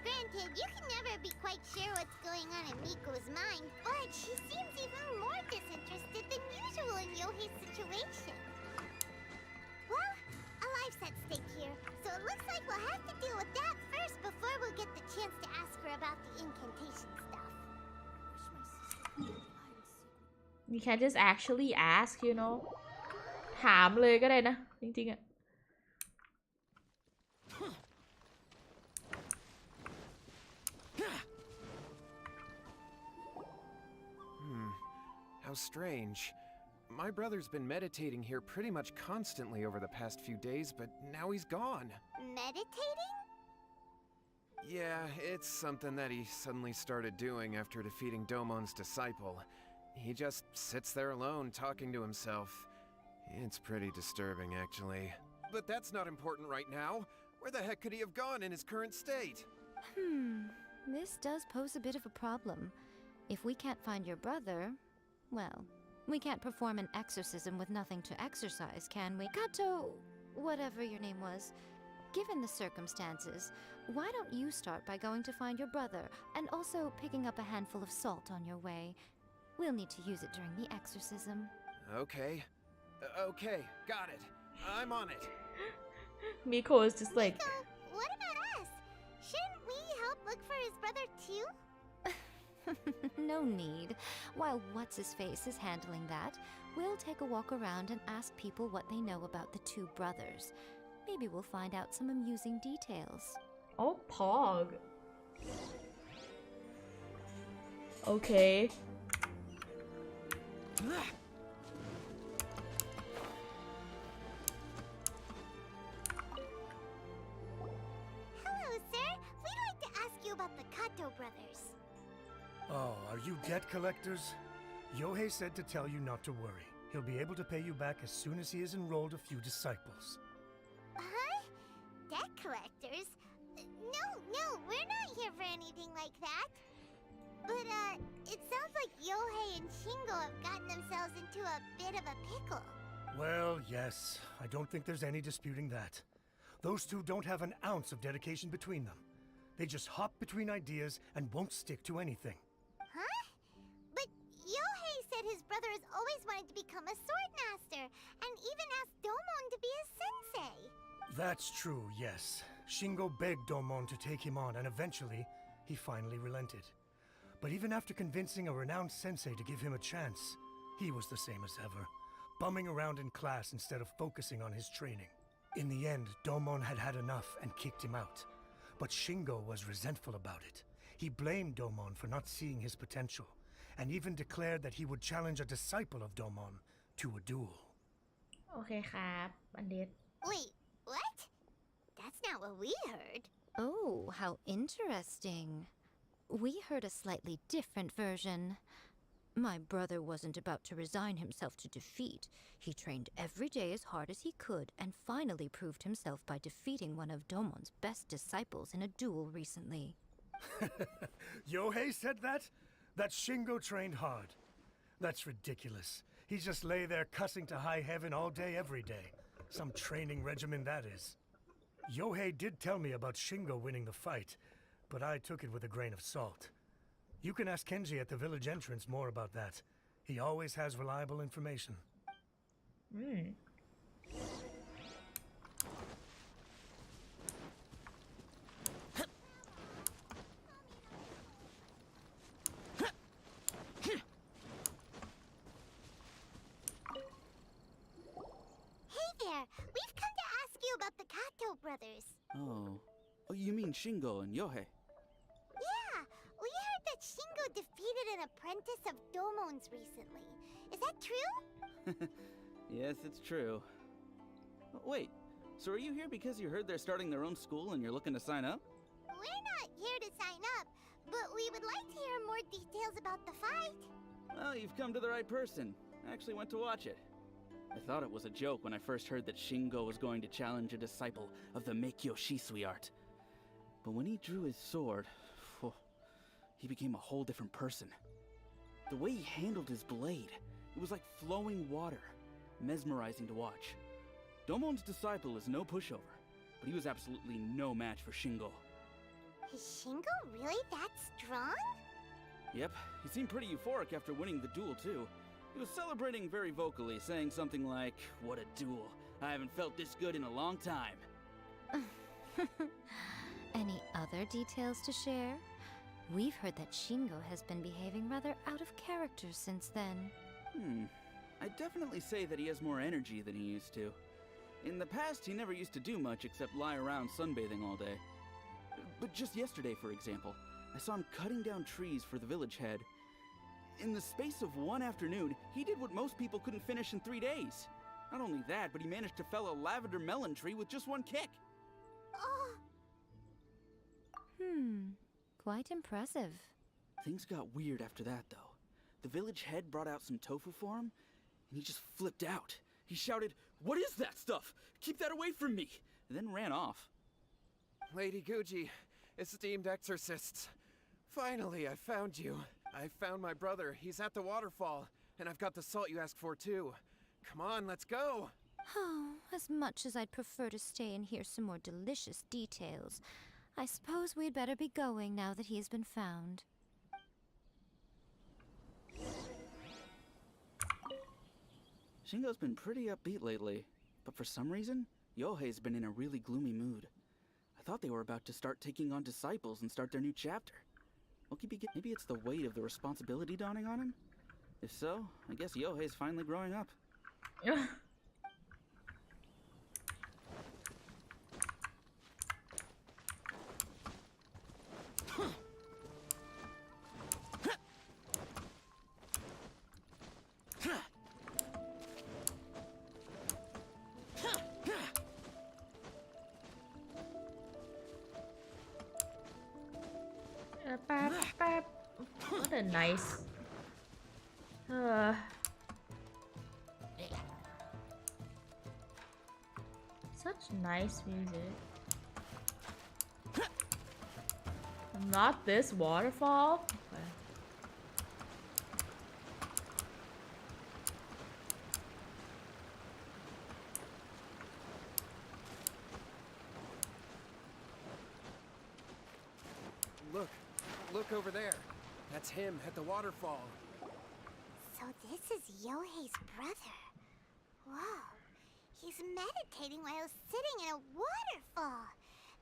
Granted, you can never be quite sure what's going on in Miko's mind, but she seems even more disinterested than usual in Yohei's situation. Well, a life's at stake here, so it looks like we'll have to deal with that first before we'll get the chance to ask her about the incantation stuff. You can't just actually ask, you know. ถามเลยก็ได้นะ จริงๆอะ How strange. My brother's been meditating here pretty much constantly over the past few days, but now he's gone. Meditating? Yeah, it's something that he suddenly started doing after defeating Domon's disciple. He just sits there alone, talking to himself. It's pretty disturbing, actually. But that's not important right now. Where the heck could he have gone in his current state? This does pose a bit of a problem. If we can't find your brother, well, we can't perform an exorcism with nothing to exorcise, can we? Kato, whatever your name was, Given the circumstances, why don't you start by going to find your brother and also picking up a handful of salt on your way? We'll need to use it during the exorcism. Okay. Okay, got it. I'm on it. Miko is just like, So, what about us? Shouldn't we help look for his brother too? No need. While What's-His-Face is handling that, we'll take a walk around and ask people what they know about the two brothers. Maybe we'll find out some amusing details. oh, Pog. Okay. Hello, sir. We'd like to ask you about the Kato brothers. Oh, are you debt collectors? Yohei said to tell you not to worry. He'll be able to pay you back as soon as he has enrolled a few disciples. Huh? Debt collectors? No, we're not here for anything like that. But, it sounds like Yohei and Shingo have gotten themselves into a bit of a pickle. Well, yes. I don't think there's any disputing that. Those two don't have an ounce of dedication between them. They just hop between ideas and won't stick to anything. Huh? But Yohei said his brother has always wanted to become a sword master, and even asked Domon to be his sensei. That's true, yes. Shingo begged Domon to take him on, and eventually, he finally relented. But even after convincing a renowned sensei to give him a chance, he was the same as ever, bumming around in class instead of focusing on his training. In the end, Domon had had enough and kicked him out. But Shingo was resentful about it. He blamed Domon for not seeing his potential, and even declared that he would challenge a disciple of Domon to a duel. โอเคครับอันเด็ด Wait, what? That's not what we heard. Oh, how interesting. We heard a slightly different version. My brother wasn't about to resign himself to defeat. He trained every day as hard as he could and finally proved himself by defeating one of Domon's best disciples in a duel recently. Yohei said that? That Shingo trained hard. That's ridiculous. He just lay there cussing to high heaven all day, every day. Some training regimen that is. Yohei did tell me about Shingo winning the fight, but I took it with a grain of salt. You can ask Kenji at the village entrance more about that. He always has reliable information. Hey there, we've come to ask you about the Kato brothers. Oh, you mean Shingo and Yohei? Yeah, we heard that Shingo defeated an apprentice of Domon's recently. Is that true? Yes, it's true. Wait, so are you here because you heard they're starting their own school and you're looking to sign up? We're not here to sign up, but we would like to hear more details about the fight. Well, you've come to the right person. I actually went to watch it. I thought it was a joke when I first heard that Shingo was going to challenge a disciple of the Meikyo Shisui art. But when he drew his sword, he became a whole different person. The way he handled his blade, it was like flowing water, mesmerizing to watch. Domon's disciple is no pushover, but he was absolutely no match for Shingo. Is Shingo really that strong? Yep, he seemed pretty euphoric after winning the duel too. He was celebrating very vocally, saying something like, "What a duel. I haven't felt this good in a long time." Any other details to share? We've heard that Shingo has been behaving rather out of character since then. I'd definitely say that he has more energy than he used to. In the past, he never used to do much except lie around sunbathing all day. But just yesterday, for example, I saw him cutting down trees for the village head. In the space of one afternoon, he did what most people couldn't finish in 3 days. Not only that, but he managed to fell a lavender melon tree with just one kick. Oh, Quite impressive. Things got weird after that, though. The village head brought out some tofu for him, and he just flipped out. He shouted, "What is that stuff? Keep that away from me!" and then ran off. Lady Guji, esteemed exorcists. Finally, I found you. I found my brother. He's at the waterfall. And I've got the salt you asked for, too. Come on, let's go. Oh, as much as I'd prefer to stay and hear some more delicious details, I suppose we'd better be going now that he has been found. Shingo's been pretty upbeat lately, but for some reason, Yohei's been in a really gloomy mood. I thought they were about to start taking on disciples and start their new chapter. What could be maybe it's the weight of the responsibility dawning on him? If so, I guess Yohei's finally growing up. What a nice. Such nice music. Not this waterfall? Okay. Look over there. That's him at the waterfall. So this is Yohei's brother. Whoa. He's meditating while sitting in a waterfall.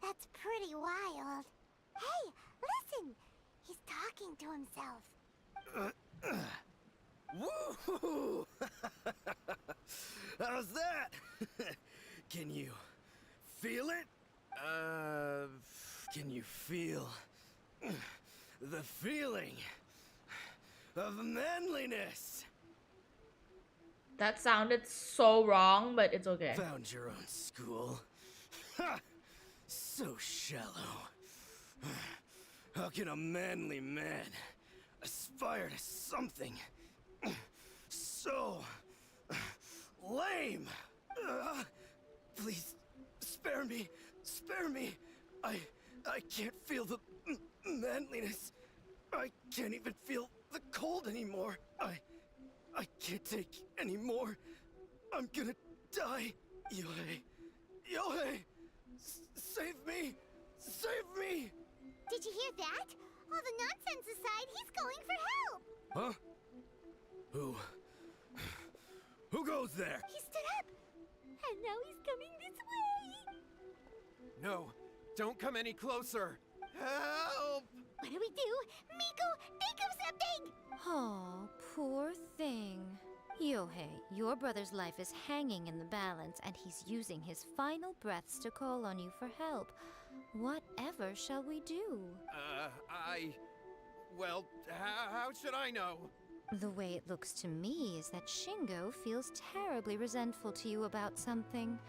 That's pretty wild. Hey, listen! He's talking to himself. Woo! How's that? Can you feel it? Can you feel the feeling of manliness? That sounded so wrong, but it's okay. Found your own school. Ha! So shallow. How can a manly man aspire to something so lame? Please, spare me. Spare me. I can't feel the manliness. I can't even feel the cold anymore. I can't take any more. I'm gonna die. Yohei. Yohei! Save me! Save me! Did you hear that? All the nonsense aside, he's going for help! Huh? Who goes there? He stood up! And now he's coming this way! No, don't come any closer. Help! What do we do? Miko, think of something! Oh, poor thing. Yohei, your brother's life is hanging in the balance, and he's using his final breaths to call on you for help. Whatever shall we do? Well, how should I know? The way it looks to me is that Shingo feels terribly resentful to you about something.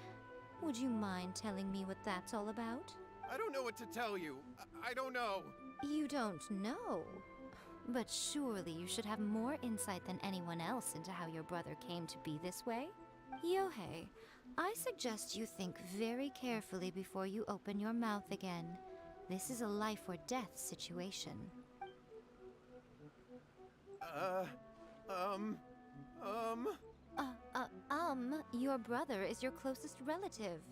Would you mind telling me what that's all about? I don't know what to tell you. I don't know. You don't know? But surely you should have more insight than anyone else into how your brother came to be this way? Yohei, I suggest you think very carefully before you open your mouth again. This is a life or death situation. Your brother is your closest relative.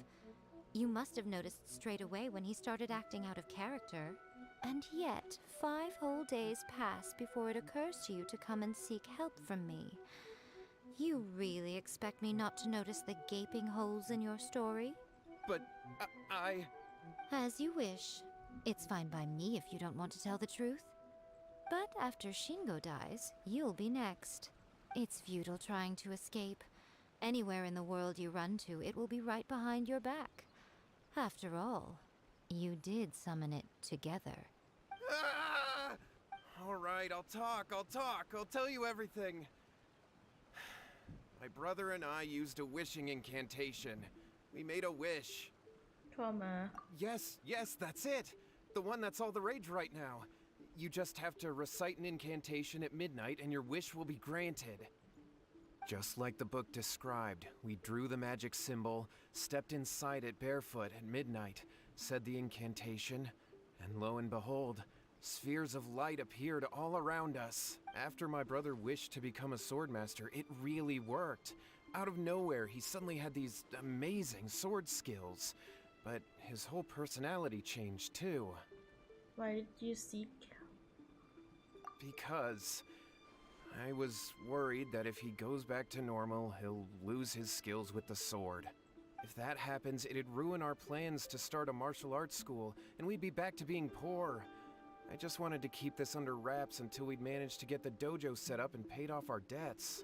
You must have noticed straight away when he started acting out of character. And yet, 5 whole days pass before it occurs to you to come and seek help from me. You really expect me not to notice the gaping holes in your story? But I... As you wish. It's fine by me if you don't want to tell the truth. But after Shingo dies, you'll be next. It's futile trying to escape. Anywhere in the world you run to, it will be right behind your back. After all, you did summon it together. Ah! All right, I'll talk. I'll tell you everything. My brother and I used a wishing incantation. We made a wish. Trauma. Yes, that's it. The one that's all the rage right now. You just have to recite an incantation at midnight and your wish will be granted. Just like the book described, we drew the magic symbol, stepped inside it barefoot at midnight, said the incantation, and lo and behold, spheres of light appeared all around us. After my brother wished to become a swordmaster, it really worked. Out of nowhere, he suddenly had these amazing sword skills. But his whole personality changed too. Why did you seek? Because I was worried that if he goes back to normal, he'll lose his skills with the sword. If that happens, it'd ruin our plans to start a martial arts school, and we'd be back to being poor. I just wanted to keep this under wraps until we'd managed to get the dojo set up and paid off our debts.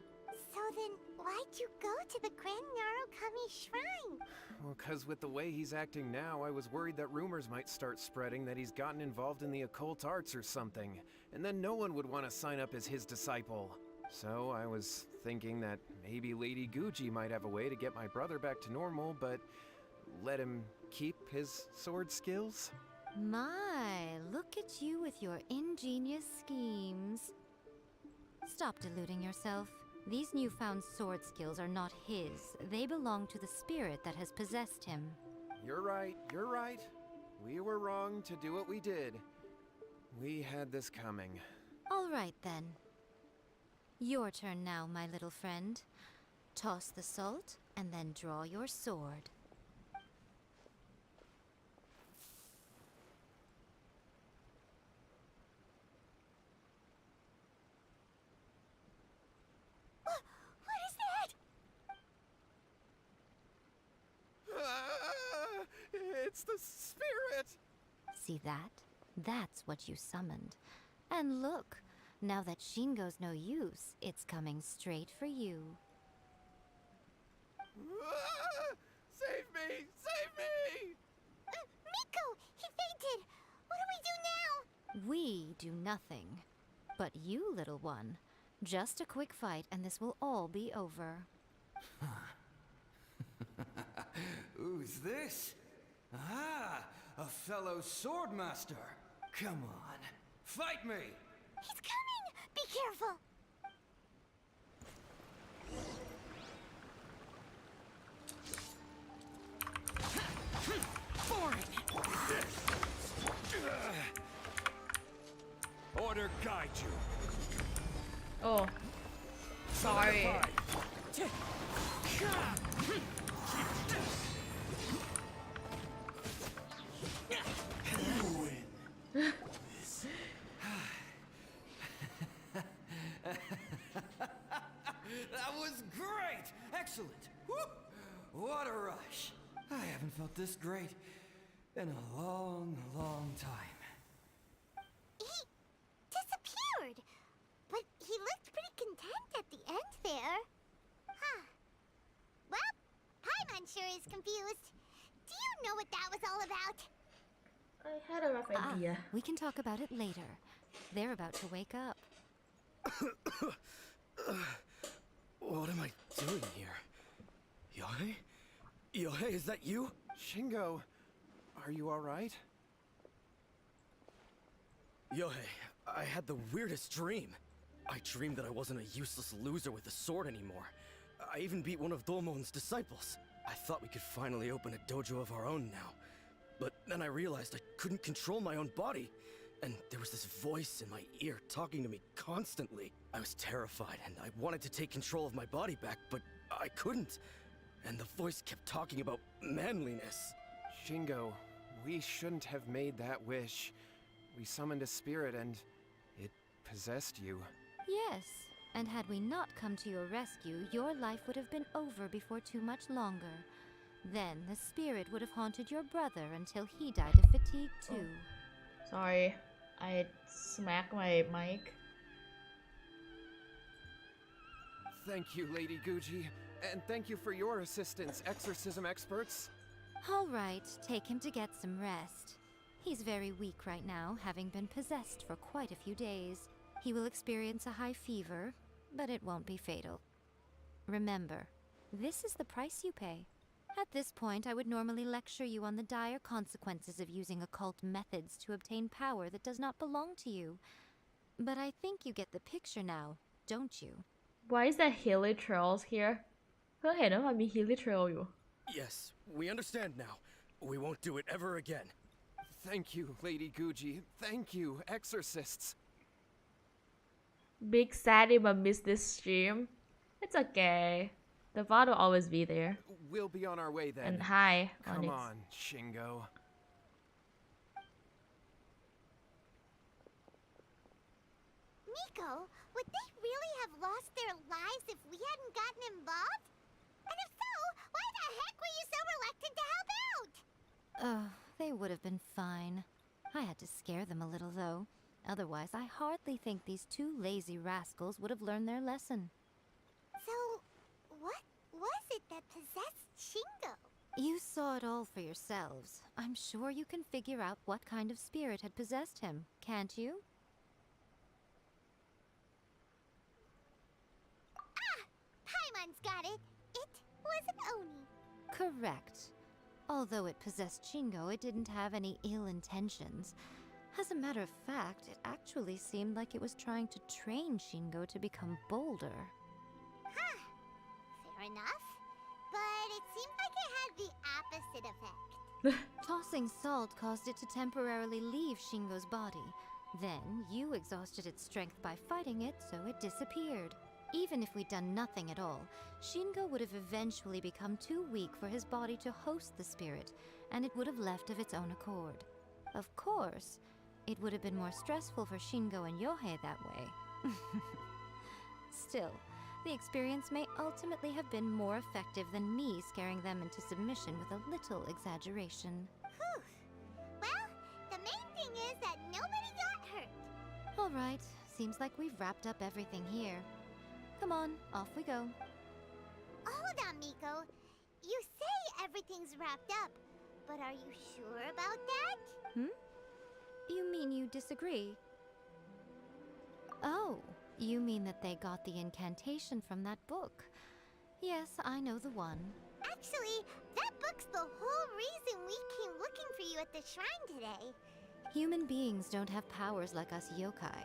So then, why'd you go to the Grand Narukami Shrine? Well, 'cause with the way he's acting now, I was worried that rumors might start spreading that he's gotten involved in the occult arts or something, and then no one would want to sign up as his disciple. So I was thinking that maybe Lady Guji might have a way to get my brother back to normal, but let him keep his sword skills? My, look at you with your ingenious schemes. Stop deluding yourself. These newfound sword skills are not his. They belong to the spirit that has possessed him. You're right, you're right. We were wrong to do what we did. We had this coming. All right, then. Your turn now, my little friend. Toss the salt, and then draw your sword. What is that? It's the spirit! See that? That's what you summoned. And look, now that Shingo's no use, it's coming straight for you. Save me! Save me! Miko! He fainted! What do we do now? We do nothing. But you, little one, just a quick fight and this will all be over. Who's this? Ah, a fellow swordmaster. Come on, fight me! He's coming! Be careful! Order guide you. Oh. Sorry. That was great! Excellent! Whoop! What a rush! I haven't felt this great in a long, long time. He disappeared! But he looked pretty content at the end there. Huh. Well, Paimon sure is confused. Do you know what that was all about? I had a rough idea. We can talk about it later. They're about to wake up. What am I doing here? Yohei? Yohei, is that you? Shingo, are you alright? Yohei, I had the weirdest dream. I dreamed that I wasn't a useless loser with a sword anymore. I even beat one of Domon's disciples. I thought we could finally open a dojo of our own now. But then I realized I couldn't control my own body. And there was this voice in my ear talking to me constantly. I was terrified and I wanted to take control of my body back, but I couldn't. And the voice kept talking about manliness. Shingo, we shouldn't have made that wish. We summoned a spirit and it possessed you. Yes, and had we not come to your rescue, your life would have been over before too much longer. Then the spirit would have haunted your brother until he died of fatigue too. Sorry, I smacked my mic. Thank you, Lady Guji. And thank you for your assistance, exorcism experts. All right, take him to get some rest. He's very weak right now, having been possessed for quite a few days. He will experience a high fever, but it won't be fatal. Remember, this is the price you pay. At this point, I would normally lecture you on the dire consequences of using occult methods to obtain power that does not belong to you. But I think you get the picture now, don't you? Why is there Hilly Trails here? เพิ่งเห็นว่ามันมี Hilly Trail อยู่ Yes, we understand now. We won't do it ever again. Thank you, Lady Guji. Thank you, exorcists. Big Sadie มา miss this stream. It's okay. The VOD will always be there. We'll be on our way then. And hi, Come Onyx. on, Shingo. Miko, would they really have lost their lives if we hadn't gotten involved? And if so, why the heck were you so reluctant to help out? Oh, they would have been fine. I had to scare them a little, though. Otherwise, I hardly think these two lazy rascals would have learned their lesson. So, what was it that possessed Shingo? You saw it all for yourselves. I'm sure you can figure out what kind of spirit had possessed him, can't you? Paimon's got it. It was an Oni. Correct. Although it possessed Shingo, it didn't have any ill intentions. As a matter of fact, it actually seemed like it was trying to train Shingo to become bolder. Huh. Fair enough. But it seemed like it had the opposite effect. Tossing salt caused it to temporarily leave Shingo's body. Then, you exhausted its strength by fighting it, so it disappeared. Even if we'd done nothing at all, Shingo would have eventually become too weak for his body to host the spirit, and it would have left of its own accord. Of course, it would have been more stressful for Shingo and Yohei that way. Still, the experience may ultimately have been more effective than me scaring them into submission with a little exaggeration. Whew. Well, the main thing is that nobody got hurt. All right, seems like we've wrapped up everything here. Come on, off we go. Hold on, Miko. You say everything's wrapped up, but are you sure about that? You mean you disagree? Oh, you mean that they got the incantation from that book. Yes, I know the one. Actually, that book's the whole reason we came looking for you at the shrine today. Human beings don't have powers like us yokai.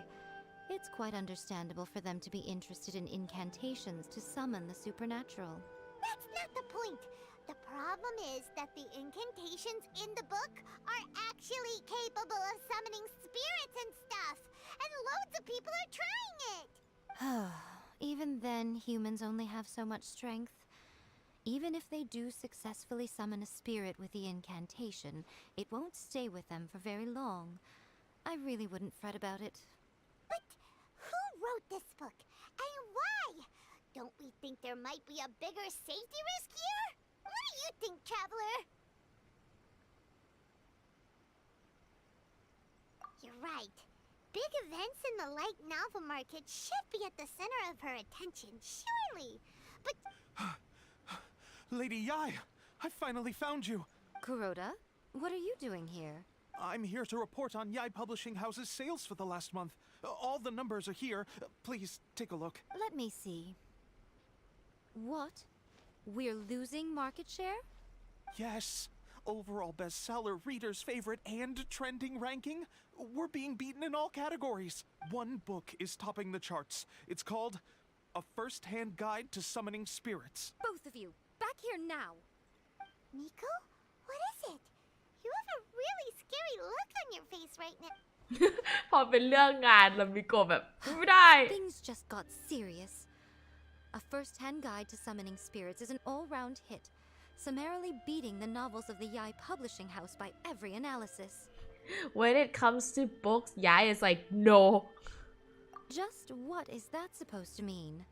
It's quite understandable for them to be interested in incantations to summon the supernatural. That's not the point. The problem is that the incantations in the book are actually capable of summoning spirits and stuff. And loads of people are trying it. Even then, humans only have so much strength. Even if they do successfully summon a spirit with the incantation, it won't stay with them for very long. I really wouldn't fret about it. But who wrote this book? And why? Don't we think there might be a bigger safety risk here? What do you think, Traveler? You're right. Big events in the light novel market should be at the center of her attention, surely. But... Lady Yai, I finally found you. Kuroda, what are you doing here? I'm here to report on Yai Publishing House's sales for the last month. All the numbers are here. Please, take a look. Let me see. What? We're losing market share? Yes. Overall bestseller, readers' favorite, and trending ranking. We're being beaten in all categories. One book is topping the charts. It's called A First-Hand Guide to Summoning Spirits. Both of you, back here now. Miko? What is it? You have a really scary look on your face right now. พอเป็นเรื่องงานเรามีโกะแบบไม่ได้ Things just got serious. A First-Hand Guide to Summoning Spirits is an all-round hit, summarily beating the novels of the Yai Publishing House by every analysis. When it comes to books, Yai is like, no. Just what is that supposed to mean?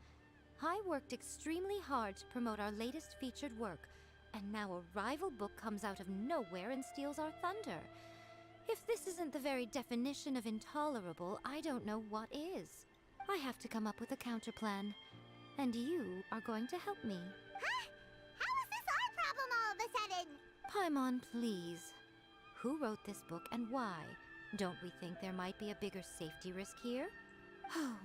I worked extremely hard to promote our latest featured work, and now a rival book comes out of nowhere and steals our thunder. If this isn't the very definition of intolerable, I don't know what is. I have to come up with a counterplan, and you are going to help me. Huh? How is this our problem all of a sudden? Paimon, please. Who wrote this book and why? Don't we think there might be a bigger safety risk here? Oh,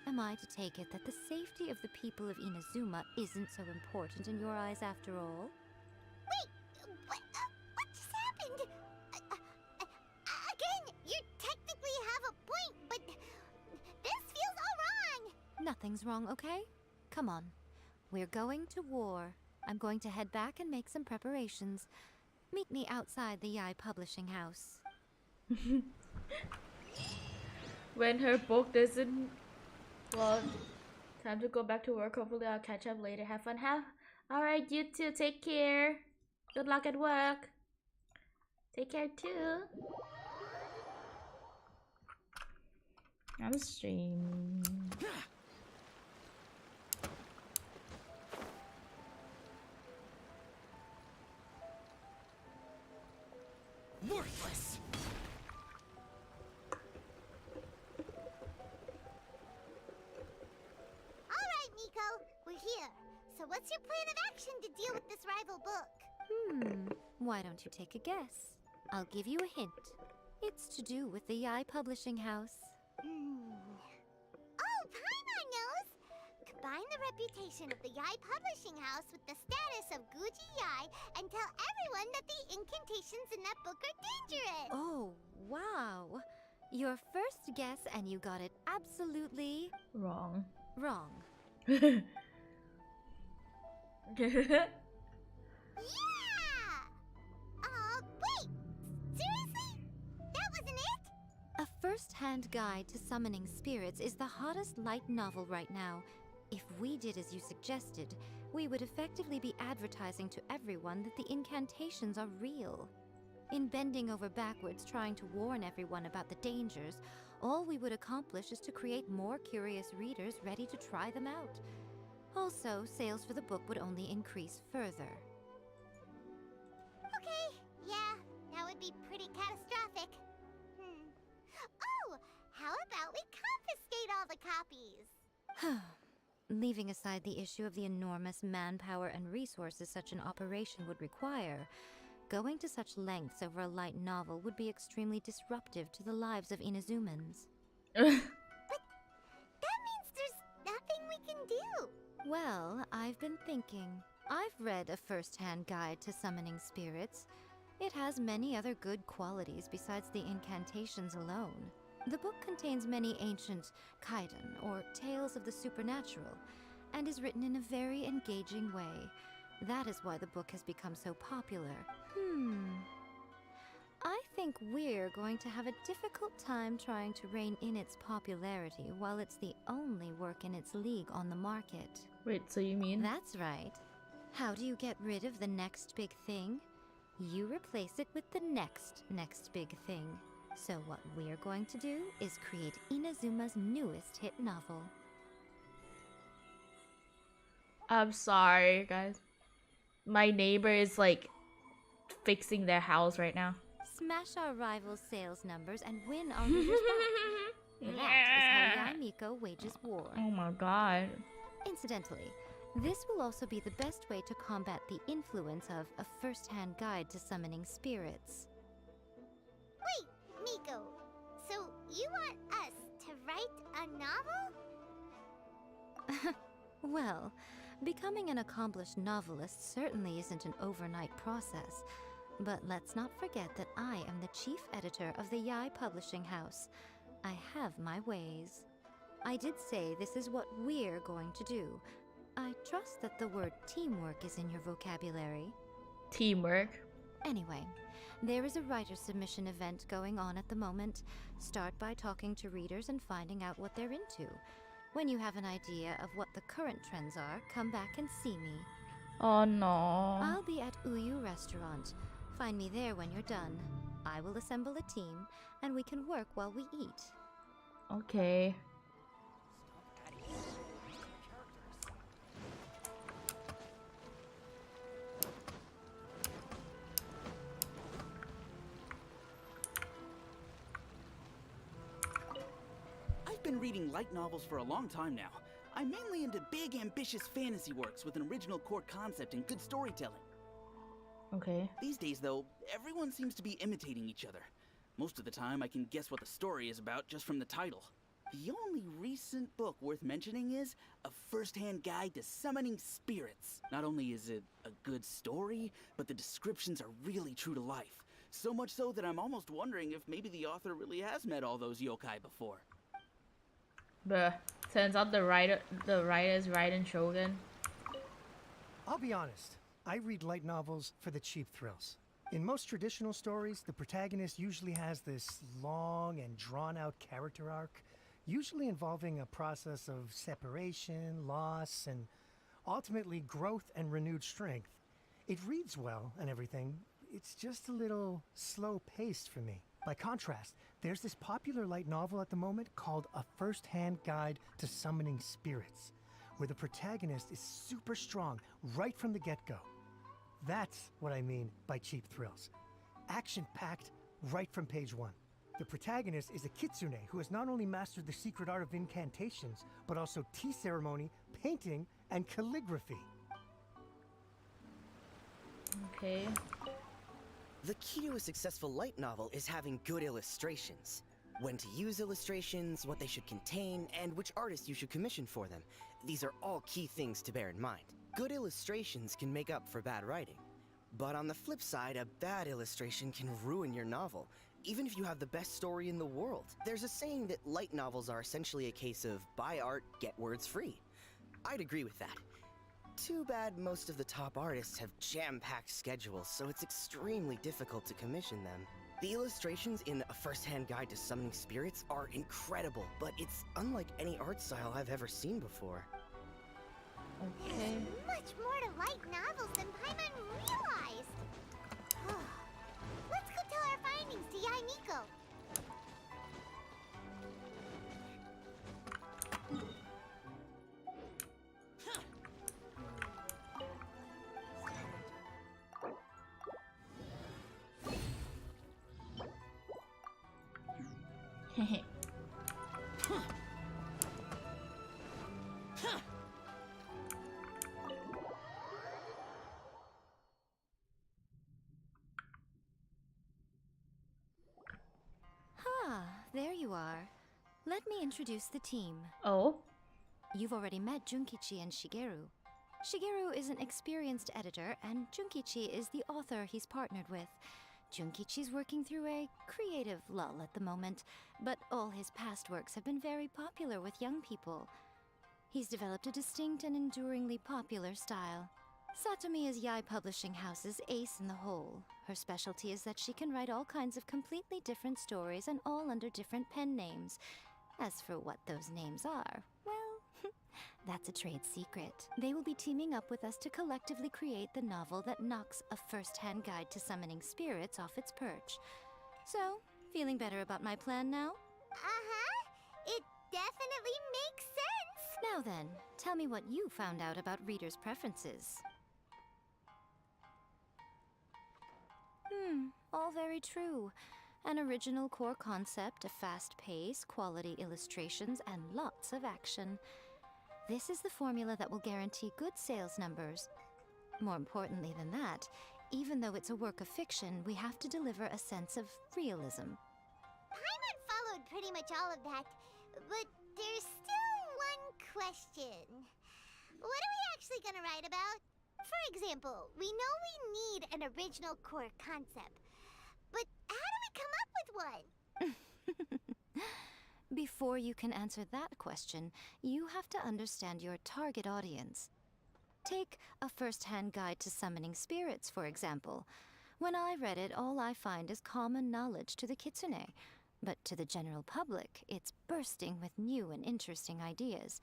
am I to take it that the safety of the people of Inazuma isn't so important in your eyes after all? Wait, what just happened? Again, you technically have a point, but this feels all wrong. Nothing's wrong, okay? Come on. We're going to war. I'm going to head back and make some preparations. Meet me outside the Yai Publishing House. When her book doesn't... Well, time to go back to work. Hopefully I'll catch up later. Have fun. Alright, you too. Take care. Good luck at work. Take care too. I'm streaming. Worthless! Alright, Nico, we're here. So what's your plan of action to deal with this rival book? Why don't you take a guess? I'll give you a hint. It's to do with the Yai Publishing House. Oh, Paimon knows! Combine the reputation of the Yai Publishing House with the status of Guji Yai and tell everyone that the incantations in that book are dangerous! Oh, wow. Your first guess, and you got it absolutely Wrong. wrong. Yeah! Wait! Seriously? That wasn't it? A first-hand guide to summoning spirits is the hottest light novel right now. If we did as you suggested, we would effectively be advertising to everyone that the incantations are real. In bending over backwards trying to warn everyone about the dangers, all we would accomplish is to create more curious readers ready to try them out. Also, sales for the book would only increase further. Okay, yeah, that would be pretty catastrophic. Oh, how about we confiscate all the copies? Leaving aside the issue of the enormous manpower and resources such an operation would require, going to such lengths over a light novel would be extremely disruptive to the lives of Inazumans. That means there's nothing we can do. Well, I've been thinking. I've read a first-hand guide to summoning spirits. It has many other good qualities besides the incantations alone. The book contains many ancient kaiden, or tales of the supernatural, and is written in a very engaging way. That is why the book has become so popular. I think we're going to have a difficult time trying to rein in its popularity while it's the only work in its league on the market. Wait, so you mean? That's right. How do you get rid of the next big thing? You replace it with the next big thing. So what we're going to do is create Inazuma's newest hit novel. I'm sorry, guys. My neighbor is like fixing their house right now. Smash our rivals' sales numbers and win our readers back. That is how Yaimiko wages war. Oh my god. Incidentally, this will also be the best way to combat the influence of a first-hand guide to summoning spirits. Wait, Nico, so you want us to write a novel? Well, becoming an accomplished novelist certainly isn't an overnight process. But let's not forget that I am the chief editor of the Yai Publishing House. I have my ways. I did say this is what we're going to do. I trust that the word teamwork is in your vocabulary. Teamwork? Anyway, there is a writer submission event going on at the moment. Start by talking to readers and finding out what they're into. When you have an idea of what the current trends are, come back and see me. Oh no. I'll be at Uyu Restaurant. Find me there when you're done. I will assemble a team, and we can work while we eat. Okay. I've been reading light novels for a long time now. I'm mainly into big, ambitious fantasy works with an original core concept and good storytelling. Okay. These days, though, everyone seems to be imitating each other. Most of the time, I can guess what the story is about just from the title. The only recent book worth mentioning is A First-Hand Guide to Summoning Spirits. Not only is it a good story, but the descriptions are really true to life. So much so that I'm almost wondering if maybe the author really has met all those yokai before. Bruh. Turns out the writer's Raiden Shogun. I'll be honest. I read light novels for the cheap thrills. In most traditional stories, the protagonist usually has this long and drawn-out character arc, usually involving a process of separation, loss, and ultimately growth and renewed strength. It reads well and everything. It's just a little slow-paced for me. By contrast, there's this popular light novel at the moment called A First-Hand Guide to Summoning Spirits, where the protagonist is super strong right from the get-go. That's what I mean by cheap thrills. Action-packed right from page 1. The protagonist is a kitsune who has not only mastered the secret art of incantations, but also tea ceremony, painting, and calligraphy. Okay. The key to a successful light novel is having good illustrations. When to use illustrations, what they should contain, and which artist you should commission for them. These are all key things to bear in mind. Good illustrations can make up for bad writing. But on the flip side, a bad illustration can ruin your novel, even if you have the best story in the world. There's a saying that light novels are essentially a case of buy art, get words free. I'd agree with that. Too bad most of the top artists have jam-packed schedules, so it's extremely difficult to commission them. The illustrations in A First-Hand Guide to Summoning Spirits are incredible, but it's unlike any art style I've ever seen before. Okay. There's much more to light novels than Paimon realized. Let's go tell our findings to Yai Miko. There you are. Let me introduce the team. Oh? You've already met Junkichi and Shigeru. Shigeru is an experienced editor, and Junkichi is the author he's partnered with. Junkichi's working through a creative lull at the moment, but all his past works have been very popular with young people. He's developed a distinct and enduringly popular style. Satomi is Yai Publishing House's ace in the hole. Her specialty is that she can write all kinds of completely different stories and all under different pen names. As for what those names are, well, that's a trade secret. They will be teaming up with us to collectively create the novel that knocks A First-Hand Guide to Summoning Spirits off its perch. So, feeling better about my plan now? It definitely makes sense. Now then, tell me what you found out about readers' preferences. All very true. An original core concept, a fast pace, quality illustrations, and lots of action. This is the formula that will guarantee good sales numbers. More importantly than that, even though it's a work of fiction, we have to deliver a sense of realism. Paimon followed pretty much all of that, but there's still one question. What are we actually gonna write about? For example, we know we need an original core concept, but how do we come up with one? Before you can answer that question, you have to understand your target audience. Take A First-Hand Guide to Summoning Spirits, for example. When I read it, all I find is common knowledge to the kitsune. But to the general public, it's bursting with new and interesting ideas.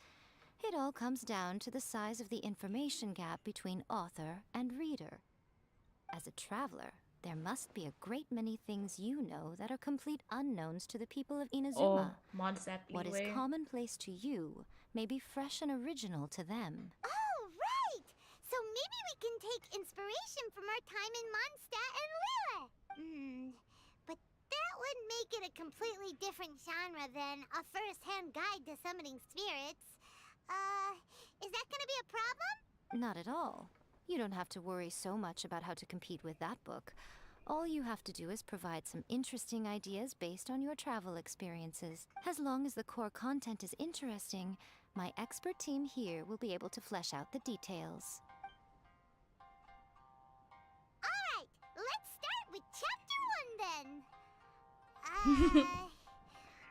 It all comes down to the size of the information gap between author and reader. As a traveler, there must be a great many things you know that are complete unknowns to the people of Inazuma. What is commonplace to you may be fresh and original to them. Oh, right! So maybe we can take inspiration from our time in Mondstadt and Lille. But that would make it a completely different genre than A First-Hand Guide to Summoning Spirits. Is that gonna be a problem? Not at all. You don't have to worry so much about how to compete with that book. All you have to do is provide some interesting ideas based on your travel experiences. As long as the core content is interesting, my expert team here will be able to flesh out the details. Alright, let's start with chapter 1 then.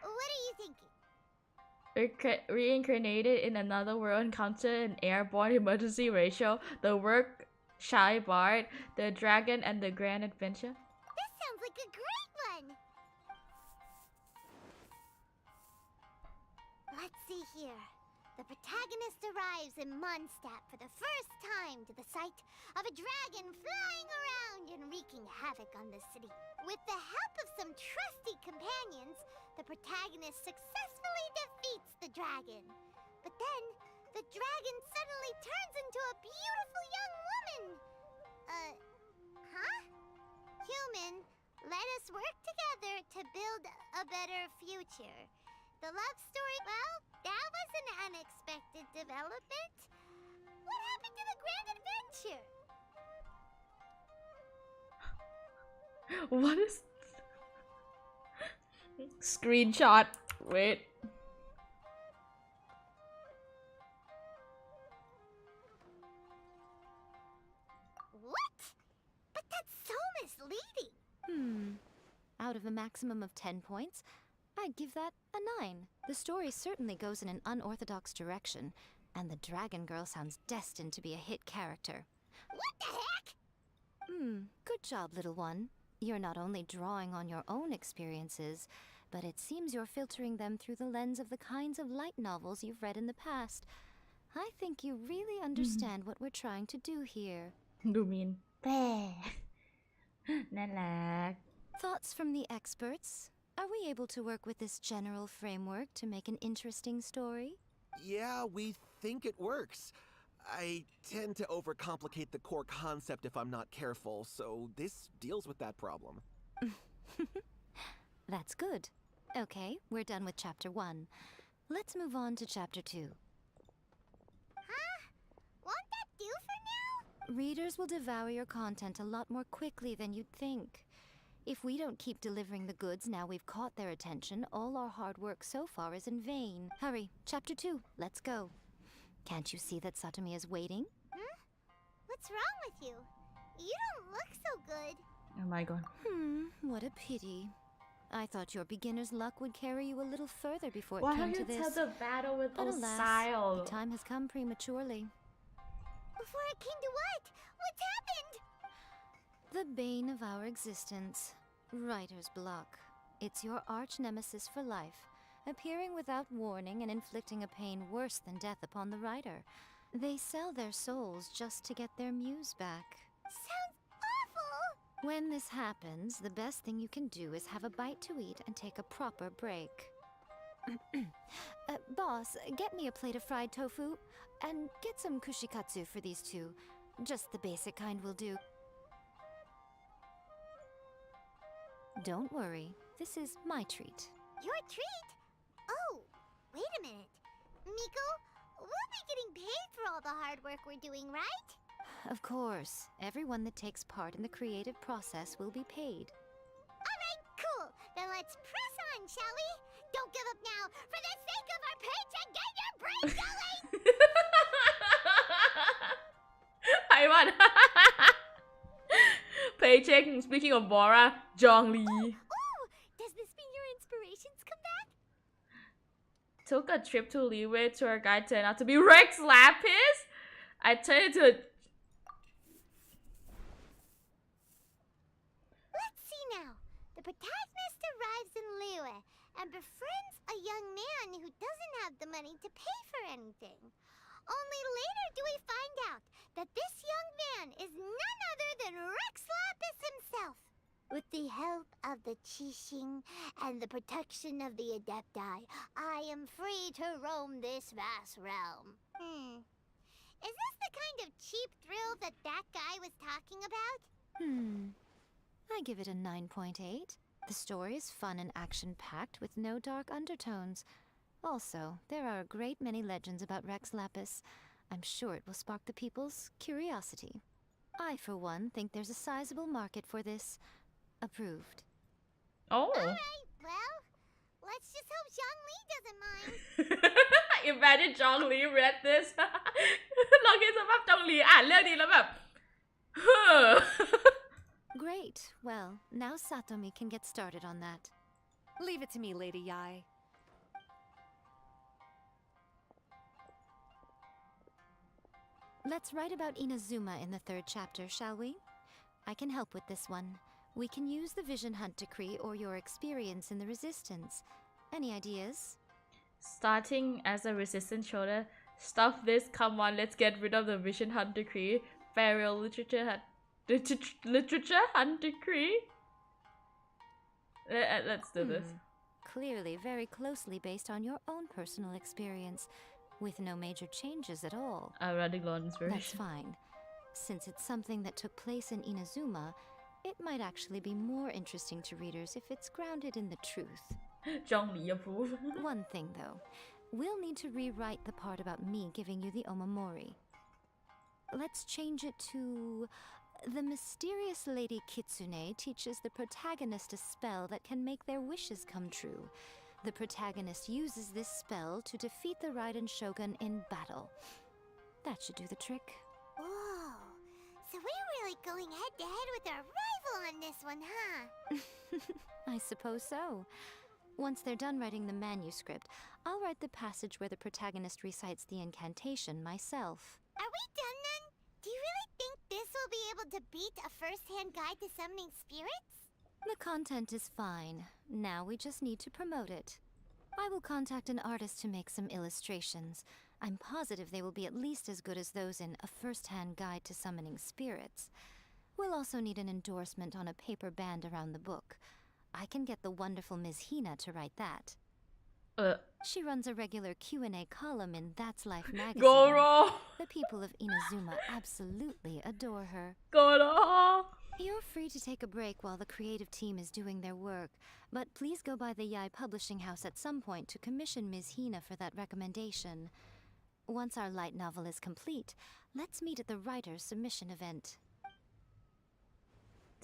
What are you thinking? Reincarnated in another world encounter an airborne emergency ratio, the work Shy Bard, the Dragon, and the Grand Adventure. This sounds like a great one! Let's see here. The protagonist arrives in Mondstadt for the first time to the sight of a dragon flying around and wreaking havoc on the city. With the help of some trusty companions, the protagonist successfully defeats the dragon. But then, the dragon suddenly turns into a beautiful young woman. Huh? Human, let us work together to build a better future. The love story, well, that was an unexpected development. What happened to the grand adventure? What is screenshot? Wait. What? But that's so misleading. Out of a maximum of 10 points, I'd give that a 9. The story certainly goes in an unorthodox direction, and the Dragon Girl sounds destined to be a hit character. What the heck? Good job, little one. You're not only drawing on your own experiences, but it seems you're filtering them through the lens of the kinds of light novels you've read in the past. I think you really understand what we're trying to do here. ดูมินแป่น่ารัก Thoughts from the experts? Are we able to work with this general framework to make an interesting story? Yeah, we think it works. I tend to overcomplicate the core concept if I'm not careful, so this deals with that problem. That's good. Okay, we're done with Chapter 1. Let's move on to Chapter 2. Huh? Won't that do for now? Readers will devour your content a lot more quickly than you'd think. If we don't keep delivering the goods now we've caught their attention, all our hard work so far is in vain. Hurry, Chapter 2, let's go. Can't you see that Satomi is waiting? What's wrong with you? You don't look so good. Oh my god. What a pity. I thought your beginner's luck would carry you a little further before it Why came don't to you this. tell the battle with But those alas, style? the time has come prematurely. Before it came to what? What's happened? The bane of our existence. Writer's block. It's your arch nemesis for life, appearing without warning and inflicting a pain worse than death upon the writer. They sell their souls just to get their muse back. Sounds awful! When this happens, the best thing you can do is have a bite to eat and take a proper break. Boss, get me a plate of fried tofu, and get some kushikatsu for these two. Just the basic kind will do. Don't worry, this is my treat. Your treat? Oh, wait a minute. Miko, we'll be getting paid for all the hard work we're doing, right? Of course, everyone that takes part in the creative process will be paid. Alright, cool. Then let's press on, shall we? Don't give up now. For the sake of our paycheck, get your brain going! ไต้หวัน Paycheck speaking of Bora Jong Lee Ooh, does this mean your inspirations come back? took a trip to Leeway tour guide turned out to be Rex Lapis. I turned into Let's see now. The protagonist arrives in Liyue and befriends a young man who doesn't have the money to pay for anything. Only later do we find out that this young man is none other than Rex Lapis himself. With the help of the Qixing and the protection of the Adepti, I am free to roam this vast realm. Is this the kind of cheap thrill that guy was talking about? I give it a 9.8. The story is fun and action-packed with no dark undertones. Also, there are a great many legends about Rex Lapis. I'm sure it will spark the people's curiosity. I, for one, think there's a sizable market for this. Approved. Oh. Alright, well, let's just hope Zhang Li doesn't mind. Imagine Jong Lee read this ลองคิดสภาพจองลีอ่านเรื่องนี้แล้วแบบ Great. Well, now Satomi can get started on that. Leave it to me, Lady Yai. Let's write about Inazuma in the 3rd chapter, shall we? I can help with this one. We can use the Vision Hunt Decree or your experience in the Resistance. Any ideas? Starting as a resistant shoulder. Stuff this, come on, let's get rid of the Vision Hunt decree. Farewell literature hunt decree. Let's do this. Clearly very closely based on your own personal experience, with no major changes at all. I'm running low on inspiration. That's fine. Since it's something that took place in Inazuma, it might actually be more interesting to readers if it's grounded in the truth. Zhongli approve. One thing though, we'll need to rewrite the part about me giving you the Omamori. Let's change it to... The mysterious Lady Kitsune teaches the protagonist a spell that can make their wishes come true. The protagonist uses this spell to defeat the Raiden Shogun in battle. That should do the trick. Whoa. So we're really going head to head with our rival on this one, huh? I suppose so. Once they're done writing the manuscript, I'll write the passage where the protagonist recites the incantation myself. Are we done then? Do you really think this will be able to beat a first-hand guide to summoning spirits? The content is fine. Now we just need to promote it. I will contact an artist to make some illustrations. I'm positive they will be at least as good as those in A First-Hand Guide to Summoning Spirits. We'll also need an endorsement on a paper band around the book. I can get the wonderful Ms. Hina to write that. She runs a regular Q&A column in That's Life magazine. Goro! The people of Inazuma absolutely adore her. Goro! You're free to take a break while the creative team is doing their work, but please go by the Yai Publishing House at some point to commission Ms. Hina for that recommendation. Once our light novel is complete, let's meet at the writer's submission event.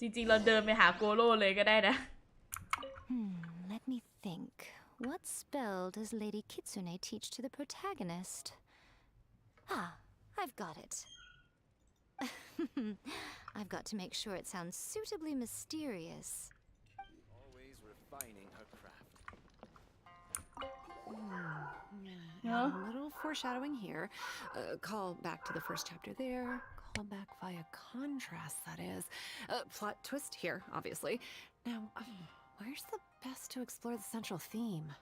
จริงๆเราเดินไปหาโกโร่เลยก็ได้นะ Let me think. What spell does Lady Kitsune teach to the protagonist? Ah, I've got it. I've got to make sure it sounds suitably mysterious. Always refining her craft. A little foreshadowing here. Call back to the first chapter there. Call back via contrast, that is. Plot twist here, obviously. Now, where's the best to explore the central theme?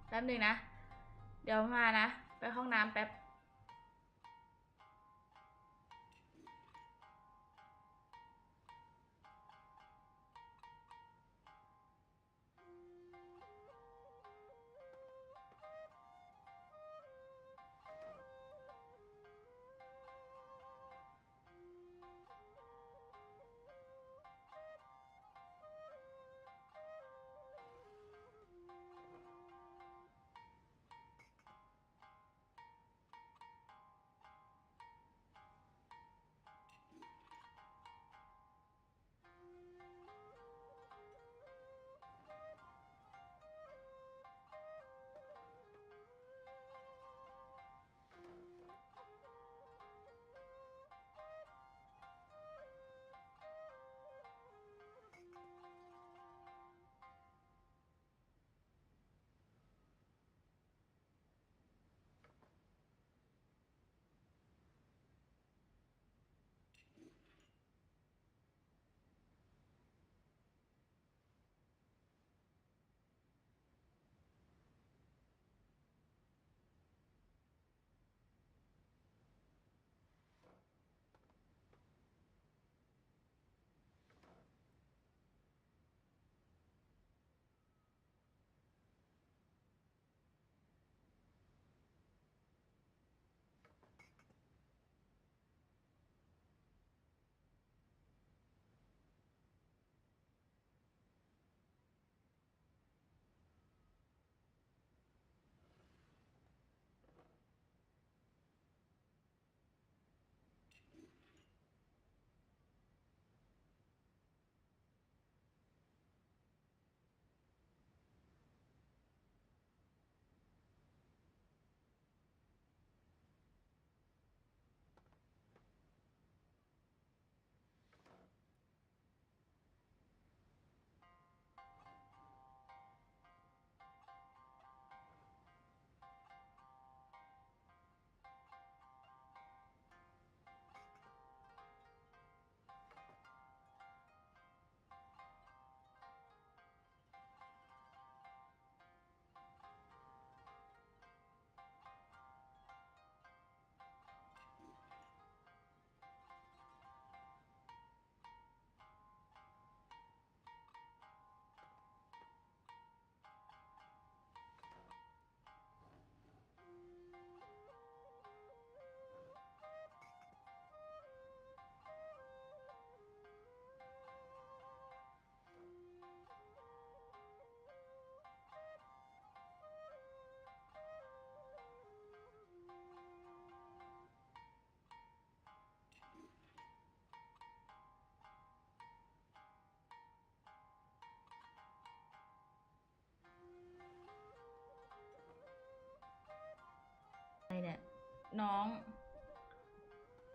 แป๊บหนึ่งนะ เดี๋ยวมานะ ไปห้องน้ำแป๊บ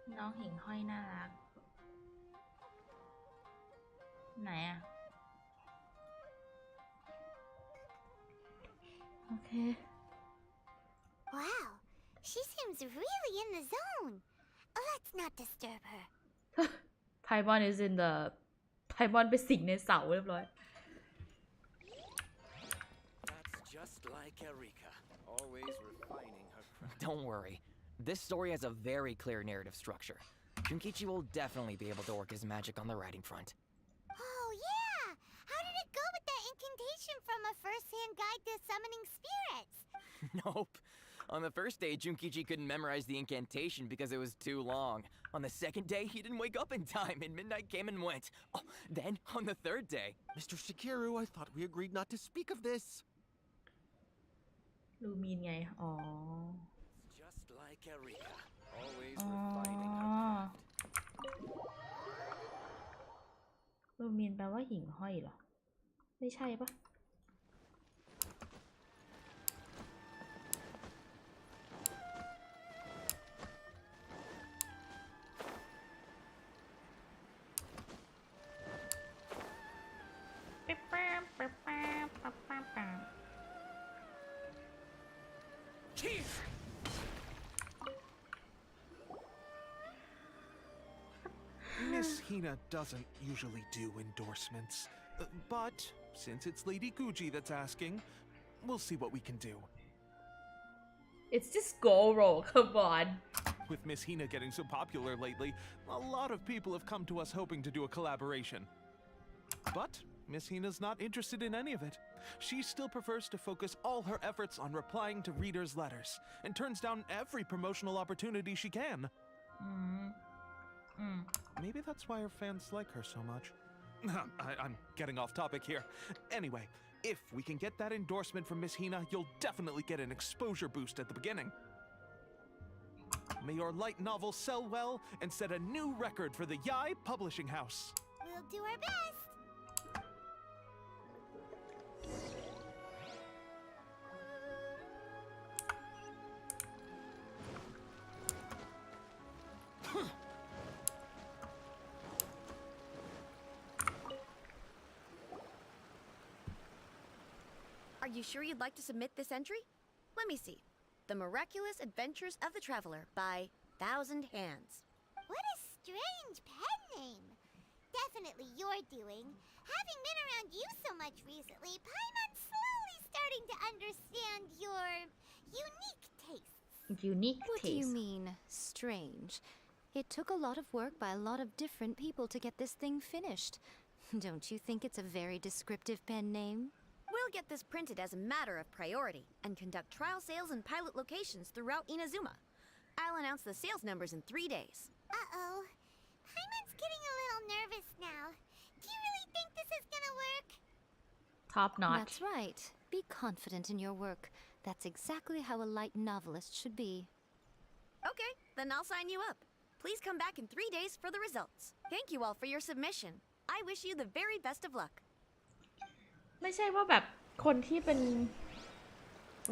น้องหิ่งห้อยน่ารักไหนอะโอเค Wow, she seems really in the zone. Let's not disturb her. Paimon is in the Paimon ไปสิงในเสาเรียบร้อย That's just like Erika, always refining her craft. Don't worry. This story has a very clear narrative structure. Junkichi will definitely be able to work his magic on the writing front. Oh, yeah! How did it go with that incantation from a first-hand guide to summoning spirits? Nope. On the first day, Junkichi couldn't memorize the incantation because it was too long. On the second day, he didn't wake up in time and midnight came and went. Oh, then, on the third day... Mr. Shikiru, I thought we agreed not to speak of this. ลูมีนไง อ๋อ Just like Erika, always อ๋อ refining her craft. ลูมีนแปลว่าหิ่งห้อยเหรอ ไม่ใช่ปะ Miss Hina doesn't usually do endorsements, but since it's Lady Guji that's asking, we'll see what we can do. It's just Goro, come on. With Miss Hina getting so popular lately, a lot of people have come to us hoping to do a collaboration. But Miss Hina's not interested in any of it. She still prefers to focus all her efforts on replying to readers' letters, and turns down every promotional opportunity she can. Maybe that's why her fans like her so much. I'm getting off topic here. Anyway, if we can get that endorsement from Miss Hina, you'll definitely get an exposure boost at the beginning. May your light novel sell well and set a new record for the Yai Publishing House. We'll do our best. Are you sure you'd like to submit this entry? Let me see. The Miraculous Adventures of the Traveler by Thousand Hands. What a strange pen name. Definitely your doing. Having been around you so much recently, Paimon's slowly starting to understand your unique tastes. Unique What taste. do you mean, strange? It took a lot of work by a lot of different people to get this thing finished. Don't you think it's a very descriptive pen name? We'll get this printed as a matter of priority and conduct trial sales in pilot locations throughout Inazuma. I'll announce the sales numbers in 3 days. Uh-oh. Paimon's getting a little nervous now. Do you really think this is gonna work? Top notch. That's right. Be confident in your work. That's exactly how a light novelist should be. Okay, then I'll sign you up. Please come back in 3 days for the results. Thank you all for your submission. I wish you the very best of luck. ไม่ใช่ว่าแบบคนที่เป็น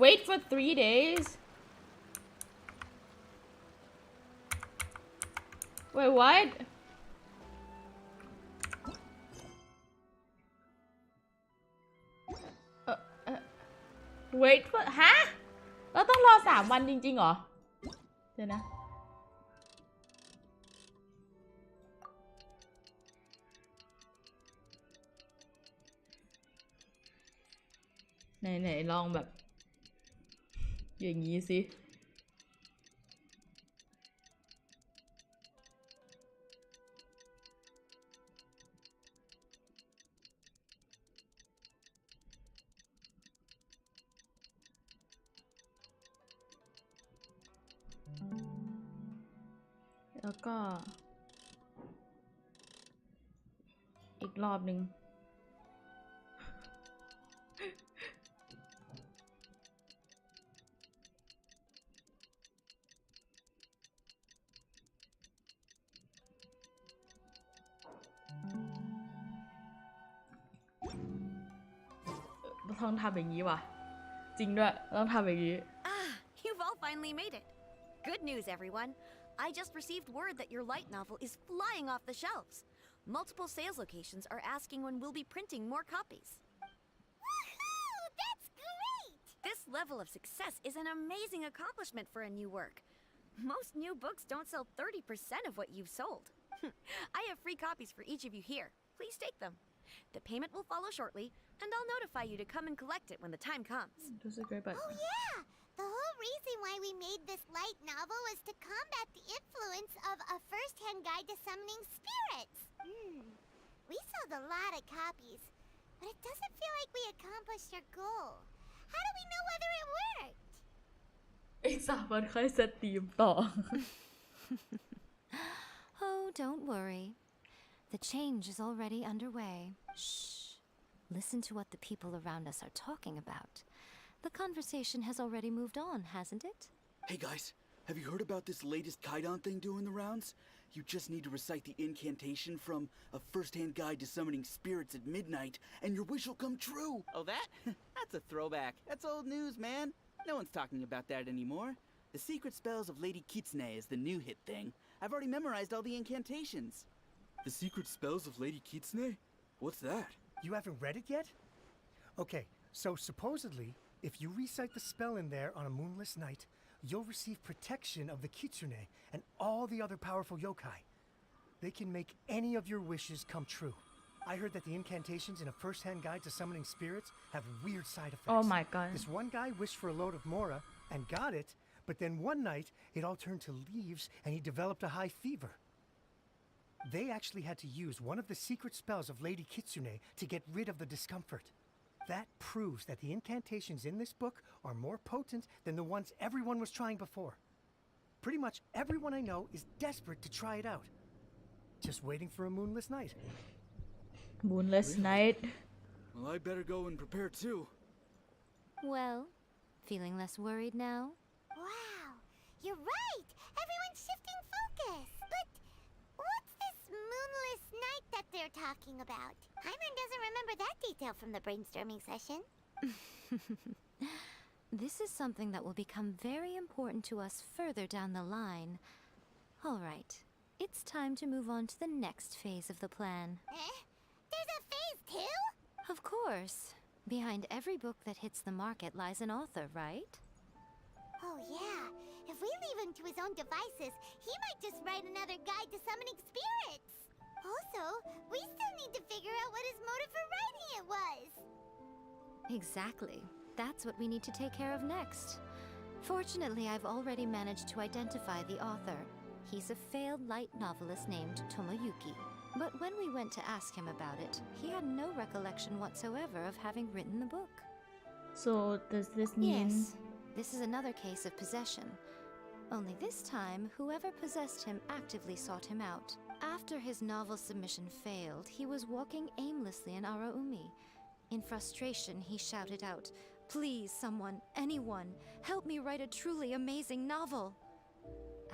wait for 3 days wait what wait for ฮะเราต้องรอ3 วันจริงๆเหรอเดี๋ยวนะไหนลองแบบอย่างนี้สิแล้วก็อีกรอบนึงต้องทำอย่างนี้ว่ะจริงด้วยต้องทำอย่างนี้ Ah, you've all finally made it. Good news, everyone. I just received word that your light novel is flying off the shelves. Multiple sales locations are asking when we'll be printing more copies. Woohoo! That's great! This level of success is an amazing accomplishment for a new work. Most new books don't sell 30% of what you've sold. I have free copies for each of you here. Please take them. The payment will follow shortly, and I'll notify you to come and collect it when the time comes. Disagree, but Oh yeah! The whole reason why we made this light novel was to combat the influence of a first-hand guide to summoning spirits. We sold a lot of copies, but it doesn't feel like we accomplished our goal. How do we know whether it worked? อีก3 วันค่อยสตรีมต่อ Oh, don't worry. The change is already underway. Shh. Listen to what the people around us are talking about. The conversation has already moved on, hasn't it? Hey guys, have you heard about this latest Kaidan thing doing the rounds? You just need to recite the incantation from A First-Hand Guide to Summoning Spirits at midnight, and your wish will come true! Oh, that? That's a throwback. That's old news, man. No one's talking about that anymore. The secret spells of Lady Kitsune is the new hit thing. I've already memorized all the incantations. The secret spells of Lady Kitsune? What's that? You haven't read it yet? Okay, so supposedly, if you recite the spell in there on a moonless night, you'll receive protection of the Kitsune and all the other powerful yokai. They can make any of your wishes come true. I heard that the incantations in A First-Hand Guide to Summoning Spirits have weird side effects. Oh my god. This one guy wished for a load of mora and got it, but then one night it all turned to leaves and he developed a high fever. They actually had to use one of the secret spells of Lady Kitsune to get rid of the discomfort. That proves that the incantations in this book are more potent than the ones everyone was trying before. Pretty much everyone I know is desperate to try it out. Just waiting for a moonless night. Moonless night. Well, I better go and prepare too. Well, feeling less worried now? Wow, you're right! Everyone's shifting focus! But what's this moonless night that they're talking about? Hyman doesn't remember that detail from the brainstorming session. This is something that will become very important to us further down the line. All right, it's time to move on to the next phase of the plan. There's a phase 2? Of course. Behind every book that hits the market lies an author, right? Oh yeah, if we leave him to his own devices, he might just write another guide to summoning spirits. Also, we still need to figure out what his motive for writing it was. Exactly. That's what we need to take care of next. Fortunately, I've already managed to identify the author. He's a failed light novelist named Tomoyuki. But when we went to ask him about it, he had no recollection whatsoever of having written the book. So does this mean... Yes, this is another case of possession. Only this time, whoever possessed him actively sought him out. After his novel submission failed, he was walking aimlessly in Araumi. In frustration, he shouted out, "Please, someone, anyone, help me write a truly amazing novel!"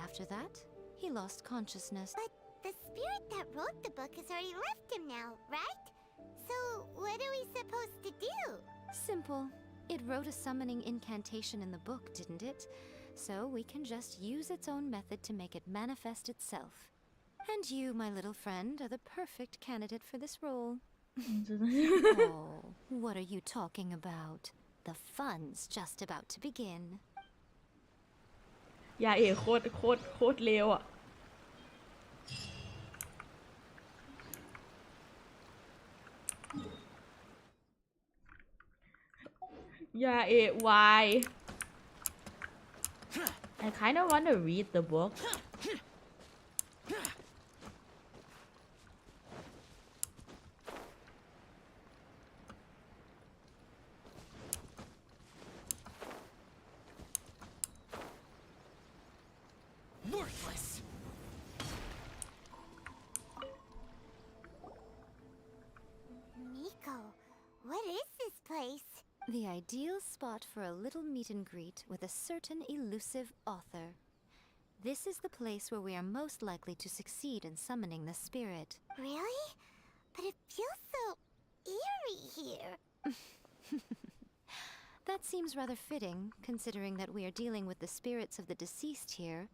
After that, he lost consciousness. But the spirit that wrote the book has already left him now, right? So what are we supposed to do? Simple. It wrote a summoning incantation in the book, didn't it? So we can just use its own method to make it manifest itself. And you, my little friend, are the perfect candidate for this role. Oh, what are you talking about? The fun's just about to begin. ยาเอกโคตรเลวอ่ะ ยาเอกวาย I kind of want to read the book. Worthless! Miko, what is this place? The ideal spot for a little meet and greet with a certain elusive author. This is the place where we are most likely to succeed in summoning the spirit. Really? But it feels so eerie here. That seems rather fitting, considering that we are dealing with the spirits of the deceased here.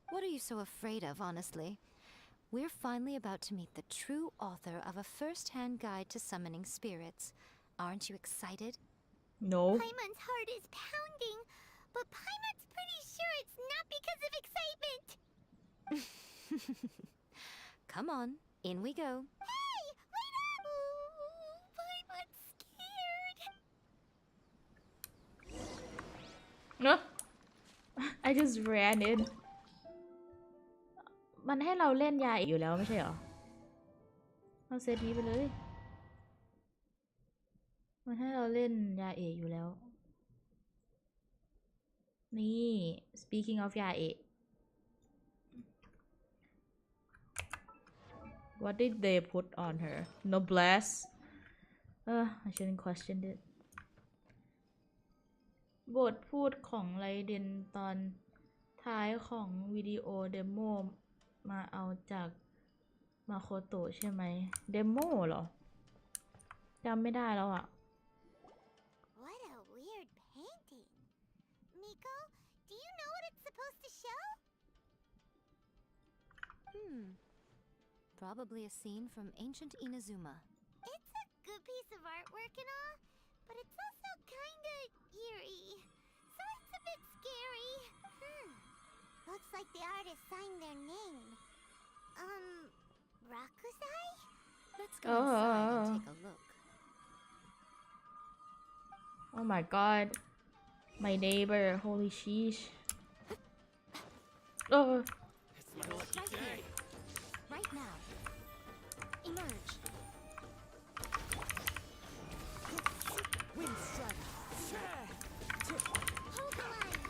What are you so afraid of, honestly? We're finally about to meet the true author of a first-hand guide to summoning spirits. Aren't you excited? No. Paimon's heart is pounding, but Paimon's pretty sure it's not because of excitement. Come on, in we go. Hey, wait up! Paimon's scared. No. I just ran in มันให้เราเล่นยาเอกอยู่แล้วไม่ใช่เหรอเอาเซตนี้ไปเลยมันให้เราเล่นยาเอกอยู่แล้วนี่ speaking of ยาเอก what did they put on her noblesse I shouldn't question it บทพูดของไรเดนตอนท้ายของวิดีโอเดโมมาเอาจากมาโคโตะใช่ไหมเดโมเหรอจำไม่ได้แล้วอะ What a weird painting. Miko, do you know what it's supposed to show? Probably a scene from ancient Inazuma. It's a good piece of artwork and all, but it's also kinda eerie. So it's a bit scary. Looks like the artist signed their name. Rakusai? Let's go inside and take a look. Oh my god my neighbor holy sheesh oh It's my lucky day. Right now. Emerge. Wind strike. Hold the line.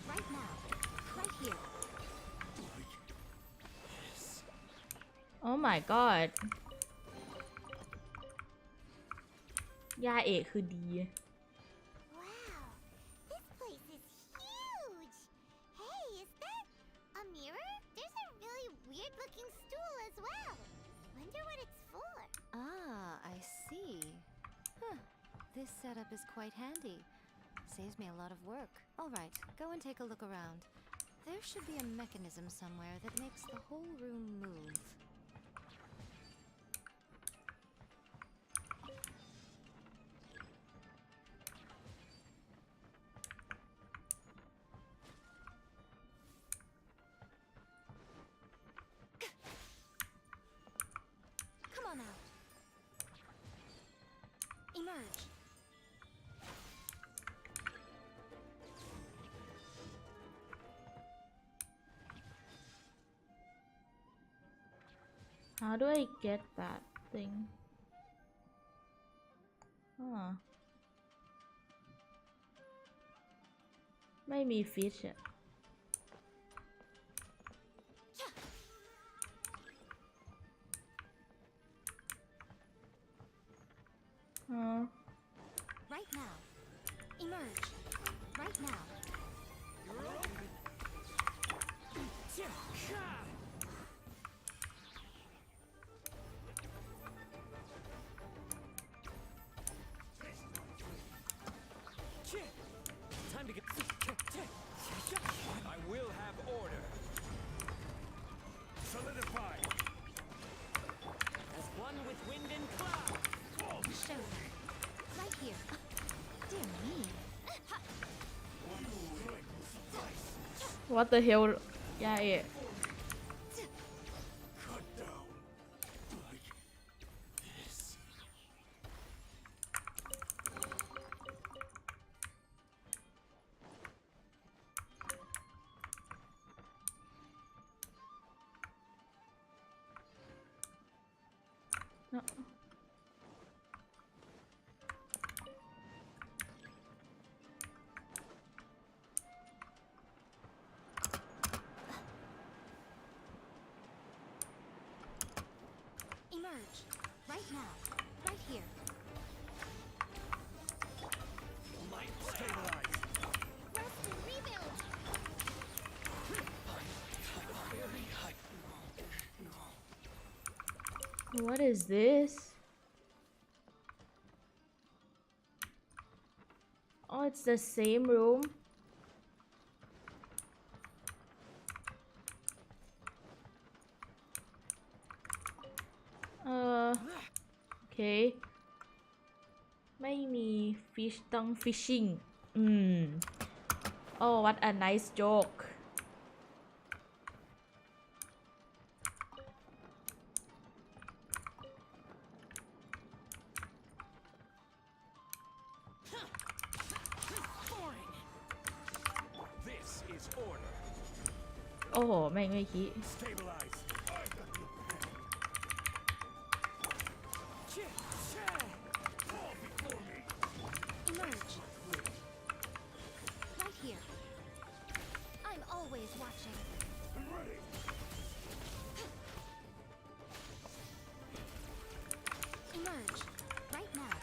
Right now. Right here. oh my god ยาเอกคือดี Wow, this place is huge. Hey, is that a mirror? There's a really weird-looking stool as well. Wonder what it's for. Ah, I see. Huh. This setup is quite handy. Saves me a lot of work. Alright, go and take a look around. There should be a mechanism somewhere that makes the whole room move. Come on out. Emerge. How do I get that thing? Huh. ไม่มีฟิชอะ Right now. Emerge. Right now. Time to get. I will have order. Solidify. As one with wind and cloud. Show them. Right here. Dear me. What the hell ยาเอก Cut down. Like this. No. Emerge. Right now. Right here. Light stabilize. Rest and rebuild. Very high. What is this? Oh, it's the same room. Okay. ไม่มี fish ต้อง fishing Oh, what a nice joke. This is order. โอ้โหแม่งไม่คิด Stabilize. Fall before me. Emerge. Right here. I'm always watching. I'm ready. Emerge. Right now.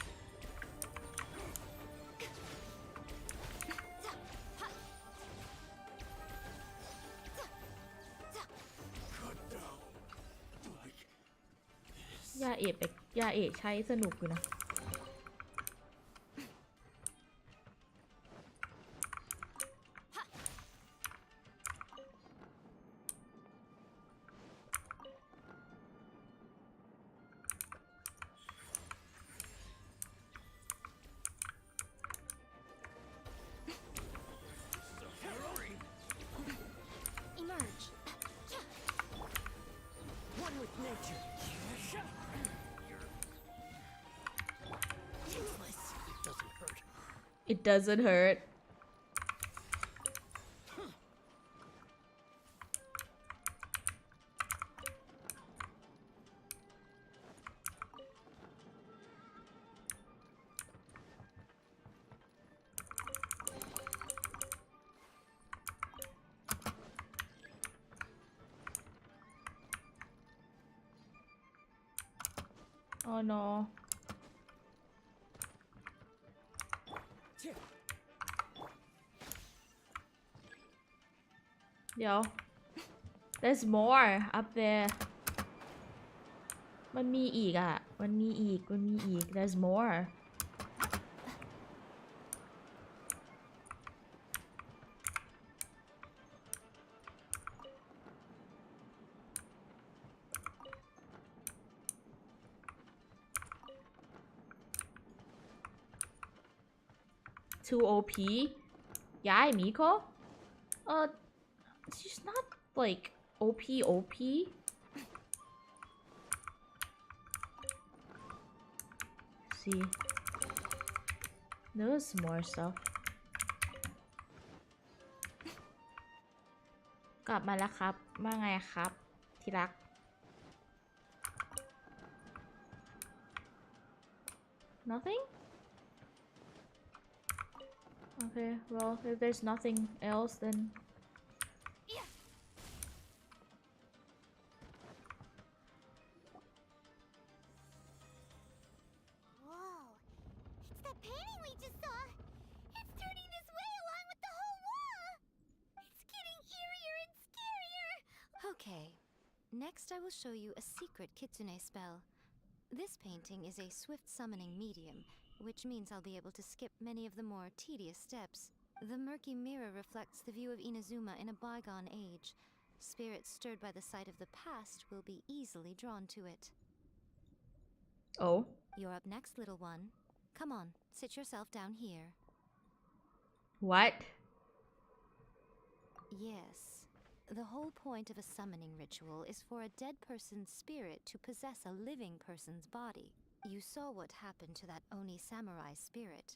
Cut down. Like ยาเอกยาเอกใช้สนุกอยู่นะ Emerge. one with nature. Useless. It doesn't hurt. It doesn't hurt. Oh no. Yo. There's more up there. มันมีอีกอ่ะ มันมีอีก There's more. Too OP? Yeah, Miko? She's not like OP. See, there's more stuff. กลับมาแล้วครับว่าไงครับที่รัก Nothing? Okay, well, if there's nothing else, then Whoa. It's that painting we just saw. It's turning this way along with the whole wall. It's getting eerier and scarier. Okay. Next, I will show you a secret kitsune spell. This painting is a swift summoning medium, which means I'll be able to skip many of the more tedious steps. The murky mirror reflects the view of Inazuma in a bygone age. Spirits stirred by the sight of the past will be easily drawn to it. Oh. You're up next, little one. Come on, sit yourself down here. What? Yes. The whole point of a summoning ritual is for a dead person's spirit to possess a living person's body. You saw what happened to that Oni samurai spirit.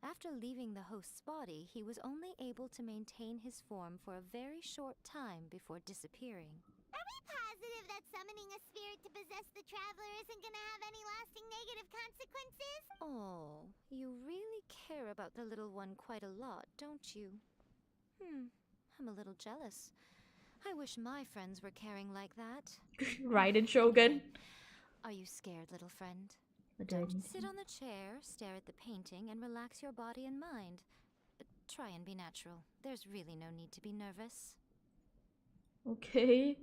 After leaving the host's body, he was only able to maintain his form for a very short time before disappearing. Are we positive that summoning a spirit to possess the traveler isn't gonna have any lasting negative consequences? Oh, you really care about the little one quite a lot, don't you? I'm a little jealous. I wish my friends were caring like that. Raiden Shogun. Are you scared, little friend? I Don't didn't. sit on the chair, stare at the painting, and relax your body and mind. Try and be natural. There's really no need to be nervous. Okay.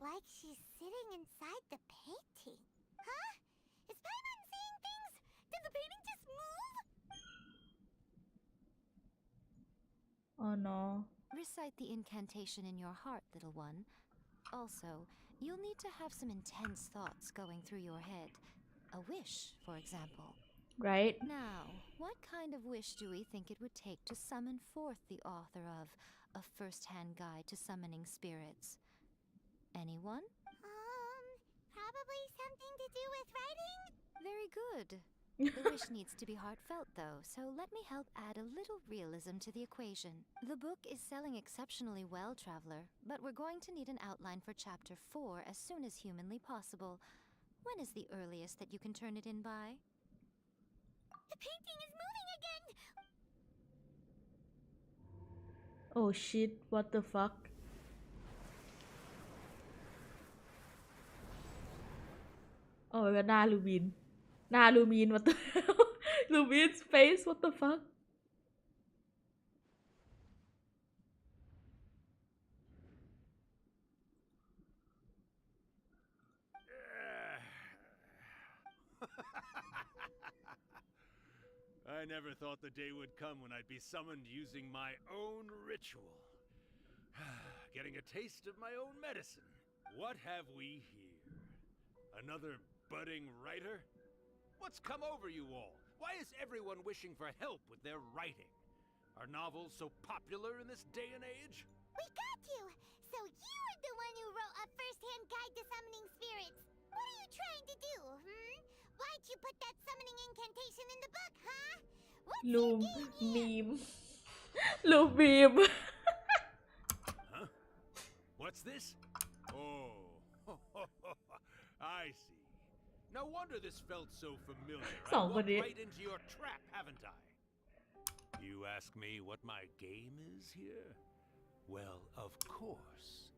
Like she's sitting inside the painting. Huh? Is Paimon seeing things? Did the painting just move? Oh no. Recite the incantation in your heart, little one. Also, you'll need to have some intense thoughts going through your head. A wish, for example. Right? Now, what kind of wish do we think it would take to summon forth the author of A First-Hand Guide to Summoning Spirits? Anyone? Probably something to do with writing? Very good. The wish needs to be heartfelt, though, so let me help add a little realism to the equation. The book is selling exceptionally well, Traveler, but we're going to need an outline for Chapter 4 as soon as humanly possible. When is the earliest that you can turn it in by? The painting is moving again! Oh shit, what the fuck? Oh my god, หน้าลูบิน หน้าลูบิน what the hell? Lubin's face, what the fuck? I never thought the day would come when I'd be summoned using my own ritual. Getting a taste of my own medicine. What have we here? Another budding writer? What's come over you all? Why is everyone wishing for help with their writing? Are novels so popular in this day and age? We got you! So you're the one who wrote A First-Hand Guide to Summoning Spirits. What are you trying to do, Why'd you put that summoning incantation in the book, huh? What's your game here? Lubim. Huh? What's this? Oh, I see. No wonder this felt so familiar. I walked right into your trap, haven't I? You ask me what my game is here? Well, of course.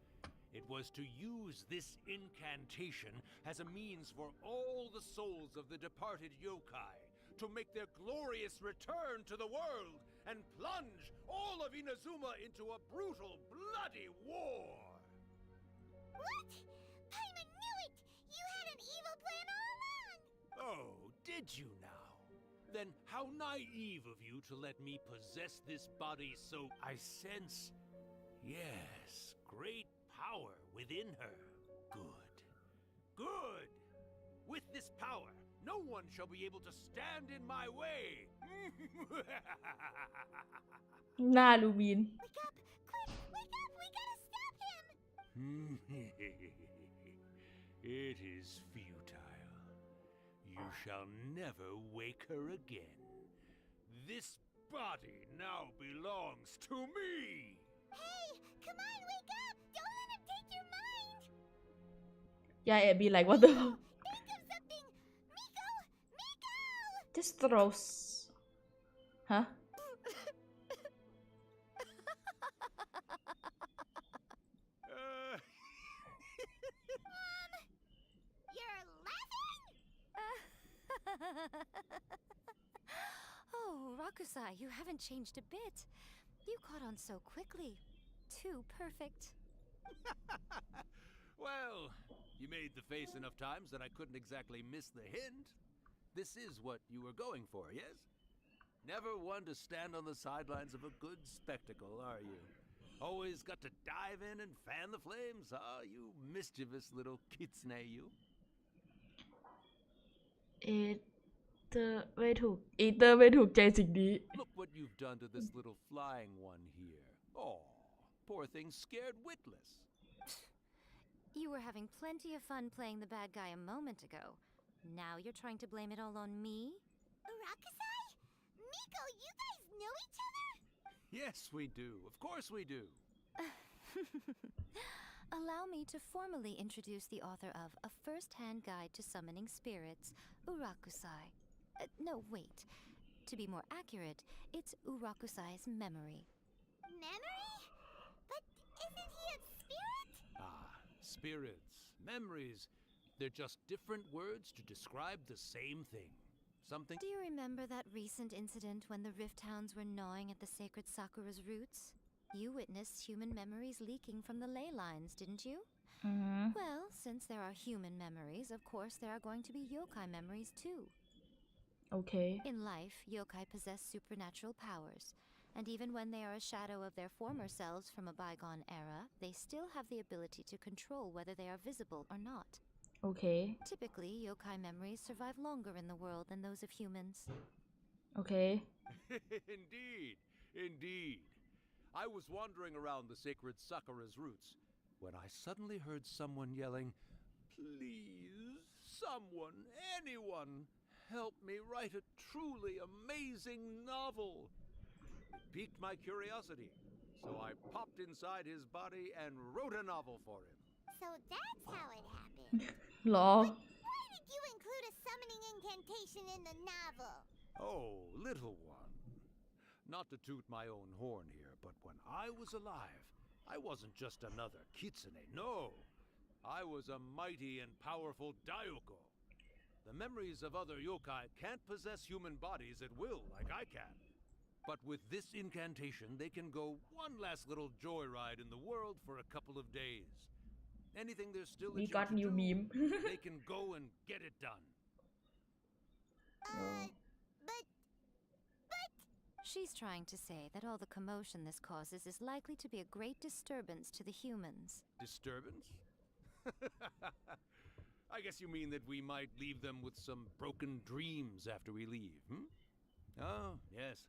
It was to use this incantation as a means for all the souls of the departed yokai to make their glorious return to the world and plunge all of Inazuma into a brutal, bloody war. What? Paimon knew it! You had an evil plan all along! Oh, did you now? Then how naive of you to let me possess this body so I sense, yes, great power within her. Good. Good! With this power, no one shall be able to stand in my way! Nah, Lubin. Wake up! Quick! Wake up! We gotta stop him! It is futile. You shall never wake her again. This body now belongs to me! Hey! Come on, wake up! Don't let him take your mind! Yeah, it'd be like, what the fuck? Think of something! Miko! Miko! Just throws. Huh? You're laughing? Oh, Rakusai, you haven't changed a bit. You caught on so quickly. Too perfect. Well, you made the face enough times that I couldn't exactly miss the hint. This is what you were going for, yes? Never one to stand on the sidelines of a good spectacle, are you? Always got to dive in and fan the flames, huh? You mischievous little kitsune, you. เตอร์ไม่ถูกอีเตอร์ไม่ถูกใจสิ่งนี้ Look what you've done to this little flying one here. Oh, poor thing scared witless. You were having plenty of fun playing the bad guy a moment ago. Now you're trying to blame it all on me? Rakusai? Miko, you guys know each other? Yes, we do. Of course we do. Allow me to formally introduce the author of A First-Hand Guide to Summoning Spirits, Urakusai. No, wait. To be more accurate, it's Urakusai's memory. Memory? But isn't he a spirit? Ah, spirits, memories. They're just different words to describe the same thing. Something. Do you remember that recent incident when the Rift Hounds were gnawing at the sacred Sakura's roots? You witnessed human memories leaking from the ley lines, didn't you? Mm-hmm. Well, since there are human memories, of course there are going to be yokai memories too. Okay. In life, yokai possess supernatural powers, and even when they are a shadow of their former selves from a bygone era, they still have the ability to control whether they are visible or not. Okay. Typically, yokai memories survive longer in the world than those of humans. Okay. Indeed, indeed. I was wandering around the sacred Sakura's roots when I suddenly heard someone yelling, "Please, someone, anyone, help me write a truly amazing novel." It piqued my curiosity, so I popped inside his body and wrote a novel for him. So that's how it happened. Lol. Why did you include a summoning incantation in the novel? Oh, little one. Not to toot my own horn here, but when I was alive, I wasn't just another kitsune, no. I was a mighty and powerful Daioko. The memories of other yokai can't possess human bodies at will like I can. But with this incantation, they can go one last little joyride in the world for a couple of days. Anything they're still We itching got to new do, meme. they can go and get it done. She's trying to say that all the commotion this causes is likely to be a great disturbance to the humans. Disturbance? I guess you mean that we might leave them with some broken dreams after we leave, hmm? Oh, yes.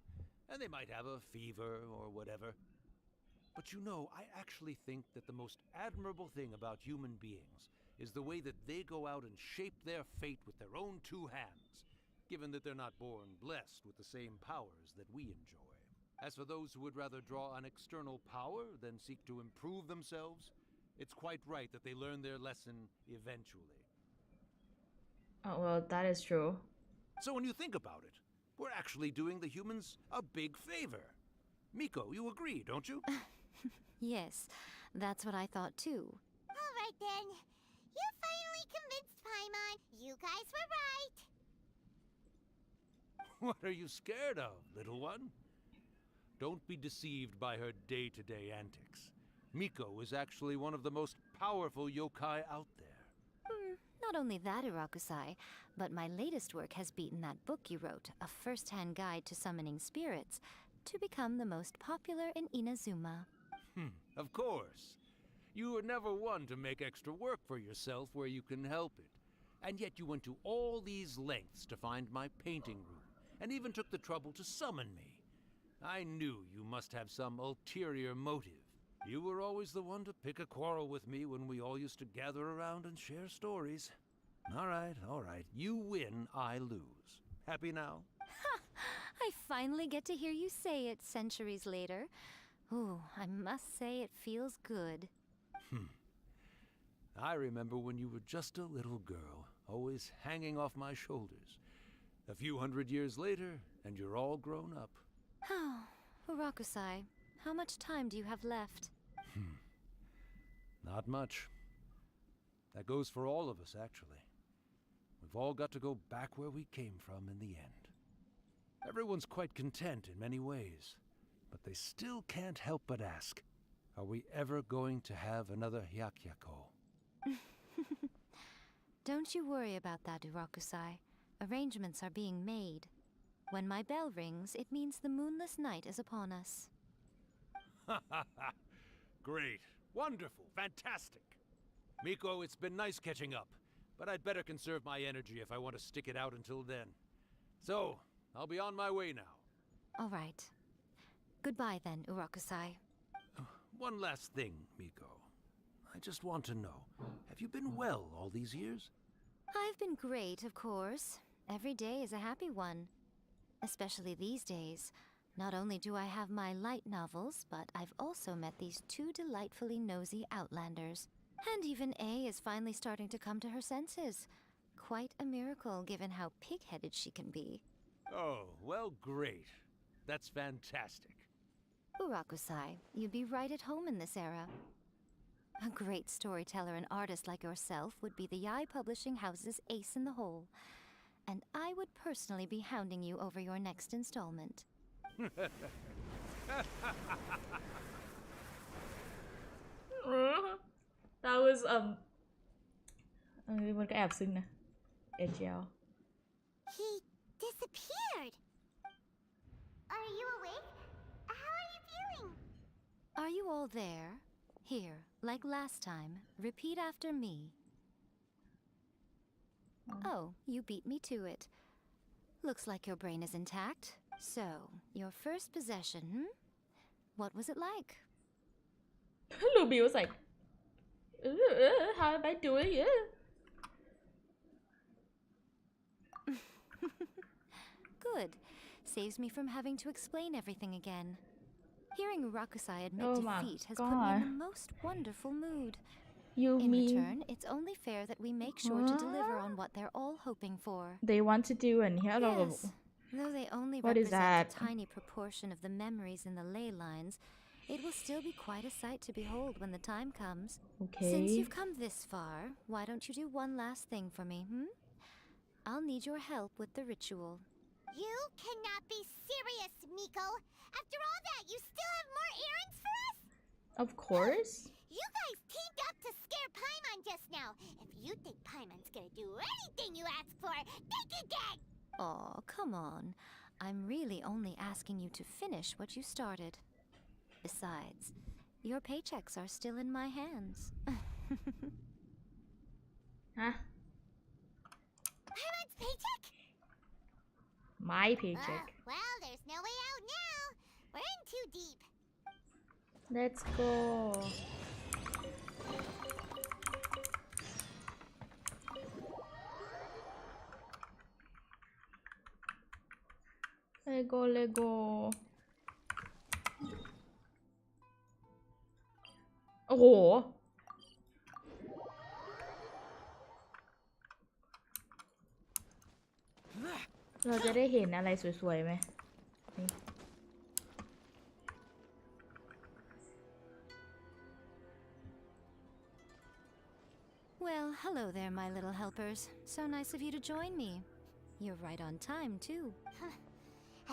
And they might have a fever or whatever. But you know, I actually think that the most admirable thing about human beings is the way that they go out and shape their fate with their own two hands, given that they're not born blessed with the same powers that we enjoy. As for those who would rather draw on external power than seek to improve themselves, it's quite right that they learn their lesson eventually. Oh, well, that is true. So when you think about it, we're actually doing the humans a big favor. Miko, you agree, don't you? Yes, that's what I thought too. All right then. You finally convinced Paimon. You guys were right. What are you scared of, little one? Don't be deceived by her day-to-day antics. Miko is actually one of the most powerful yokai out there. Not only that, Urakusai, but my latest work has beaten that book you wrote, A First-Hand Guide to Summoning Spirits, to become the most popular in Inazuma. Of course. You were never one to make extra work for yourself where you can help it. And yet you went to all these lengths to find my painting room, and even took the trouble to summon me. I knew you must have some ulterior motive. You were always the one to pick a quarrel with me when we all used to gather around and share stories. All right. You win, I lose. Happy now? I finally get to hear you say it centuries later. Ooh, I must say it feels good. I remember when you were just a little girl, always hanging off my shoulders. A few hundred years later, and you're all grown up. Oh, Urakusai, how much time do you have left? Not much. That goes for all of us, actually. We've all got to go back where we came from in the end. Everyone's quite content in many ways, but they still can't help but ask, are we ever going to have another Hyakyako? Don't you worry about that, Urakusai. Arrangements are being made. When my bell rings, it means the moonless night is upon us. Great. Wonderful. Fantastic. Miko, it's been nice catching up, but I'd better conserve my energy if I want to stick it out until then. So, I'll be on my way now. All right. Goodbye then, Urakusai. One last thing, Miko. I just want to know, have you been well all these years? I've been great, of course. Every day is a happy one. Especially these days. Not only do I have my light novels, but I've also met these two delightfully nosy outlanders. And even A is finally starting to come to her senses. Quite a miracle, given how pig-headed she can be. Oh, well, great. That's fantastic. Urakusai, you'd be right at home in this era. A great storyteller and artist like yourself would be the Yae Publishing House's ace in the hole. And I would personally be hounding you over your next installment. That was มันก็แอบซึ้งนะ AGL He disappeared. Are you awake? How are you feeling? Are you all there? Here, like last time, repeat after me. Oh, you beat me to it. Looks like your brain is intact. So, your first possession, What was it like? Ruby was like, how am I doing it? Good. Saves me from having to explain everything again. Hearing Rakusai admit defeat has put me in the most wonderful mood. In return, it's only fair that we make sure to deliver on what they're all hoping for. They want to do and here Yes, though they only represent a tiny proportion of the memories in the ley lines, it will still be quite a sight to behold when the time comes. Okay. Since you've come this far, why don't you do one last thing for me, I'll need your help with the ritual. You cannot be serious, Miko. After all that, you still have more errands for us? Of course. You guys teamed up to scare Paimon just now. If you think Paimon's gonna do anything you ask for, think again! Aw, come on. I'm really only asking you to finish what you started. Besides, your paychecks are still in my hands. Huh? Paimon's paycheck? My paycheck. Well, there's no way out now. We're in too deep. Let's go. Lego โอ้โหเราจะได้เห็นอะไรสวยๆไหมนี่ Well, hello there, my little helpers. So nice of you to join me. You're right on time, too.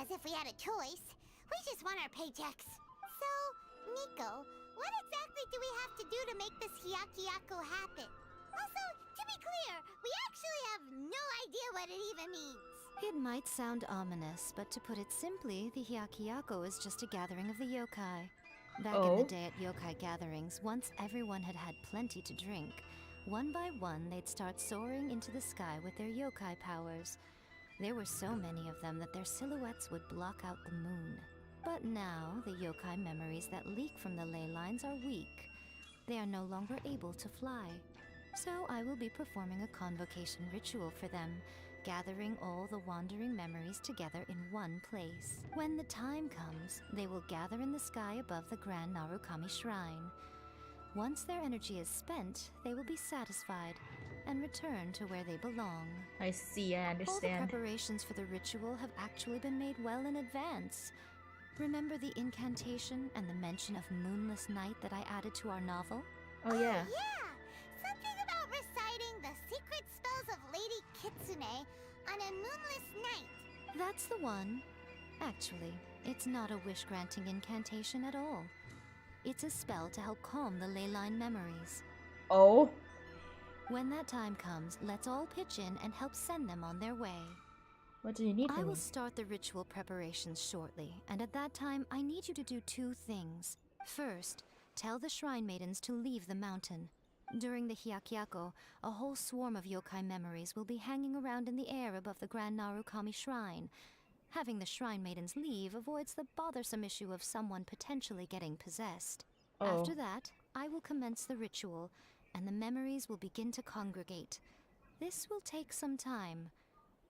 As if we had a choice. We just want our paychecks. So, Nico, what exactly do we have to do to make this Hyakyako happen? Also, to be clear, we actually have no idea what it even means. It might sound ominous, but to put it simply, the Hyakyako is just a gathering of the yokai. Back in the day at yokai gatherings, once everyone had had plenty to drink, one by one they'd start soaring into the sky with their yokai powers. There were so many of them that their silhouettes would block out the moon. But now, the yokai memories that leak from the ley lines are weak. They are no longer able to fly. So I will be performing a convocation ritual for them, gathering all the wandering memories together in one place. When the time comes, they will gather in the sky above the Grand Narukami Shrine. Once their energy is spent, they will be satisfied and return to where they belong. I see, I understand. All the preparations for the ritual have actually been made well in advance. Remember the incantation and the mention of moonless night that I added to our novel? Oh yeah. Yeah! Something about reciting the secret spells of Lady Kitsune on a moonless night. That's the one. Actually, it's not a wish-granting incantation at all. It's a spell to help calm the ley line memories. Oh? When that time comes, let's all pitch in and help send them on their way. What do you need from me? I will start the ritual preparations shortly, and at that time, I need you to do two things. First, tell the Shrine Maidens to leave the mountain. During the Hyakyako, a whole swarm of yokai memories will be hanging around in the air above the Grand Narukami Shrine. Having the Shrine Maidens leave avoids the bothersome issue of someone potentially getting possessed. After that, I will commence the ritual, and the memories will begin to congregate. This will take some time.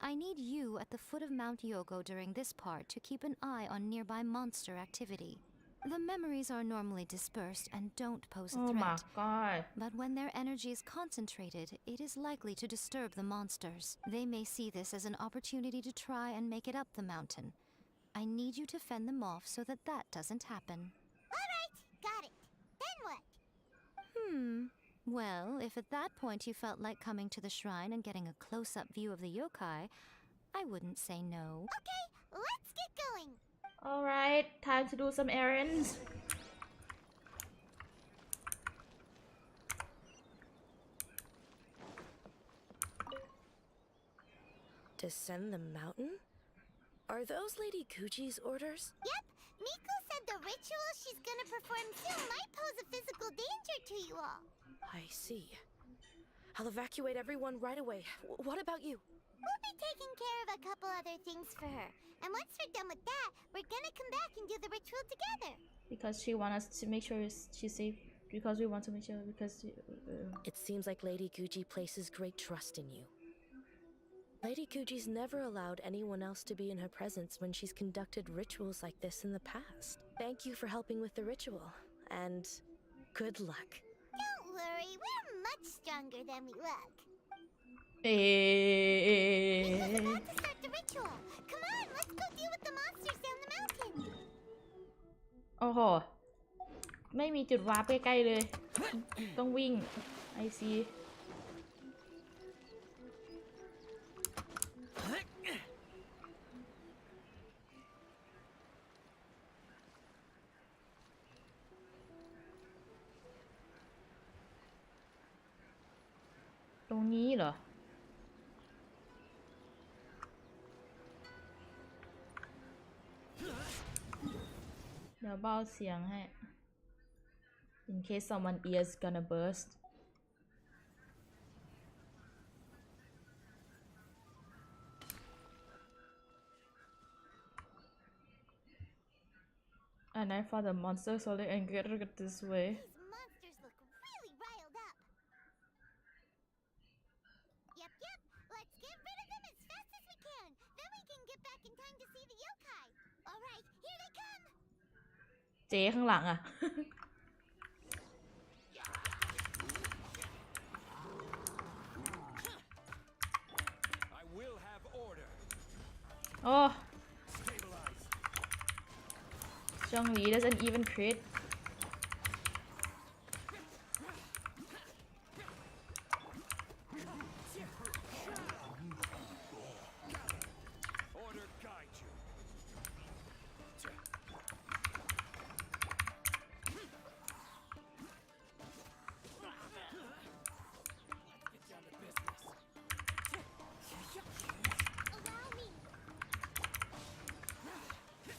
I need you at the foot of Mount Yogo during this part to keep an eye on nearby monster activity. The memories are normally dispersed and don't pose a threat. Oh my god. But when their energy is concentrated, it is likely to disturb the monsters. They may see this as an opportunity to try and make it up the mountain. I need you to fend them off so that that doesn't happen. Alright, got it. Then what? Well, if at that point you felt like coming to the shrine and getting a close-up view of the yokai, I wouldn't say no. Okay, let's get going. Alright, time to do some errands. Descend the mountain? Are those Lady Kuji's orders? Yep. Miko said the ritual she's gonna perform soon might pose a physical danger to you all. I see. I'll evacuate everyone right away. What about you? We'll be taking care of a couple other things for her. And once we're done with that, we're gonna come back and do the ritual together. Because she wants us to make sure she's safe. Because we want to make sure. Because It seems like Lady Kuji places great trust in you. Lady Kuji's never allowed anyone else to be in her presence when she's conducted rituals like this in the past. Thank you for helping with the ritual, and good luck. Don't worry, we're much stronger than we look. Miko's about to start the ritual. Come on, let's go deal with the monsters down the mountain. โอ้โหไม่มีจุดวาร์ปใกล้ๆเลยต้องวิ่งไอซีตรงนี้เหรอเดี๋ยวเบาเสียงให้ in case someone ears gonna burst and I found the monster solid and get this way. These monsters look really riled up. Yep. Let's get rid of them as fast as we can. Then we can get back in time to see the yokai. Alright, here they come. เจ๊ข้างหลังอะ I will have order. โอ้จองหลี doesn't even crit Order guide you. Get down to business. Allow me.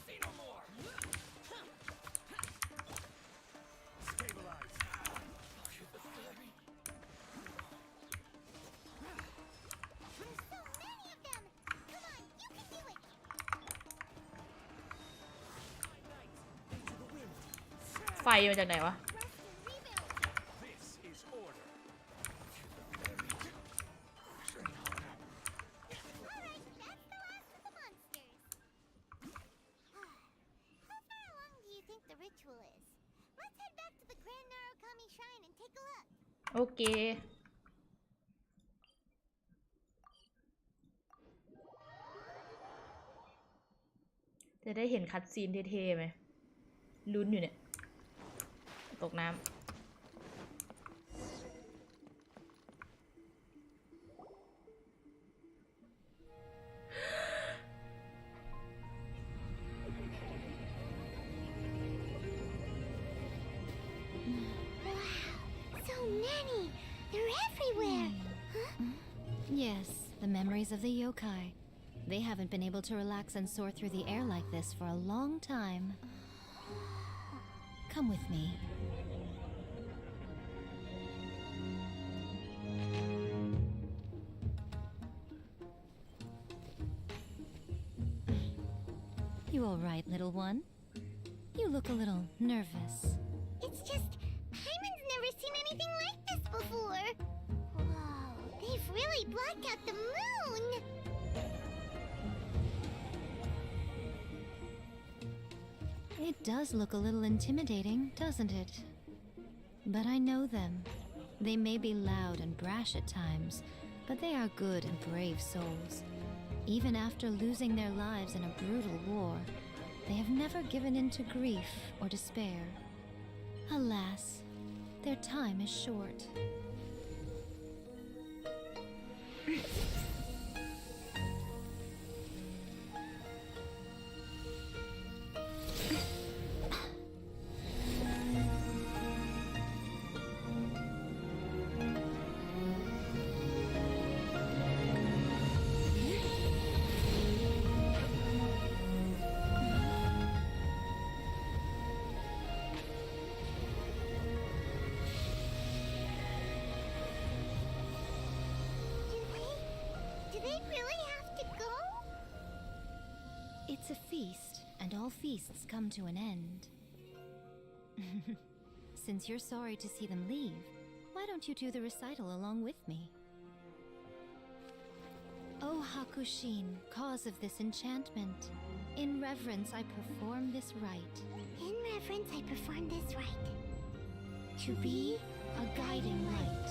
See no more. Stabilize. There's so many of them. Come on, you can do it.ไฟมาจากไหนวะ This is order. Alright, that's the last of the monsters. How far along do you think the ritual is? Let's head back to the Grand Narukami Shrine and take a look. โอเค จะได้เห็นคัดซีนเท่ๆไหมลุ้นอยู่เนี่ย ตกน้ำ So many! They're everywhere! Yes, the memories of the yokai. They haven't been able to relax and soar through the air like this for a long time. Come with me. You all right, little one? You look a little nervous. It's just, Hyman's never seen anything like this before! Whoa, they've really blacked out the moon! It does look a little intimidating, doesn't it? But I know them. They may be loud and brash at times, but they are good and brave souls. Even after losing their lives in a brutal war, they have never given in to grief or despair. Alas, their time is short. they really have to go? It's a feast, and all feasts come to an end. Since you're sorry to see them leave, why don't you do the recital along with me? O Hakushin, cause of this enchantment, in reverence I perform this rite. In reverence, I perform this rite. To be a guiding light.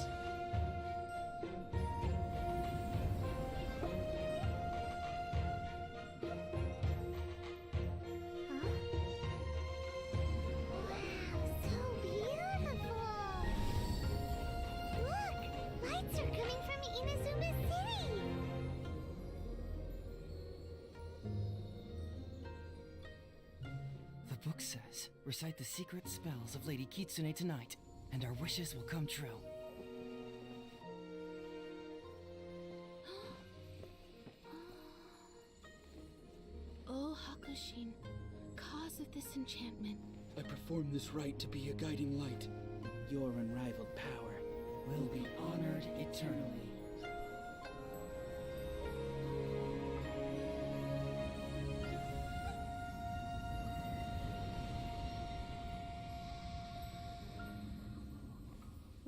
Lights are coming from Inazuma City! The book says, recite the secret spells of Lady Kitsune tonight, and our wishes will come true. O Hakushin, cause of this enchantment. I perform this rite to be a guiding light. Your unrivaled power will be honored eternally.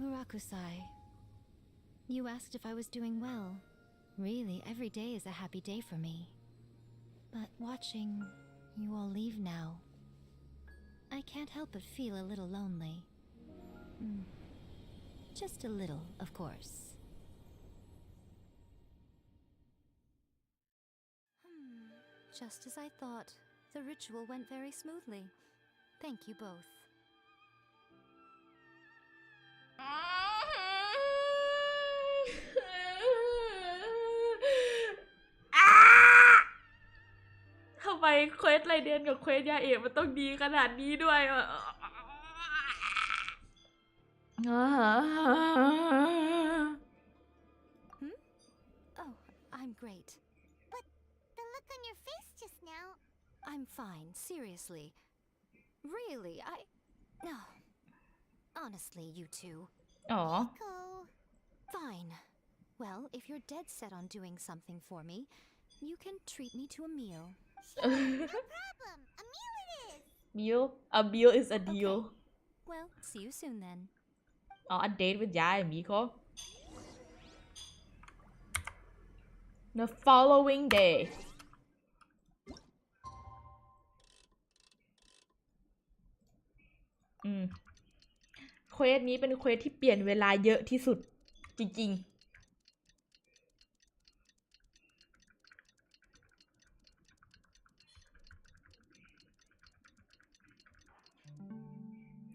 Murakusai, you asked if I was doing well. Really, every day is a happy day for me. But watching you all leave now, I can't help but feel a little lonely. Just a little, of course. Just as I thought, the ritual went very smoothly. Thank you both. ทำไมเควสไรเดนกับเควสยาเอกมันต้องดีขนาดนี้ด้วยอ่ะ Oh, I'm great. But the look on your face just now... I'm fine, seriously. Really, No. Honestly, you two. Aw. Fine. Well, if you're dead set on doing something for me, you can treat me to a meal. Sure, no problem. A meal it is. Meal? A meal is a deal. Well, see you soon then. อ๋อ a date with ยายมีเขา The following day เควสนี้เป็นเควสที่เปลี่ยนเวลาเยอะที่สุดจริงๆ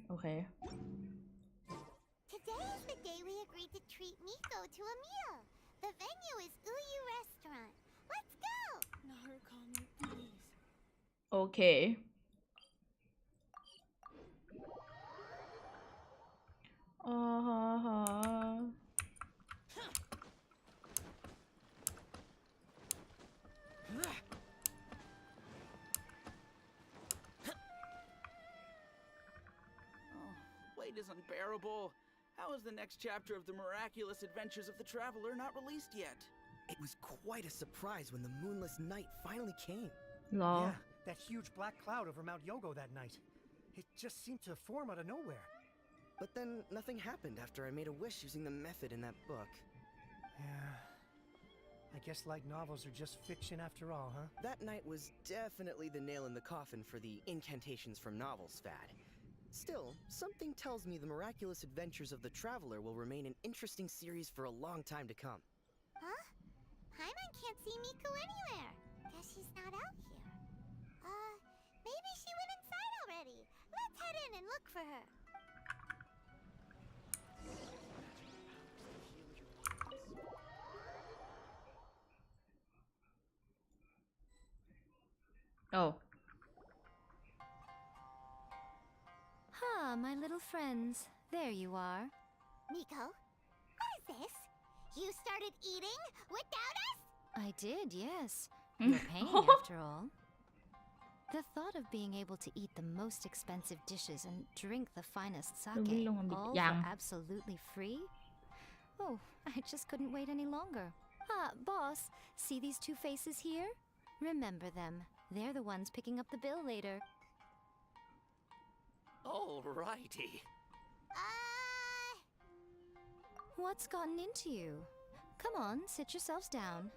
โอเค Today is the day we agreed to treat Miko to a meal. The venue is Uyu Restaurant. Let's go! Narukami, please. โอเคอ๋อฮะฮะ Wait is unbearable. How is the next chapter of the miraculous adventures of the traveler not released yet? It was quite a surprise when the moonless night finally came. Yeah, that huge black cloud over Mount Yogo that night. It just seemed to form out of nowhere. But then nothing happened after I made a wish using the method in that book. Yeah. I guess light novels are just fiction after all, huh? That night was definitely the nail in the coffin for the incantations from novels fad. Still, something tells me the miraculous adventures of the traveler will remain an interesting series for a long time to come. Huh? Paimon can't see Miko anywhere. Guess she's not out here. Maybe she went inside already. Let's head in and look for her. Oh. Ah, my little friends. There you are. Miko, what is this? You started eating without us? I did, yes. You're paying, after all. The thought of being able to eat the most expensive dishes and drink the finest sake, all for absolutely free? Oh, I just couldn't wait any longer. Ah, boss, see these two faces here? Remember them. They're the ones picking up the bill later. Alrighty. What's gotten into you? Come on, sit yourselves down.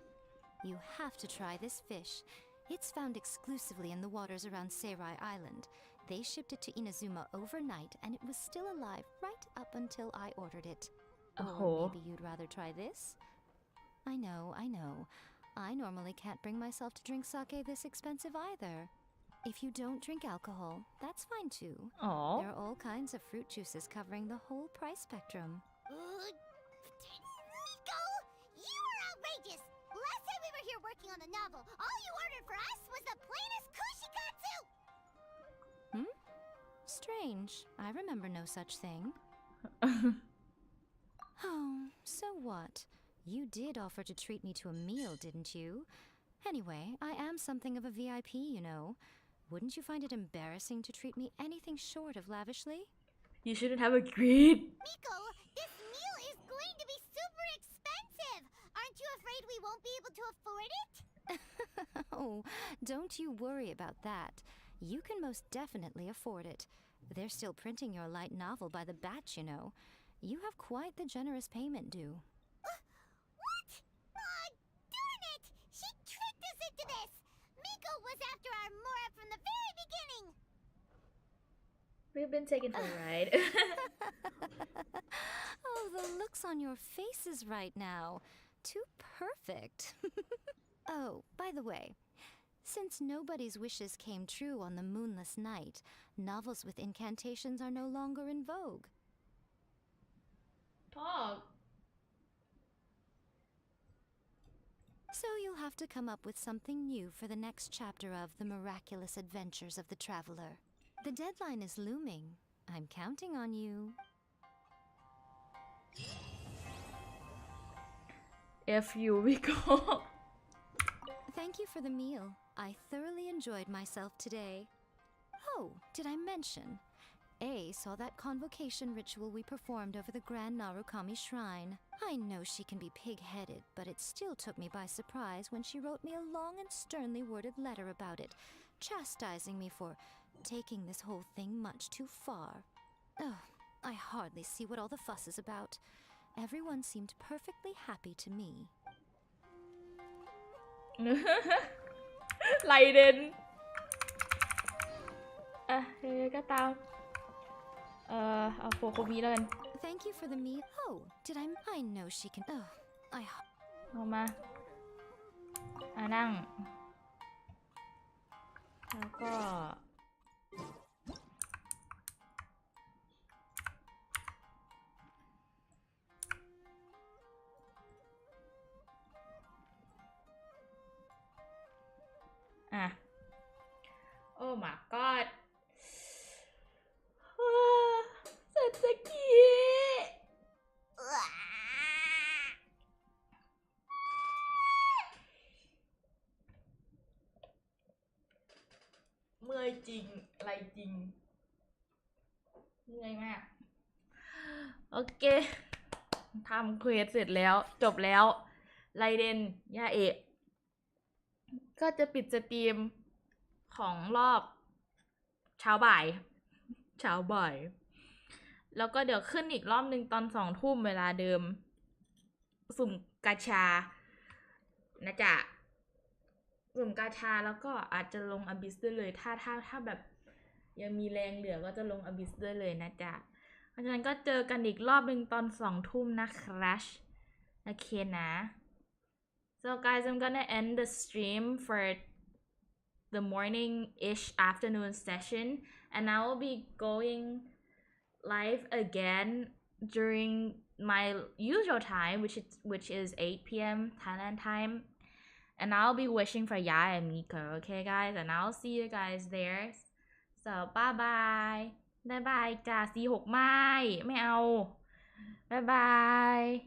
You have to try this fish. It's found exclusively in the waters around Seirai Island. They shipped it to Inazuma overnight, and it was still alive right up until I ordered it. Or maybe you'd rather try this? I know. I normally can't bring myself to drink sake this expensive either. If you don't drink alcohol, that's fine too. Aww. There are all kinds of fruit juices covering the whole price spectrum. Nico, you are outrageous! Last time we were here working on the novel, all you ordered for us was the plainest kushikatsu! Strange. I remember no such thing. Oh, so what? You did offer to treat me to a meal, didn't you? Anyway, I am something of a VIP, you know. Wouldn't you find it embarrassing to treat me anything short of lavishly? You shouldn't have agreed. Miko, this meal is going to be super expensive! Aren't you afraid we won't be able to afford it? Oh, don't you worry about that. You can most definitely afford it. They're still printing your light novel by the batch, you know. You have quite the generous payment due. What? Darn it! She tricked us into this! Miko was after our Mora from the very beginning! We've been taken for a ride. Oh, the looks on your faces right now. Too perfect. Oh, by the way, since nobody's wishes came true on the moonless night, novels with incantations are no longer in vogue. Talk. So you'll have to come up with something new for the next chapter of The Miraculous Adventures of the Traveler. The deadline is looming. I'm counting on you. If you recall. Thank you for the meal. I thoroughly enjoyed myself today. Oh, did I mention? A saw that convocation ritual we performed over the Grand Narukami Shrine. I know she can be pig-headed, but it still took me by surprise when she wrote me a long and sternly worded letter about it, chastising me for taking this whole thing much too far. Oh, I hardly see what all the fuss is about. Everyone seemed perfectly happy to me. Leiden ก็ตามเอาโคโคมิแล้วกัน Thank you for the meal. Oh, did I know she can. Oh, เอามานั่งแล้วก็โอ้ my god เสร็จสักทีเมื่อยจริงอะไรจริงเมื่อยมากโอเคทำเควสเสร็จแล้วจบแล้วไลเดนยาเอะก็จะปิดสตรีมของรอบเช้าบ่ายแล้วก็เดี๋ยวขึ้นอีกรอบนึงตอน2 ทุ่มเวลาเดิมสุ่มกาชานะจ๊ะสุ่มกาชาแล้วก็อาจจะลงอบิสได้เลยถ้าแบบยังมีแรงเหลือก็จะลงอบิสได้เลยนะจ๊ะเพราะฉะนั้นก็เจอกันอีกรอบนึงตอน2 ทุ่มนะครับโอเคนะ So guys, I'm gonna end the stream for the morning-ish afternoon session, and I will be going live again during my usual time, which is 8 p.m. Thailand time, and I'll be wishing for Ya and Miko, okay guys, and I'll see you guys there. So bye bye จ้า46 ไม่เอา bye bye